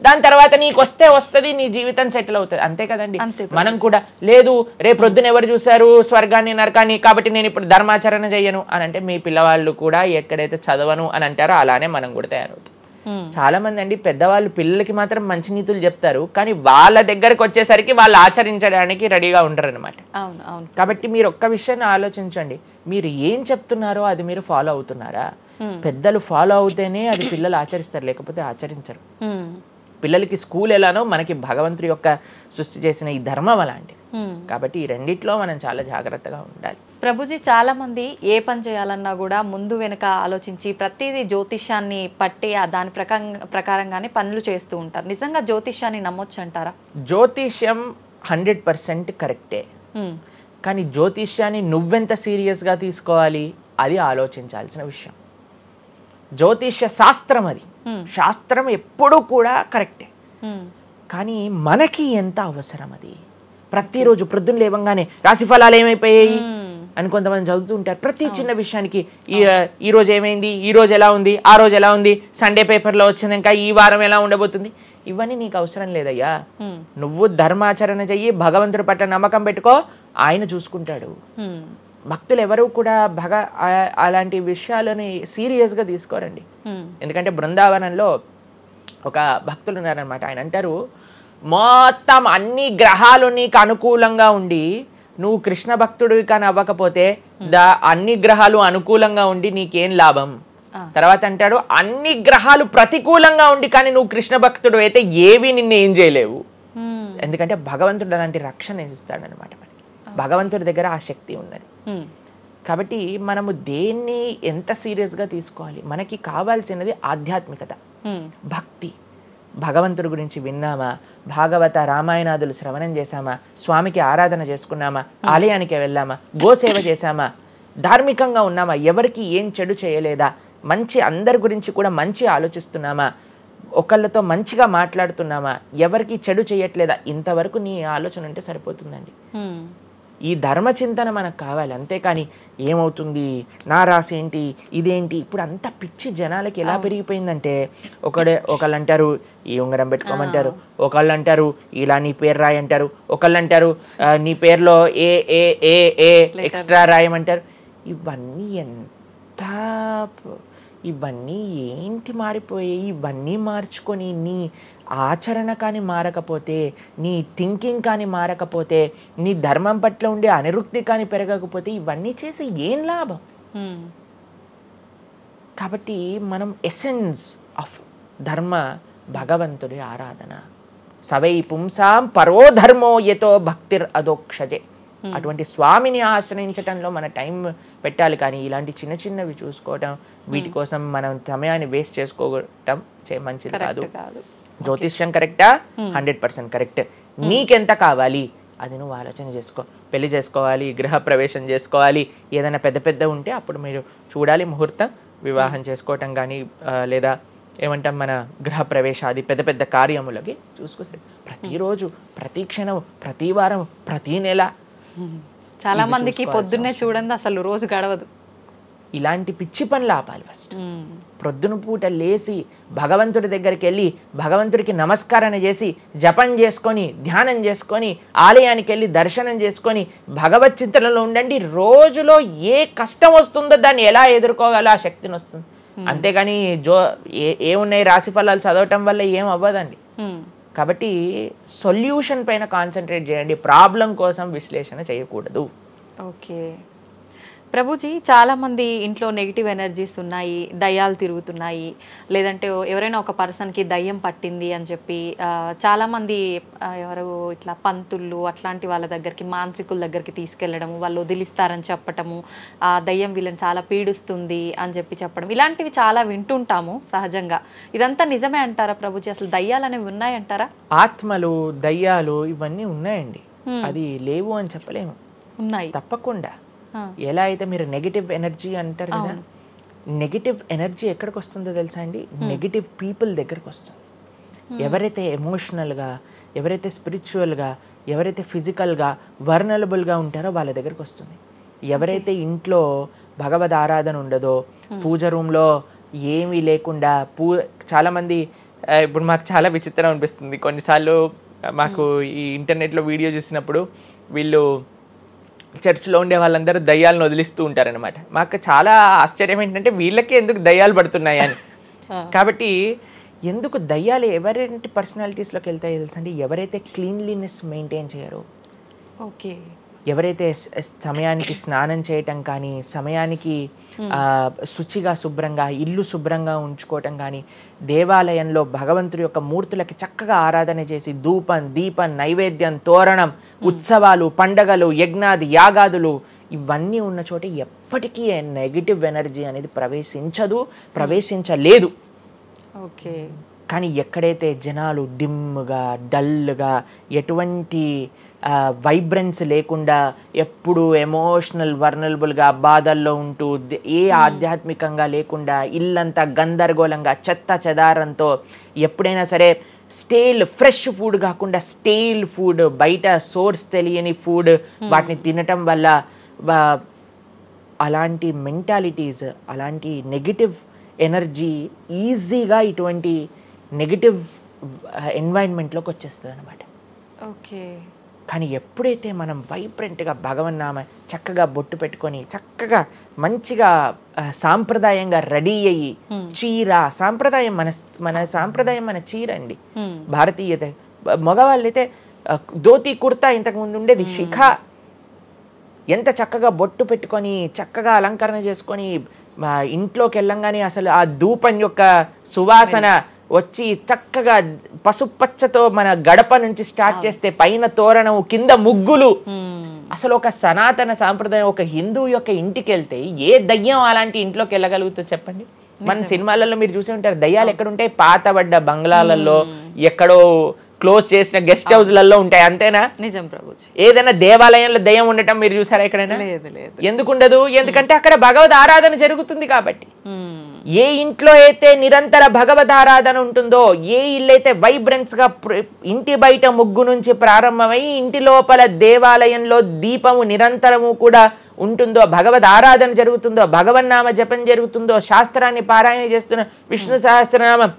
దాని తర్వాత నీకు వస్తే వస్తుంది, నీ జీవితం సెటిల్ అవుతుంది. అంతే కదండి. మనం కూడా లేదు రేపు ప్రొద్దున ఎవరు చూసారు స్వర్గాన్ని నరకాన్ని కాబట్టి నేను ఇప్పుడు ధర్మాచరణ చెయ్యను అని అంటే మీ పిల్లవాళ్ళు కూడా ఎక్కడైతే చదవను అని అంటారో అలానే మనం కూడా తయారవుతాం. చాలా మంది అండి పెద్దవాళ్ళు పిల్లలకి మాత్రం మంచి నీతులు చెప్తారు, కానీ వాళ్ళ దగ్గరకు వచ్చేసరికి వాళ్ళు ఆచరించడానికి రెడీగా ఉంటారు అనమాట. కాబట్టి మీరు ఒక్క విషయాన్ని ఆలోచించండి, మీరు ఏం చెప్తున్నారో అది మీరు ఫాలో అవుతున్నారా? పెద్దలు ఫాలో అవుతేనే అది పిల్లలు ఆచరిస్తారు, లేకపోతే ఆచరించరు. పిల్లలకి స్కూల్ ఎలానో మనకి భగవంతుడి యొక్క సృష్టి చేసిన ఈ ధర్మం అలాంటిది. కాబట్టి ఈ రెండిట్లో మనం చాలా జాగ్రత్తగా ఉండాలి. ప్రభుజీ చాలా మంది ఏ పని చేయాలన్నా కూడా ముందు వెనుక ఆలోచించి ప్రతిదీ జ్యోతిష్యాన్ని పట్టి దాని ప్రకారంగానే పనులు చేస్తూ ఉంటారు. నిజంగా జ్యోతిష్యాన్ని నమ్మొచ్చు అంటారా? జ్యోతిష్యం 100% కరెక్టే, కానీ జ్యోతిష్యాన్ని నువ్వెంత సీరియస్గా తీసుకోవాలి అది ఆలోచించాల్సిన విషయం. జ్యోతిష్య శాస్త్రం అది, శాస్త్రం ఎప్పుడూ కూడా కరెక్టే, కానీ మనకి ఎంత అవసరం అది. ప్రతిరోజు ప్రొద్దున లేవంగానే రాశి ఫలాలు ఏమైపోయాయి అని కొంతమంది చదువుతూ ఉంటారు. ప్రతి చిన్న విషయానికి ఈ రోజు ఏమైంది, ఈ రోజు ఎలా ఉంది, ఆ రోజు ఎలా ఉంది, సండే పేపర్లో వచ్చింది, ఇంకా ఈ వారం ఎలా ఉండబోతుంది, ఇవన్నీ నీకు అవసరం లేదయ్యా. నువ్వు ధర్మాచరణ చెయ్యి, భగవంతుడి పట్ల నమ్మకం పెట్టుకో, ఆయన చూసుకుంటాడు. భక్తులు ఎవరు కూడా అలాంటి విషయాలని సీరియస్గా తీసుకోరండి. ఎందుకంటే బృందావనంలో ఒక భక్తులు ఉన్నారనమాట. ఆయన అంటారు, మొత్తం అన్ని గ్రహాలు నీకు అనుకూలంగా ఉండి నువ్వు కృష్ణ భక్తుడివి కానీ అవ్వకపోతే అన్ని గ్రహాలు అనుకూలంగా ఉండి నీకేం లాభం. తర్వాత అంటాడు, అన్ని గ్రహాలు ప్రతికూలంగా ఉండి కానీ నువ్వు కృష్ణ భక్తుడు అయితే ఏవి నిన్ను ఏం చేయలేవు. ఎందుకంటే భగవంతుడు అలాంటి రక్షణ ఇస్తాడనమాట మనకి. భగవంతుడి దగ్గర ఆ శక్తి ఉన్నది. కాబట్టి మనము దేన్ని ఎంత సీరియస్గా తీసుకోవాలి? మనకి కావాల్సినది ఆధ్యాత్మికత, భక్తి. భగవంతుడి గురించి విన్నామా, భాగవత రామాయణాదులు శ్రవణం చేశామా, స్వామికి ఆరాధన చేసుకున్నామా, ఆలయానికి వెళ్ళామా, గోసేవ చేశామా, ధార్మికంగా ఉన్నామా, ఎవరికి ఏం చెడు చేయలేదా, మంచి అందరి గురించి కూడా మంచి ఆలోచిస్తున్నామా, ఒకళ్ళతో మంచిగా మాట్లాడుతున్నామా, ఎవరికి చెడు చేయట్లేదా, ఇంతవరకు నీ ఆలోచన ఉంటే సరిపోతుందండి. ఈ ధర్మచింతన మనకు కావాలి. అంతేకాని ఏమవుతుంది, నా రాసి ఏంటి, ఇదేంటి, ఇప్పుడు అంత పిచ్చి జనాలకి ఎలా పెరిగిపోయిందంటే ఒకళ్ళు అంటారు ఈ ఉంగరం పెట్టుకోమంటారు, ఒకళ్ళు అంటారు ఇలా నీ పేరు రాయి అంటారు, ఒకళ్ళు అంటారు నీ పేరులో ఏ ఏ ఏ ఏ ఎక్స్ట్రా రాయమంటారు. ఇవన్నీ ఏంటి మారిపోయాయి? ఇవన్నీ మార్చుకొని నీ ఆచరణ కానీ మారకపోతే, నీ థింకింగ్ కానీ మారకపోతే, నీ ధర్మం పట్ల ఉండే అనిరుక్తి కానీ పెరగకపోతే ఇవన్నీ చేసి ఏం లాభం? కాబట్టి మనం ఎసెన్స్ ఆఫ్ ధర్మ భగవంతుడి ఆరాధన. సవై పుంసాం పరో ధర్మో యతో భక్తిర్ అదోక్షజే. అటువంటి స్వామిని ఆశ్రయించటంలో మన టైం పెట్టాలి, కానీ ఇలాంటి చిన్న చిన్నవి చూసుకోవటం, వీటి కోసం మనం సమయాన్ని వేస్ట్ చేసుకోవటం మంచిది కాదు. జ్యోతిష్యం కరెక్టా? 100% కరెక్ట్. నీకెంత కావాలి అది నువ్వు ఆలోచన చేసుకో. పెళ్లి చేసుకోవాలి, గృహ ప్రవేశం చేసుకోవాలి, ఏదైనా పెద్ద ఉంటే అప్పుడు మీరు చూడాలి ముహూర్తం, వివాహం చేసుకోవటం కానీ లేదా ఏమంటాం మన గృహ ప్రవేశాది పెద్ద పెద్ద కార్యములకి చూసుకొస్తే ప్రతిరోజు ప్రతి క్షణం ప్రతి వారం ప్రతి నెల చాలా మందికి పొద్దున్నే చూడండి అసలు రోజు గడవదు. ఇలాంటి పిచ్చి పనులు ఆపాలి. ఫస్ట్ ప్రొద్దున పూట లేచి భగవంతుడి దగ్గరికి వెళ్ళి భగవంతుడికి నమస్కారం చేసి జపం చేసుకొని ధ్యానం చేసుకొని ఆలయానికి వెళ్ళి దర్శనం చేసుకొని భగవత్ చింతనలో ఉండండి. రోజులో ఏ కష్టం వస్తుందో దాన్ని ఎలా ఎదుర్కోగల ఆ శక్తిని వస్తుంది. అంతేగాని ఏమున్నాయి రాశి ఫలాలు చదవటం వల్ల ఏం అవ్వదండి. కాబట్టి సొల్యూషన్ పైన కాన్సన్ట్రేట్ చేయండి, ప్రాబ్లం కోసం విశ్లేషణ చేయకూడదు. ఓకే ప్రభుజీ, చాలామంది ఇంట్లో నెగిటివ్ ఎనర్జీస్ ఉన్నాయి, దయ్యాలు తిరుగుతున్నాయి, లేదంటే ఎవరైనా ఒక పర్సన్కి దయ్యం పట్టింది అని చెప్పి చాలామంది ఎవరు ఇట్లా పంతుళ్ళు అట్లాంటి వాళ్ళ దగ్గరికి మాంత్రికుల దగ్గరికి తీసుకెళ్ళడము, వాళ్ళు వదిలిస్తారని చెప్పటము, ఆ దయ్యం వీళ్ళని చాలా పీడిస్తుంది అని చెప్పడం, ఇలాంటివి చాలా వింటుంటాము సహజంగా. ఇదంతా నిజమే అంటారా ప్రభుజీ? అసలు దయ్యాలు అనేవి ఉన్నాయంటారా? ఆత్మలు దయ్యాలు ఇవన్నీ ఉన్నాయండి, అది లేవు అని చెప్పలేము, ఉన్నాయి తప్పకుండా. ఎలా అయితే మీరు నెగిటివ్ ఎనర్జీ అంటారు కదా, నెగిటివ్ ఎనర్జీ ఎక్కడికి వస్తుందో తెలుసా అండి? నెగిటివ్ పీపుల్ దగ్గరకు వస్తుంది. ఎవరైతే ఎమోషనల్గా, ఎవరైతే స్పిరిచువల్గా, ఎవరైతే ఫిజికల్గా వర్నలబుల్గా ఉంటారో వాళ్ళ దగ్గరకు వస్తుంది. ఎవరైతే ఇంట్లో భగవద్ ఆరాధన ఉండదో, పూజ రూమ్లో ఏమీ లేకుండా చాలామంది ఇప్పుడు మాకు చాలా విచిత్రం అనిపిస్తుంది కొన్నిసార్లు. మాకు ఈ ఇంటర్నెట్లో వీడియో చూసినప్పుడు వీళ్ళు చర్చ్లో ఉండే వాళ్ళందరూ దయ్యాలను వదిలిస్తూ ఉంటారనమాట. మాకు చాలా ఆశ్చర్యం ఏంటంటే వీళ్ళకి ఎందుకు దయ్యాలు పడుతున్నాయి అని. కాబట్టి ఎందుకు దయ్యాలు ఎవరైతే పర్సనాలిటీస్లోకి వెళ్తాయో తెలుసండి? ఎవరైతే క్లీన్లీనెస్ మెయింటైన్ చేయరో, ఓకే, ఎవరైతే సమయానికి స్నానం చేయటం కానీ, సమయానికి శుచిగా శుభ్రంగా ఇల్లు శుభ్రంగా ఉంచుకోవటం కానీ, దేవాలయంలో భగవంతుడి యొక్క మూర్తులకి చక్కగా ఆరాధన చేసి ధూపం దీపం నైవేద్యం తోరణం ఉత్సవాలు పండగలు యజ్ఞాది యాగాదులు ఇవన్నీ ఉన్న చోట ఎప్పటికీ నెగిటివ్ ఎనర్జీ అనేది ప్రవేశించలేదు. ఓకే. కానీ ఎక్కడైతే జనాలు డిమ్గా డల్గా ఎటువంటి వైబ్రెన్స్ లేకుండా ఎప్పుడు ఎమోషనల్ వర్నలబుల్గా బాధల్లో ఉంటూ ఏ ఆధ్యాత్మికంగా లేకుండా ఇల్లంతా గందరగోళంగా చెత్త చెదారంతో ఎప్పుడైనా సరే ఫ్రెష్ ఫుడ్ కాకుండా స్టేల్ ఫుడ్, బయట సోర్స్ తెలియని ఫుడ్ వాటిని తినటం వల్ల అలాంటి మెంటాలిటీస్, అలాంటి నెగిటివ్ ఎనర్జీ ఈజీగా ఇటువంటి నెగిటివ్ ఎన్వైరన్మెంట్లోకి వచ్చేస్తుంది అనమాట. ఓకే. కానీ ఎప్పుడైతే మనం వైబ్రెంట్గా భగవన్నామ చక్కగా బొట్టు పెట్టుకొని చక్కగా మంచిగా సాంప్రదాయంగా రెడీ అయ్యి చీర సాంప్రదాయం మన సాంప్రదాయం మన చీర అండి. భారతీయత మగవాళ్ళైతే ధోతి కుర్తా ఇంతకుముందు ఉండేది, శిఖ ఎంత చక్కగా బొట్టు పెట్టుకొని చక్కగా అలంకరణ చేసుకొని ఇంట్లోకి వెళ్ళంగానే అసలు ఆ ధూపం యొక్క సువాసన వచ్చి చక్కగా పసుపచ్చతో మన గడప నుంచి స్టార్ట్ చేస్తే పైన తోరణం కింద ముగ్గులు, అసలు ఒక సనాతన సాంప్రదాయం. ఒక హిందూ యొక్క ఇంటికి వెళ్తే ఏ దయ్యం అలాంటి ఇంట్లోకి వెళ్ళగలుగుతుంది చెప్పండి? మన సినిమాలలో మీరు చూసి ఉంటారు, దయ్యాలు ఎక్కడుంటాయి? పాతబడ్డ బంగ్లాలలో, ఎక్కడో క్లోజ్ చేసిన గెస్ట్ హౌస్లలో ఉంటాయి, అంతేనా? నిజం ప్రభుజీ. ఏదైనా దేవాలయంలో దయ్యం ఉండటం మీరు చూసారా ఎక్కడైనా? ఎందుకు ఉండదు? ఎందుకంటే అక్కడ భగవద్ ఆరాధన జరుగుతుంది కాబట్టి. ఏ ఇంట్లో అయితే నిరంతర భగవద్ ఆరాధన ఉంటుందో, ఏ ఇల్లు అయితే వైబ్రెన్స్ గా ఇంటి బయట ముగ్గు నుంచి ప్రారంభమై ఇంటి లోపల దేవాలయంలో దీపము నిరంతరము కూడా ఉంటుందో, భగవద్ ఆరాధన జరుగుతుందో, భగవన్నామ జపం జరుగుతుందో, శాస్త్రాన్ని పారాయణ చేస్తున్న విష్ణు సహస్రనామం,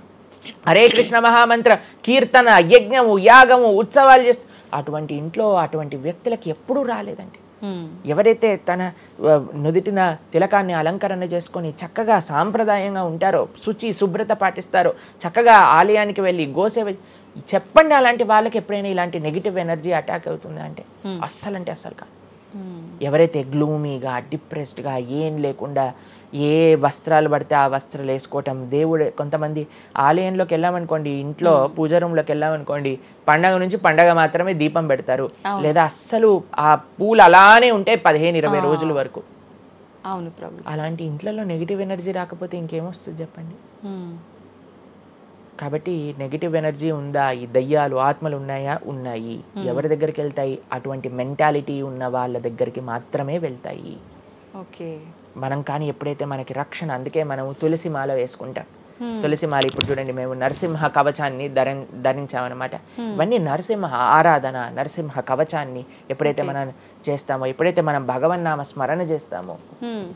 హరే కృష్ణ మహామంత్ర కీర్తన యజ్ఞము యాగము ఉత్సవాలు చేస్తూ అటువంటి ఇంట్లో అటువంటి వ్యక్తులకి ఎప్పుడూ రాలేదండి. ఎవరైతే తన నుదిటిన తిలకాన్ని అలంకరణ చేసుకొని చక్కగా సాంప్రదాయంగా ఉంటారో, శుచి శుభ్రత పాటిస్తారో, చక్కగా ఆలయానికి వెళ్ళి గోసేవ చెప్పండి, అలాంటి వాళ్ళకి ఎప్పుడైనా ఇలాంటి నెగిటివ్ ఎనర్జీ అటాక్ అవుతుంది అంటే అస్సలు కాదు. ఎవరైతే గ్లూమీగా డిప్రెస్డ్గా ఏం లేకుండా ఏ వస్త్రాలు పడితే ఆ వస్త్రాలు వేసుకోవటం, దేవుడు కొంతమంది ఆలయంలోకి వెళ్ళామనుకోండి, ఇంట్లో పూజ రూమ్లోకి వెళ్ళామనుకోండి, పండగ నుంచి పండగ మాత్రమే దీపం పెడతారు, లేదా అస్సలు ఆ పూలు అలానే ఉంటాయి 15-20 రోజుల వరకు. అవును ప్రభు. అలాంటి ఇంట్లో నెగిటివ్ ఎనర్జీ రాకపోతే ఇంకేమొస్తుంది చెప్పండి? కాబట్టి నెగిటివ్ ఎనర్జీ ఉందా? ఈ దయ్యాలు ఆత్మలు ఉన్నాయా? ఉన్నాయి. ఎవరి దగ్గరికి వెళ్తాయి? అటువంటి మెంటాలిటీ ఉన్న వాళ్ళ దగ్గరికి మాత్రమే వెళ్తాయి. ఓకే. మనం కానీ ఎప్పుడైతే మనకి రక్షణ, అందుకే మనం తులసి మాల వేసుకుంటాం. తులసి మాల ఇప్పుడు చూడండి, మేము నరసింహ కవచాన్ని ధరించామన్నమాట. ఇవన్నీ నరసింహ ఆరాధన, నరసింహ కవచాన్ని ఎప్పుడైతే మనం చేస్తామో, ఎప్పుడైతే మనం భగవన్నామ స్మరణ చేస్తామో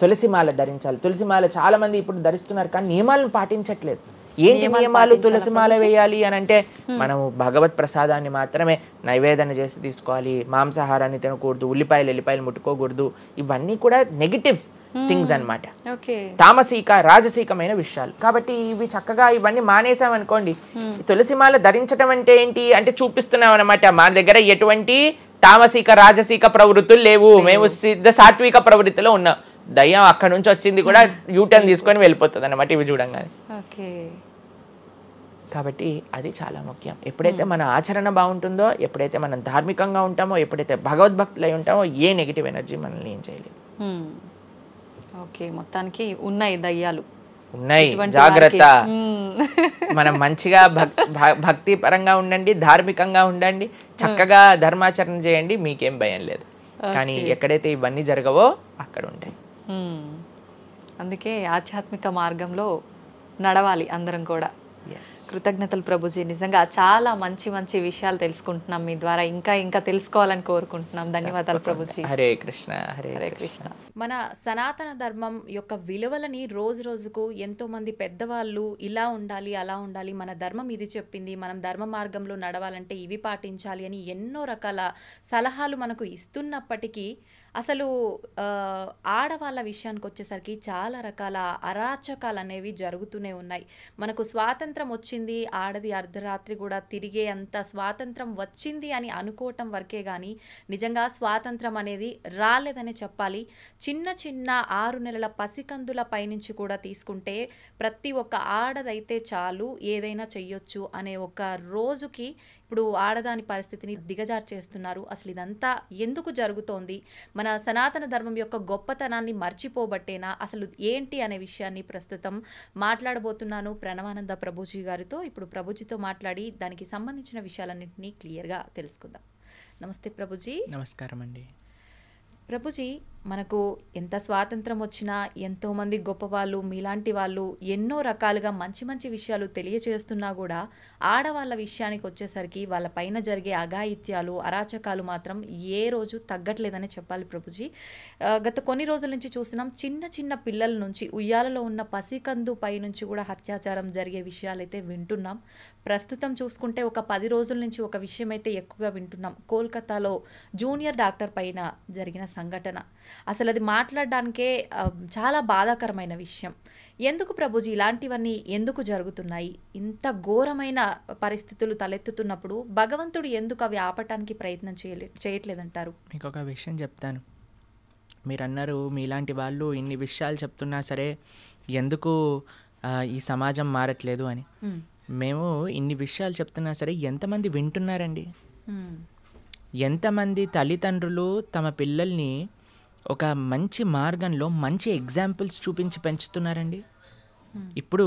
తులసి మాల ధరించాలి. తులసి మాల చాలా మంది ఇప్పుడు ధరిస్తున్నారు కానీ నియమాలను పాటించట్లేదు. ఏంటి నియమాలు? తులసి మాల వేయాలి అని అంటే మనము భగవత్ ప్రసాదాన్ని మాత్రమే నైవేదన చేసి తీసుకోవాలి, మాంసాహారాన్ని తినకూడదు, ఎల్లిపాయలు ముట్టుకోకూడదు. ఇవన్నీ కూడా నెగిటివ్ థింగ్స్ అన్నమాట, తామసిక రాజసికమైన విషయాలు. కాబట్టి ఇవి చక్కగా ఇవన్నీ మానేసామనుకోండి. తులసిమాల ధరించడం అంటే ఏంటి అంటే చూపిస్తున్నాం అనమాట, మన దగ్గర ఎటువంటి తామసిక రాజసిక ప్రవృత్తులు లేవు, మేము సిద్ధ సాత్విక ప్రవృత్తిలో ఉన్నాం. దయ్యం అక్కడ నుంచి వచ్చింది కూడా యూటర్న్ తీసుకొని వెళ్ళిపోతుంది అనమాట ఇవి చూడంగానే. కాబట్టి అది చాలా ముఖ్యం. ఎప్పుడైతే మన ఆచరణ బాగుంటుందో, ఎప్పుడైతే మనం ధార్మికంగా ఉంటామో, ఎప్పుడైతే భగవద్భక్తులై ఉంటామో, ఏ నెగిటివ్ ఎనర్జీ మనల్ని ఏం చేయలేదు. ఓకే, మొత్తానికి ఉన్నాయి దయ్యాలు, ఉన్నాయి, జాగ్రత్త. మనం మంచిగా భక్తి పరంగా ఉండండి, ధార్మికంగా ఉండండి, చక్కగా ధర్మాచరణ చేయండి, మీకేం భయం లేదు. కానీ ఎక్కడైతే ఇవన్నీ జరగవో అక్కడ ఉంటాయి. అందుకే ఆధ్యాత్మిక మార్గంలో నడవాలి అందరం కూడా. కృతజ్ఞతలు ప్రభుజీ, నిజంగా చాలా మంచి మంచి విషయాలు తెలుసుకుంటున్నాం మీ ద్వారా, ఇంకా ఇంకా తెలుసుకోవాలని కోరుకుంటున్నాం. ధన్యవాదాలు ప్రభుజీ. హరే కృష్ణ. హరే కృష్ణ. మన సనాతన ధర్మం యొక్క విలువలని రోజు రోజుకు ఎంతో మంది పెద్దవాళ్ళు ఇలా ఉండాలి, అలా ఉండాలి, మన ధర్మం ఇది చెప్పింది, మనం ధర్మ మార్గంలో నడవాలంటే ఇవి పాటించాలి అని ఎన్నో రకాల సలహాలు మనకు ఇస్తున్నప్పటికీ అసలు ఆడవాళ్ళ విషయానికి వచ్చేసరికి చాలా రకాల అరాచకాలు అనేవి జరుగుతూనే ఉన్నాయి. మనకు స్వాతంత్రం వచ్చింది, ఆడది అర్ధరాత్రి కూడా తిరిగే అంత స్వాతంత్రం వచ్చింది అని అనుకోవటం వరకే కానీ నిజంగా స్వాతంత్రం అనేది రాలేదని చెప్పాలి. చిన్న చిన్న 6 నెలల పసికందుల పైనుంచి కూడా తీసుకుంటే ప్రతి ఒక్క ఆడదైతే చాలు ఏదైనా చెయ్యొచ్చు అనే ఒక రోజుకి ఇప్పుడు ఆడదాని పరిస్థితిని దిగజారు చేస్తున్నారు. అసలు ఇదంతా ఎందుకు జరుగుతోంది? మన సనాతన ధర్మం యొక్క గొప్పతనాన్ని మర్చిపోబట్టేనా, అసలు ఏంటి అనే విషయాన్ని ప్రస్తుతం మాట్లాడబోతున్నాను ప్రణవానంద ప్రభుజీ గారితో. ఇప్పుడు ప్రభుజీతో మాట్లాడి దానికి సంబంధించిన విషయాలన్నింటినీ క్లియర్గా తెలుసుకుందాం. నమస్తే ప్రభుజీ. నమస్కారం అండి. ప్రభుజీ, మనకు ఎంత స్వాతంత్రం వచ్చినా ఎంతోమంది గొప్పవాళ్ళు మీలాంటి వాళ్ళు ఎన్నో రకాలుగా మంచి మంచి విషయాలు తెలియచేస్తున్నా కూడా ఆడవాళ్ళ విషయానికి వచ్చేసరికి వాళ్ళ పైన జరిగే అఘాయిత్యాలు, అరాచకాలు మాత్రం ఏ రోజు తగ్గట్లేదని చెప్పాలి ప్రభుజీ. గత కొన్ని రోజుల నుంచి చూస్తున్నాం, చిన్న చిన్న పిల్లల నుంచి ఉయ్యాలలో ఉన్న పసికందు పై నుంచి కూడా అత్యాచారం జరిగే విషయాలైతే వింటున్నాం. ప్రస్తుతం చూసుకుంటే ఒక 10 రోజుల నుంచి ఒక విషయం అయితే ఎక్కువగా వింటున్నాం. కోల్కతాలో జూనియర్ డాక్టర్ పైన జరిగిన సంఘటన. అసలు అది మాట్లాడడానికే చాలా బాధాకరమైన విషయం. ఎందుకు ప్రభుజీ ఇలాంటివన్నీ ఎందుకు జరుగుతున్నాయి? ఇంత ఘోరమైన పరిస్థితులు తలెత్తుతున్నప్పుడు భగవంతుడు ఎందుకు అవి ఆపటానికి ప్రయత్నం చేయట్లేదంటారు? మీకు ఒక విషయం చెప్తాను. మీరు అన్నారు మీలాంటి వాళ్ళు ఇన్ని విషయాలు చెప్తున్నా సరే ఎందుకు ఈ సమాజం మారట్లేదు అని. మేము ఇన్ని విషయాలు చెప్తున్నా సరే ఎంతమంది వింటున్నారండి? ఎంతమంది తల్లిదండ్రులు తమ పిల్లల్ని ఒక మంచి మార్గంలో మంచి ఎగ్జాంపుల్స్ చూపించి పెంచుతున్నారండి? ఇప్పుడు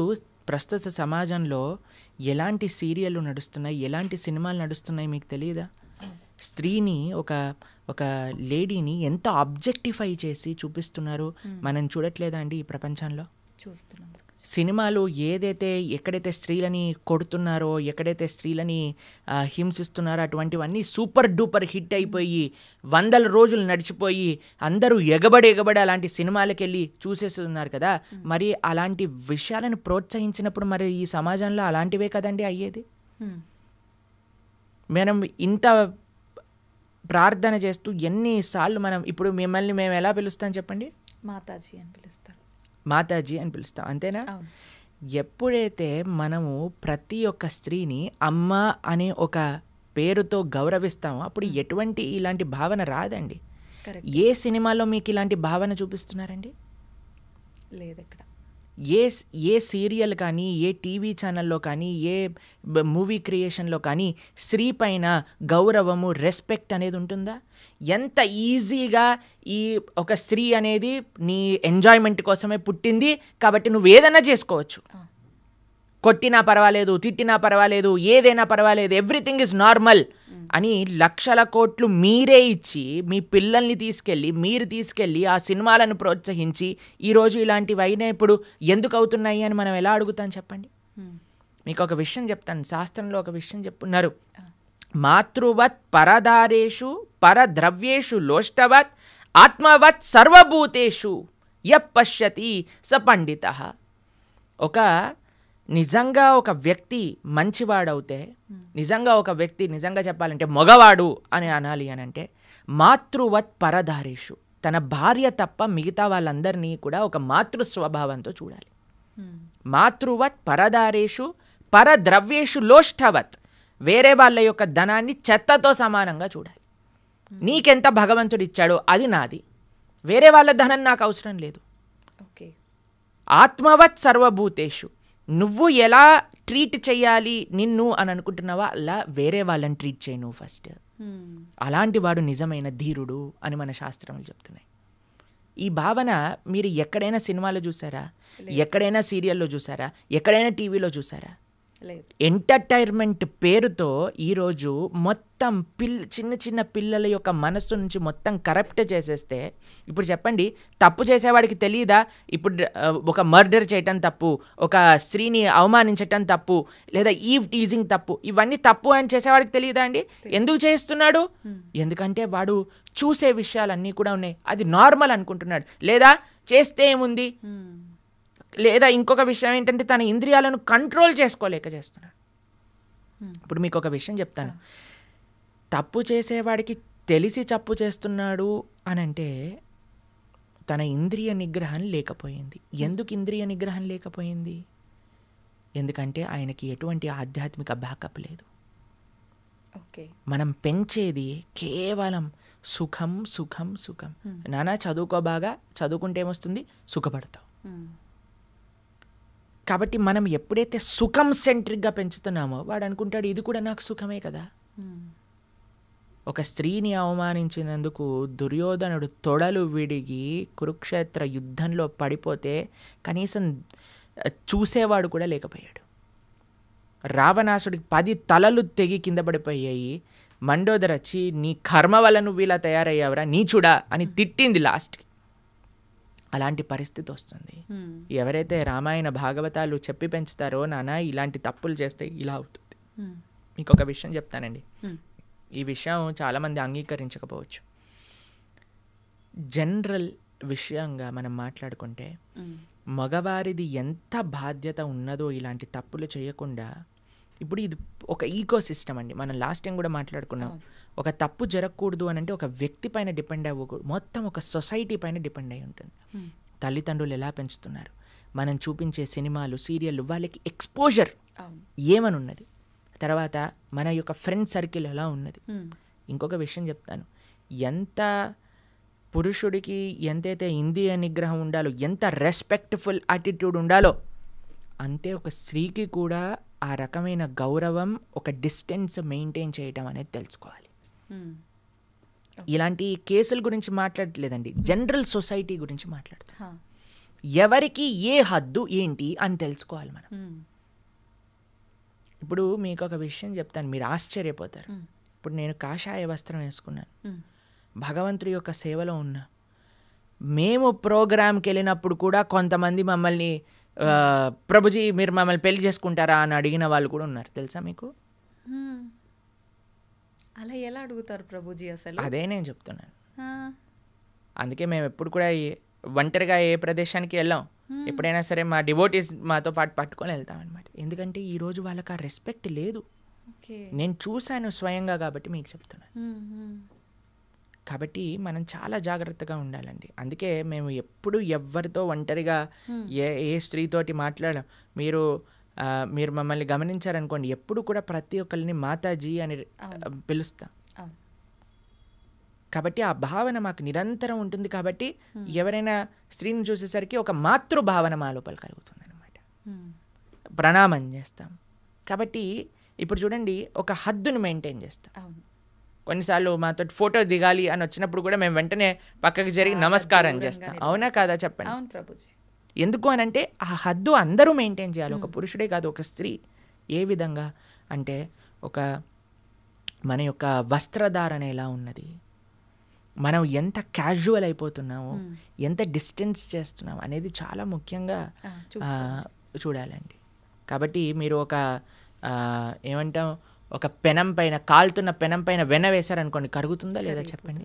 ప్రస్తుత సమాజంలో ఎలాంటి సీరియళ్ళు నడుస్తున్నాయి, ఎలాంటి సినిమాలు నడుస్తున్నాయి మీకు తెలియదా? స్త్రీని ఒక లేడీని ఎంత ఆబ్జెక్టిఫై చేసి చూపిస్తున్నారు. మనం చూడట్లేదా అండి ఈ ప్రపంచంలో? చూస్తున్నాం. సినిమాలు ఎక్కడైతే స్త్రీలని కొడుతున్నారో, ఎక్కడైతే స్త్రీలని హింసిస్తున్నారో అటువంటివన్నీ సూపర్ డూపర్ హిట్ అయిపోయి 100 రోజులు నడిచిపోయి అందరూ ఎగబడి అలాంటి సినిమాలకు వెళ్ళి చూసేస్తున్నారు కదా. మరి అలాంటి విషయాలను ప్రోత్సహించినప్పుడు మరి ఈ సమాజంలో అలాంటివే కదండి అయ్యేది. మనం ఇంత ప్రార్థన చేస్తూ ఎన్నిసార్లు మనం ఇప్పుడు మిమ్మల్ని మేము ఎలా పిలుస్తాం చెప్పండి? మాతాజీ అని పిలుస్తారు. మాతాజీ అని పిలుస్తాం, అంతేనా? ఎప్పుడైతే మనము ప్రతి ఒక్క స్త్రీని అమ్మ అనే ఒక పేరుతో గౌరవిస్తామో అప్పుడు ఎటువంటి ఇలాంటి భావన రాదండి. ఏ సినిమాలో మీకు ఇలాంటి భావన చూపిస్తున్నారండి? లేదు ఎక్కడ. ఏ సీరియల్ కానీ, ఏ టీవీ ఛానల్లో కానీ, ఏ మూవీ క్రియేషన్లో కానీ స్త్రీ పైన గౌరవము, రెస్పెక్ట్ అనేది ఉంటుందా? ఎంత ఈజీగా ఈ ఒక స్త్రీ అనేది నీ ఎంజాయ్మెంట్ కోసమే పుట్టింది కాబట్టి నువ్వు ఏదైనా చేసుకోవచ్చు. కొట్టినా పర్వాలేదు, తిట్టినా పర్వాలేదు, ఏదైనా పర్వాలేదు, ఎవ్రీథింగ్ ఇస్ నార్మల్ అని లక్షల కోట్లు మీరే ఇచ్చి మీ పిల్లల్ని తీసుకెళ్ళి ఆ సినిమాలను ప్రోత్సహించి ఈరోజు ఇలాంటివి అయినా ఇప్పుడు ఎందుకు అవుతున్నాయి అని మనం ఎలా అడుగుతాం చెప్పండి. మీకు ఒక విషయం చెప్తాను, శాస్త్రంలో ఒక విషయం చెప్పున్నారు. మాతృవత్ పరదారేషు పరద్రవ్యేషు లోష్టవత్ ఆత్మవత్ సర్వభూతేషు యపశ్యతి స పండితః. నిజంగా ఒక వ్యక్తి మంచివాడవుతే, నిజంగా ఒక వ్యక్తి నిజంగా చెప్పాలంటే మగవాడు అని అనాలి అని అంటే మాతృవత్ పరదారేషు, తన భార్య తప్ప మిగతా వాళ్ళందరినీ కూడా ఒక మాతృ స్వభావంతో చూడాలి. మాతృవత్ పరదారేషు పరద్రవ్యేషు లోష్టవత్, వేరే వాళ్ళ యొక్క ధనాన్ని చెత్తతో సమానంగా చూడాలి. నీకెంత భగవంతుడు ఇచ్చాడో అది నాది, వేరే వాళ్ళ ధనం నాకు అవసరం లేదు. ఓకే. ఆత్మవత్ సర్వభూతేషు, నువ్వు ఎలా ట్రీట్ చేయాలి నిన్ను అని అనుకుంటున్నావా అలా వేరే వాళ్ళని ట్రీట్ చేయి నువ్వు ఫస్ట్. అలాంటి వాడు నిజమైన ధీరుడు అని మన శాస్త్రములు చెప్తున్నాయి. ఈ భావన మీరు ఎక్కడైనా సినిమాలో చూసారా, ఎక్కడైనా సీరియల్లో చూసారా, ఎక్కడైనా టీవీలో చూసారా? ఎంటర్టైన్మెంట్ పేరుతో ఈరోజు మొత్తం చిన్న చిన్న పిల్లల యొక్క మనస్సు నుంచి మొత్తం కరప్ట్ చేసేస్తే, ఇప్పుడు చెప్పండి, తప్పు చేసేవాడికి తెలియదా ఇప్పుడు ఒక మర్డర్ చేయటం తప్పు, ఒక స్త్రీని అవమానించటం తప్పు, లేదా ఈవ్ టీజింగ్ తప్పు, ఇవన్నీ తప్పు అని చేసేవాడికి తెలియదా అండి? ఎందుకు చేస్తున్నాడు? ఎందుకంటే వాడు చూసే విషయాలన్నీ కూడా ఉన్నాయి, అది నార్మల్ అనుకుంటున్నాడు. లేదా చేస్తే ఏముంది, లేదా ఇంకొక విషయం ఏంటంటే తన ఇంద్రియాలను కంట్రోల్ చేసుకోలేక చేస్తున్నాడు. ఇప్పుడు మీకు ఒక విషయం చెప్తాను, తప్పు చేసేవాడికి తెలిసి తప్పు చేస్తున్నాడు అని అంటే తన ఇంద్రియ నిగ్రహం లేకపోయింది. ఎందుకు ఇంద్రియ నిగ్రహం లేకపోయింది? ఎందుకంటే ఆయనకి ఎటువంటి ఆధ్యాత్మిక బ్యాకప్ లేదు. మనం పెంచేది కేవలం సుఖం సుఖం సుఖం. నానా చదువుకో, బాగా చదువుకుంటే ఏమొస్తుంది, సుఖపడతావు. కాబట్టి మనం ఎప్పుడైతే సుఖం సెంట్రిక్గా పెంచుతున్నామో వాడు అనుకుంటాడు ఇది కూడా నాకు సుఖమే కదా. ఒక స్త్రీని అవమానించినందుకు దుర్యోధనుడు తొడలు విడిగి కురుక్షేత్ర యుద్ధంలో పడిపోతే కనీసం చూసేవాడు కూడా లేకపోయాడు. రావణాసుడికి 10 తలలు తెగి కింద పడిపోయాయి. మండోదర వచ్చి నీ కర్మ వల్ల నువ్వు ఇలా తయారయ్యావురా నీచుడా అని తిట్టింది లాస్ట్కి. అలాంటి పరిస్థితి వస్తుంది. ఎవరైతే రామాయణ భాగవతాలు చెప్పి పెంచుతారో నాన్న ఇలాంటి తప్పులు చేస్తే ఇలా అవుతుంది. మీకు ఒక విషయం చెప్తానండి, ఈ విషయం చాలామంది అంగీకరించకపోవచ్చు. జనరల్ విషయంగా మనం మాట్లాడుకుంటే మగవారిది ఎంత బాధ్యత ఉన్నదో ఇలాంటి తప్పులు చేయకుండా. ఇప్పుడు ఇది ఒక ఈకో సిస్టమ్ అండి, మనం లాస్ట్ టైం కూడా మాట్లాడుకున్నాం. ఒక తప్పు జరగకూడదు అని అంటే ఒక వ్యక్తి పైన డిపెండ్ అవ్వకూడదు, మొత్తం ఒక సొసైటీ పైన డిపెండ్ అయి ఉంటుంది. తల్లిదండ్రులు ఎలా పెంచుతున్నారు, మనం చూపించే సినిమాలు సీరియళ్ళు వాళ్ళకి ఎక్స్పోజర్ ఏమని ఉన్నది, తర్వాత మన యొక్క ఫ్రెండ్ సర్కిల్ ఎలా ఉన్నది. ఇంకొక విషయం చెప్తాను, ఎంత పురుషుడికి ఎంతైతే ఇంద్రియ నిగ్రహం ఉండాలో, ఎంత రెస్పెక్ట్ఫుల్ యాటిట్యూడ్ ఉండాలో, అంతే ఒక స్త్రీకి కూడా ఆ రకమైన గౌరవం, ఒక డిస్టెన్స్ మెయింటైన్ చేయడం అనేది తెలుసుకోవాలి. ఇలాంటి కేసుల గురించి మాట్లాడట్లేదండి, జనరల్ సొసైటీ గురించి మాట్లాడుతాం. ఎవరికి ఏ హద్దు ఏంటి అని తెలుసుకోవాలి మనం. ఇప్పుడు మీకు ఒక విషయం చెప్తాను, మీరు ఆశ్చర్యపోతారు. ఇప్పుడు నేను కాషాయ వస్త్రం వేసుకున్నాను, భగవంతుడి యొక్క సేవలో ఉన్నా. మేము ప్రోగ్రామ్కి వెళ్ళినప్పుడు కూడా కొంతమంది మమ్మల్ని ప్రభుజీ మీరు మమ్మల్ని పెళ్లి చేసుకుంటారా అని అడిగిన వాళ్ళు కూడా ఉన్నారు, తెలుసా మీకు? అలా ఎలా అడుగుతారు ప్రభుజీ అసలు? అదే నేను చెప్తున్నాను. అందుకే మేము ఎప్పుడు కూడా ఒంటరిగా ఏ ప్రదేశానికి వెళ్ళాం, ఎప్పుడైనా సరే మా డివోటీస్ మాతో పాటు పట్టుకొని వెళ్తాం అనమాట. ఎందుకంటే ఈరోజు వాళ్ళకి ఆ రెస్పెక్ట్ లేదు. నేను చూశాను స్వయంగా కాబట్టి మీకు చెప్తున్నాను. కాబట్టి మనం చాలా జాగ్రత్తగా ఉండాలండి. అందుకే మేము ఎప్పుడు ఎవరితో ఒంటరిగా ఏ స్త్రీతోటి మాట్లాడాం. మీరు మమ్మల్ని గమనించారనుకోండి, ఎప్పుడు కూడా ప్రతి ఒక్కరిని మాతాజీ అని పిలుస్తాం. కాబట్టి ఆ భావన మాకు నిరంతరం ఉంటుంది. కాబట్టి ఎవరైనా స్త్రీని చూసేసరికి ఒక మాతృభావన మా లోపల కలుగుతుంది అనమాట, ప్రణామం చేస్తాం. కాబట్టి ఇప్పుడు చూడండి, ఒక హద్దును మెయింటైన్ చేస్తాం. కొన్నిసార్లు మాతో ఫోటో దిగాలి అని వచ్చినప్పుడు కూడా మేము వెంటనే పక్కకి జరిగి నమస్కారం చేస్తాం. అవునా కాదా చెప్పండి? అవును ప్రభుజీ. ఎందుకు అని అంటే ఆ హద్దు అందరూ మెయింటైన్ చేయాలి, ఒక పురుషుడే కాదు ఒక స్త్రీ. ఏ విధంగా అంటే ఒక మన యొక్క వస్త్రధారణ ఎలా ఉన్నది, మనం ఎంత క్యాజువల్ అయిపోతున్నాము, ఎంత డిస్టెన్స్ చేస్తున్నాం అనేది చాలా ముఖ్యంగా చూడాలండి. కాబట్టి మీరు ఒక ఏమంటాం, ఒక పెనం పైన, కాలుతున్న పెనం పైన వెన్న వేశారనుకోండి, కరుగుతుందా లేదా చెప్పండి?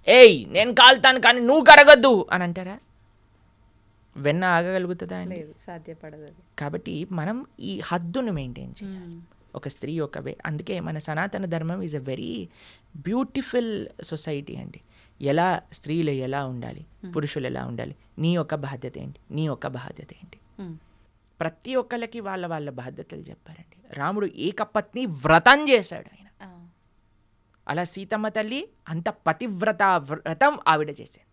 ఏయ్ నేను కాలుతాను కానీ నువ్వు కరగద్దు అని అంటారా? వెన్న ఆగగలుగుతుందా అండి? సాధ్యపడదు. కాబట్టి మనం ఈ హద్దును మెయింటైన్ చేయాలి ఒక స్త్రీ యొక్క అందుకే మన సనాతన ధర్మం is a very beautiful society అండి. ఎలా స్త్రీలు ఎలా ఉండాలి, పురుషులు ఎలా ఉండాలి, నీ యొక్క బాధ్యత ఏంటి, నీ యొక్క బాధ్యత ఏంటి, ప్రతి ఒక్కళ్ళకి వాళ్ళ వాళ్ళ బాధ్యతలు చెప్పారండి. రాముడు ఏకపత్ని వ్రతం చేశాడు ఆయన. అలా సీతమ్మ తల్లి అంత పతివ్రత వ్రతం ఆవిడ చేసేది.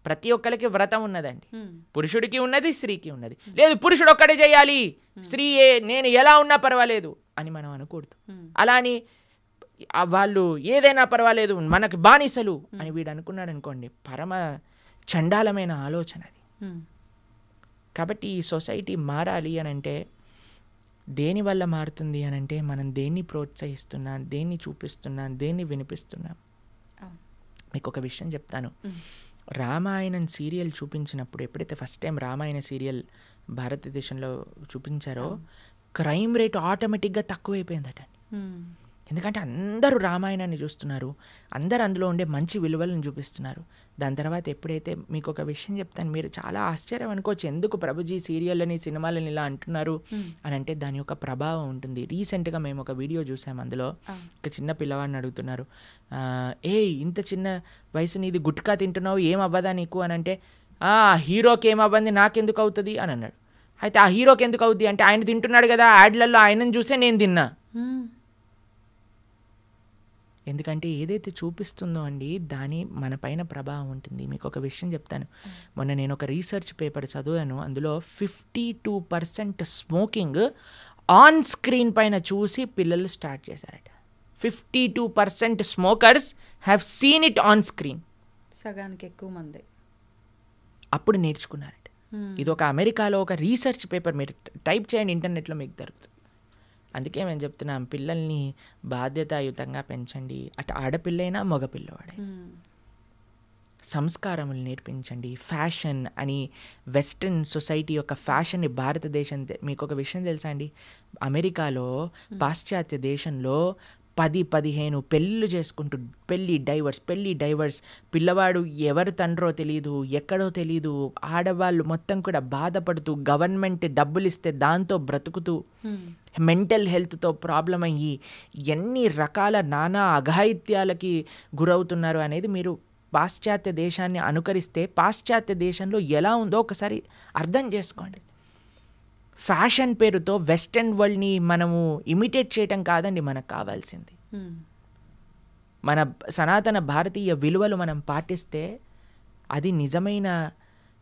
ప్రతి ఒక్కరికి వ్రతం ఉన్నదండి, పురుషుడికి ఉన్నది, స్త్రీకి ఉన్నది. లేదు పురుషుడు ఒక్కడే చేయాలి, స్త్రీ నేను ఎలా ఉన్నా పర్వాలేదు అని మనం అనకూడదు. అలా అని వాళ్ళు ఏదైనా పర్వాలేదు మనకు బానిసలు అని వీడు అనుకున్నాడు అనుకోండి, పరమ చండాలమైన ఆలోచన అది. కాబట్టి ఈ సొసైటీ మారాలి అని అంటే దేనివల్ల మారుతుంది అని అంటే మనం దేన్ని ప్రోత్సహిస్తున్నాం, దేన్ని చూపిస్తున్నాం, దేన్ని వినిపిస్తున్నాం. మీకు ఒక విషయం చెప్తాను. రామాయణం సీరియల్ చూపించినప్పుడు, ఎప్పుడైతే ఫస్ట్ టైం రామాయణ సీరియల్ భారతదేశంలో చూపించారో, క్రైమ్ రేట్ ఆటోమేటిక్గా తక్కువైపోయిందట. ఎందుకంటే అందరూ రామాయణాన్ని చూస్తున్నారు, అందరూ అందులో ఉండే మంచి విలువలను చూపిస్తున్నారు. దాని తర్వాత ఎప్పుడైతే మీకు ఒక విషయం చెప్తాను, మీరు చాలా ఆశ్చర్యం అనుకోవచ్చు, ఎందుకు ప్రభుజీ సీరియళ్ళని సినిమాలని ఇలా అంటున్నారు అని అంటే దాని యొక్క ప్రభావం ఉంటుంది. రీసెంట్గా మేము ఒక వీడియో చూసాము, అందులో ఒక చిన్న పిల్లవాడిని అడుగుతున్నారు, ఇంత చిన్న వయసు నీది గుట్కా తింటున్నావు, ఏం అవ్వదా నీకు అని అంటే, హీరోకి ఏమవ్వంది నాకెందుకు అవుతుంది అని అన్నాడు. అయితే ఆ హీరోకి ఎందుకు అవుద్ది అంటే, ఆయన తింటున్నాడు కదా యాడ్లలో, ఆయనను చూసే నేను తిన్నా. ఎందుకంటే ఏదైతే చూపిస్తుందో అండి దాని మన పైన ప్రభావం ఉంటుంది. మీకు ఒక విషయం చెప్తాను, మొన్న నేను ఒక రీసెర్చ్ పేపర్ చదివాను, అందులో 52% స్మోకింగ్ ఆన్ స్క్రీన్ పైన చూసి పిల్లలు స్టార్ట్ చేశారట. 52% smokers have seen it on screen. సగానికి ఎక్కువ మంది అప్పుడు నేర్చుకున్నారట. ఇది ఒక అమెరికాలో ఒక రీసెర్చ్ పేపర్, మీరు టైప్ చేయండి ఇంటర్నెట్లో మీకు దొరుకుతుంది. అందుకే మేము చెప్తున్నాం, పిల్లల్ని బాధ్యతాయుతంగా పెంచండి, అటు ఆడపిల్లైనా మగపిల్లవాడే. సంస్కారములు నేర్పించండి. ఫ్యాషన్ అని వెస్ట్రన్ సొసైటీ యొక్క ఫ్యాషన్ని భారతదేశం, మీకు ఒక విషయం తెలుసా అండి, అమెరికాలో పాశ్చాత్య దేశంలో 10-15 పెళ్ళిళ్ళు చేసుకుంటూ పెళ్ళి డైవర్స్, పిల్లవాడు ఎవరు తండ్రో తెలీదు, ఎక్కడో తెలీదు, ఆడవాళ్ళు మొత్తం కూడా బాధపడుతూ గవర్నమెంట్ డబ్బులు ఇస్తే దాంతో బ్రతుకుతూ మెంటల్ హెల్త్తో ప్రాబ్లం అయ్యి ఎన్ని రకాల నానా అఘాయిత్యాలకి గురవుతున్నారు అనేది మీరు పాశ్చాత్య దేశాన్ని అనుకరిస్తే పాశ్చాత్య దేశంలో ఎలా ఉందో ఒకసారి అర్థం చేసుకోండి. ఫ్యాషన్ పేరుతో వెస్టర్న్ వరల్డ్ని మనము ఇమిటేట్ చేయటం కాదండి మనకు కావాల్సింది. మన సనాతన భారతీయ విలువలు మనం పాటిస్తే అది నిజమైన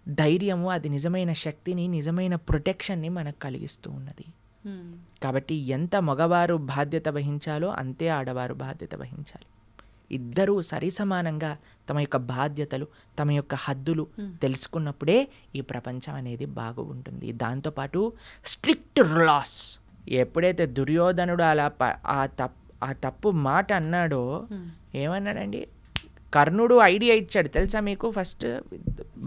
ధైర్యము, అది నిజమైన శక్తిని, నిజమైన ప్రొటెక్షన్ని మనకు కలిగిస్తూ ఉన్నది. కాబట్టి ఎంత మగవారు బాధ్యత వహించాలో అంతే ఆడవారు బాధ్యత వహించాలి. ఇద్దరూ సరిసమానంగా తమ యొక్క బాధ్యతలు, తమ యొక్క హద్దులు తెలుసుకున్నప్పుడే ఈ ప్రపంచం అనేది బాగుంటుంది. దాంతోపాటు స్ట్రిక్ట్ లాస్. ఎప్పుడైతే దుర్యోధనుడు అలా ఆ తప్పు మాట అన్నాడో, ఏమన్నాడండి, కర్ణుడు ఐడియా ఇచ్చాడు తెలుసా మీకు. ఫస్ట్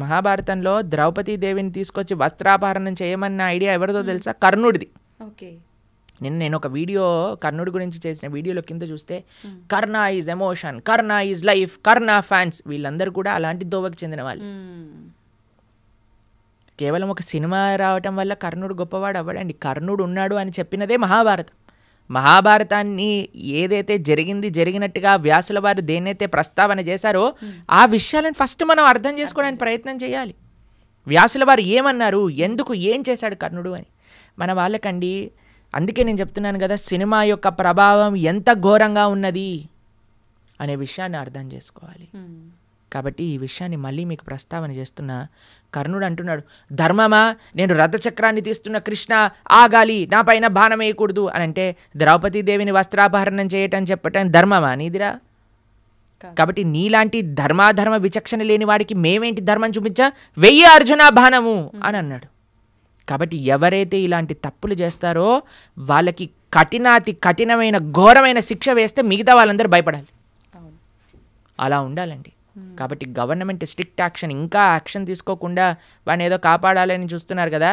మహాభారతంలో ద్రౌపదీదేవిని తీసుకొచ్చి వస్త్రాపహరణం చేయమన్న ఐడియా ఎవరిదో తెలుసా? కర్ణుడిది. ఓకే. నేను ఒక వీడియో కర్ణుడి గురించి చేసిన వీడియోలో కింద చూస్తే Karna is emotion, Karna is life, Karna fans, వీళ్ళందరూ కూడా అలాంటి దోవకు చెందిన వాళ్ళు. కేవలం ఒక సినిమా రావటం వల్ల కర్ణుడు గొప్పవాడు అవ్వడండి. కర్ణుడు ఉన్నాడు అని చెప్పినదే మహాభారతం. మహాభారతాన్ని ఏదైతే జరిగినట్టుగా వ్యాసుల వారు దేన్నైతే ప్రస్తావన చేశారో ఆ విషయాలను ఫస్ట్ మనం అర్థం చేసుకోవడానికి ప్రయత్నం చేయాలి. వ్యాసుల వారు ఏమన్నారు, ఎందుకు, ఏం చేశాడు కర్ణుడు అని మన వాళ్ళకండి. అందుకే నేను చెప్తున్నాను కదా, సినిమా యొక్క ప్రభావం ఎంత ఘోరంగా ఉన్నది అనే విషయాన్ని అర్థం చేసుకోవాలి. కాబట్టి ఈ విషయాన్ని మళ్ళీ మీకు ప్రస్తావన చేస్తున్నా. కర్ణుడు అంటున్నాడు, ధర్మమా, నేను రథచక్రాన్ని తీస్తున్న కృష్ణ ఆగాలి, నా పైన బాణం వేయకూడదు అని అంటే ద్రౌపదీదేవిని వస్త్రాపహరణం చేయటం చెప్పటం ధర్మమా నీదిరా? కాబట్టి నీలాంటి ధర్మాధర్మ విచక్షణ లేని వాడికి మేమేంటి ధర్మం చూపించా, వెయ్యి అర్జున బాణము అని అన్నాడు. కాబట్టి ఎవరైతే ఇలాంటి తప్పులు చేస్తారో వాళ్ళకి కఠినమైన ఘోరమైన శిక్ష వేస్తే మిగతా వాళ్ళందరూ భయపడాలి. అలా ఉండాలండి. కాబట్టి గవర్నమెంట్ స్ట్రిక్ట్ యాక్షన్, ఇంకా యాక్షన్ తీసుకోకుండా వాడిని ఏదో కాపాడాలని చూస్తున్నారు కదా,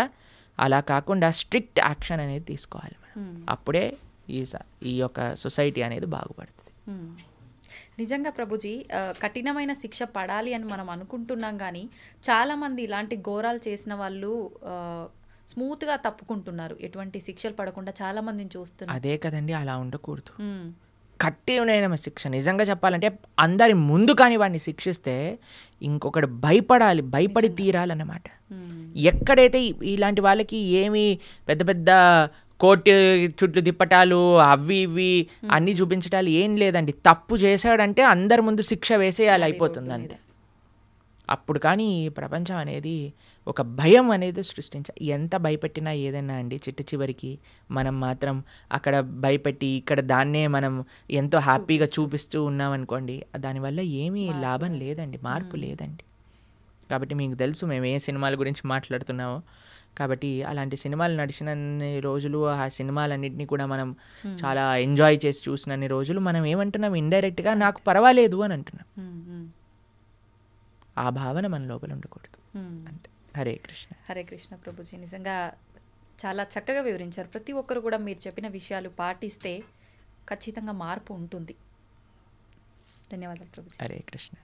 అలా కాకుండా స్ట్రిక్ట్ యాక్షన్ అనేది తీసుకోవాలి. అప్పుడే ఈ యొక్క సొసైటీ అనేది బాగుపడుతుంది. నిజంగా ప్రభుజీ, కఠినమైన శిక్ష పడాలి అని మనం అనుకుంటున్నాం, కానీ చాలామంది ఇలాంటి ఘోరాలు చేసిన వాళ్ళు స్మూత్గా తప్పుకుంటున్నారు, ఎటువంటి శిక్షలు పడకుండా చాలామందిని చూస్తున్నారు. అదే కదండి, అలా ఉండకూడదు. కఠినమైన శిక్ష నిజంగా చెప్పాలంటే అందరి ముందు కానీ వాడిని శిక్షిస్తే ఇంకొకటి భయపడి తీరాలన్నమాట. ఎక్కడైతే ఇలాంటి వాళ్ళకి ఏమి పెద్ద పెద్ద కోర్టు చుట్టూ తిప్పటాలు అవి ఇవి అన్నీ చూపించటాలు ఏం లేదండి. తప్పు చేశాడంటే అందరి ముందు శిక్ష వేసేయాలి, అయిపోతుంది అంతే. అప్పుడు కానీ ప్రపంచం అనేది ఒక భయం అనేది ఎంత భయపెట్టినా ఏదైనా అండి, చివరికి మనం మాత్రం అక్కడ భయపెట్టి ఇక్కడ దాన్నే మనం ఎంతో హ్యాపీగా చూపిస్తూ ఉన్నామనుకోండి, దానివల్ల ఏమీ లాభం లేదండి, మార్పు లేదండి. కాబట్టి మీకు తెలుసు మేము ఏ సినిమాల గురించి మాట్లాడుతున్నామో. కాబట్టి అలాంటి సినిమాలు నడిచినన్ని రోజులు, ఆ సినిమాలన్నింటినీ కూడా మనం చాలా ఎంజాయ్ చేసి చూసినన్ని రోజులు మనం ఏమంటున్నాం, ఇండైరెక్ట్గా నాకు పర్వాలేదు అని అంటున్నాం. ఆ భావన మన లోపల ఉండకూడదు. అంతే. హరే కృష్ణ. హరే కృష్ణ ప్రభుజీ, నిజంగా చాలా చక్కగా వివరించారు. ప్రతి ఒక్కరు కూడా మీరు చెప్పిన విషయాలు పాటిస్తే ఖచ్చితంగా మార్పు ఉంటుంది. ధన్యవాదాలు ప్రభుజీ. హరే కృష్ణ.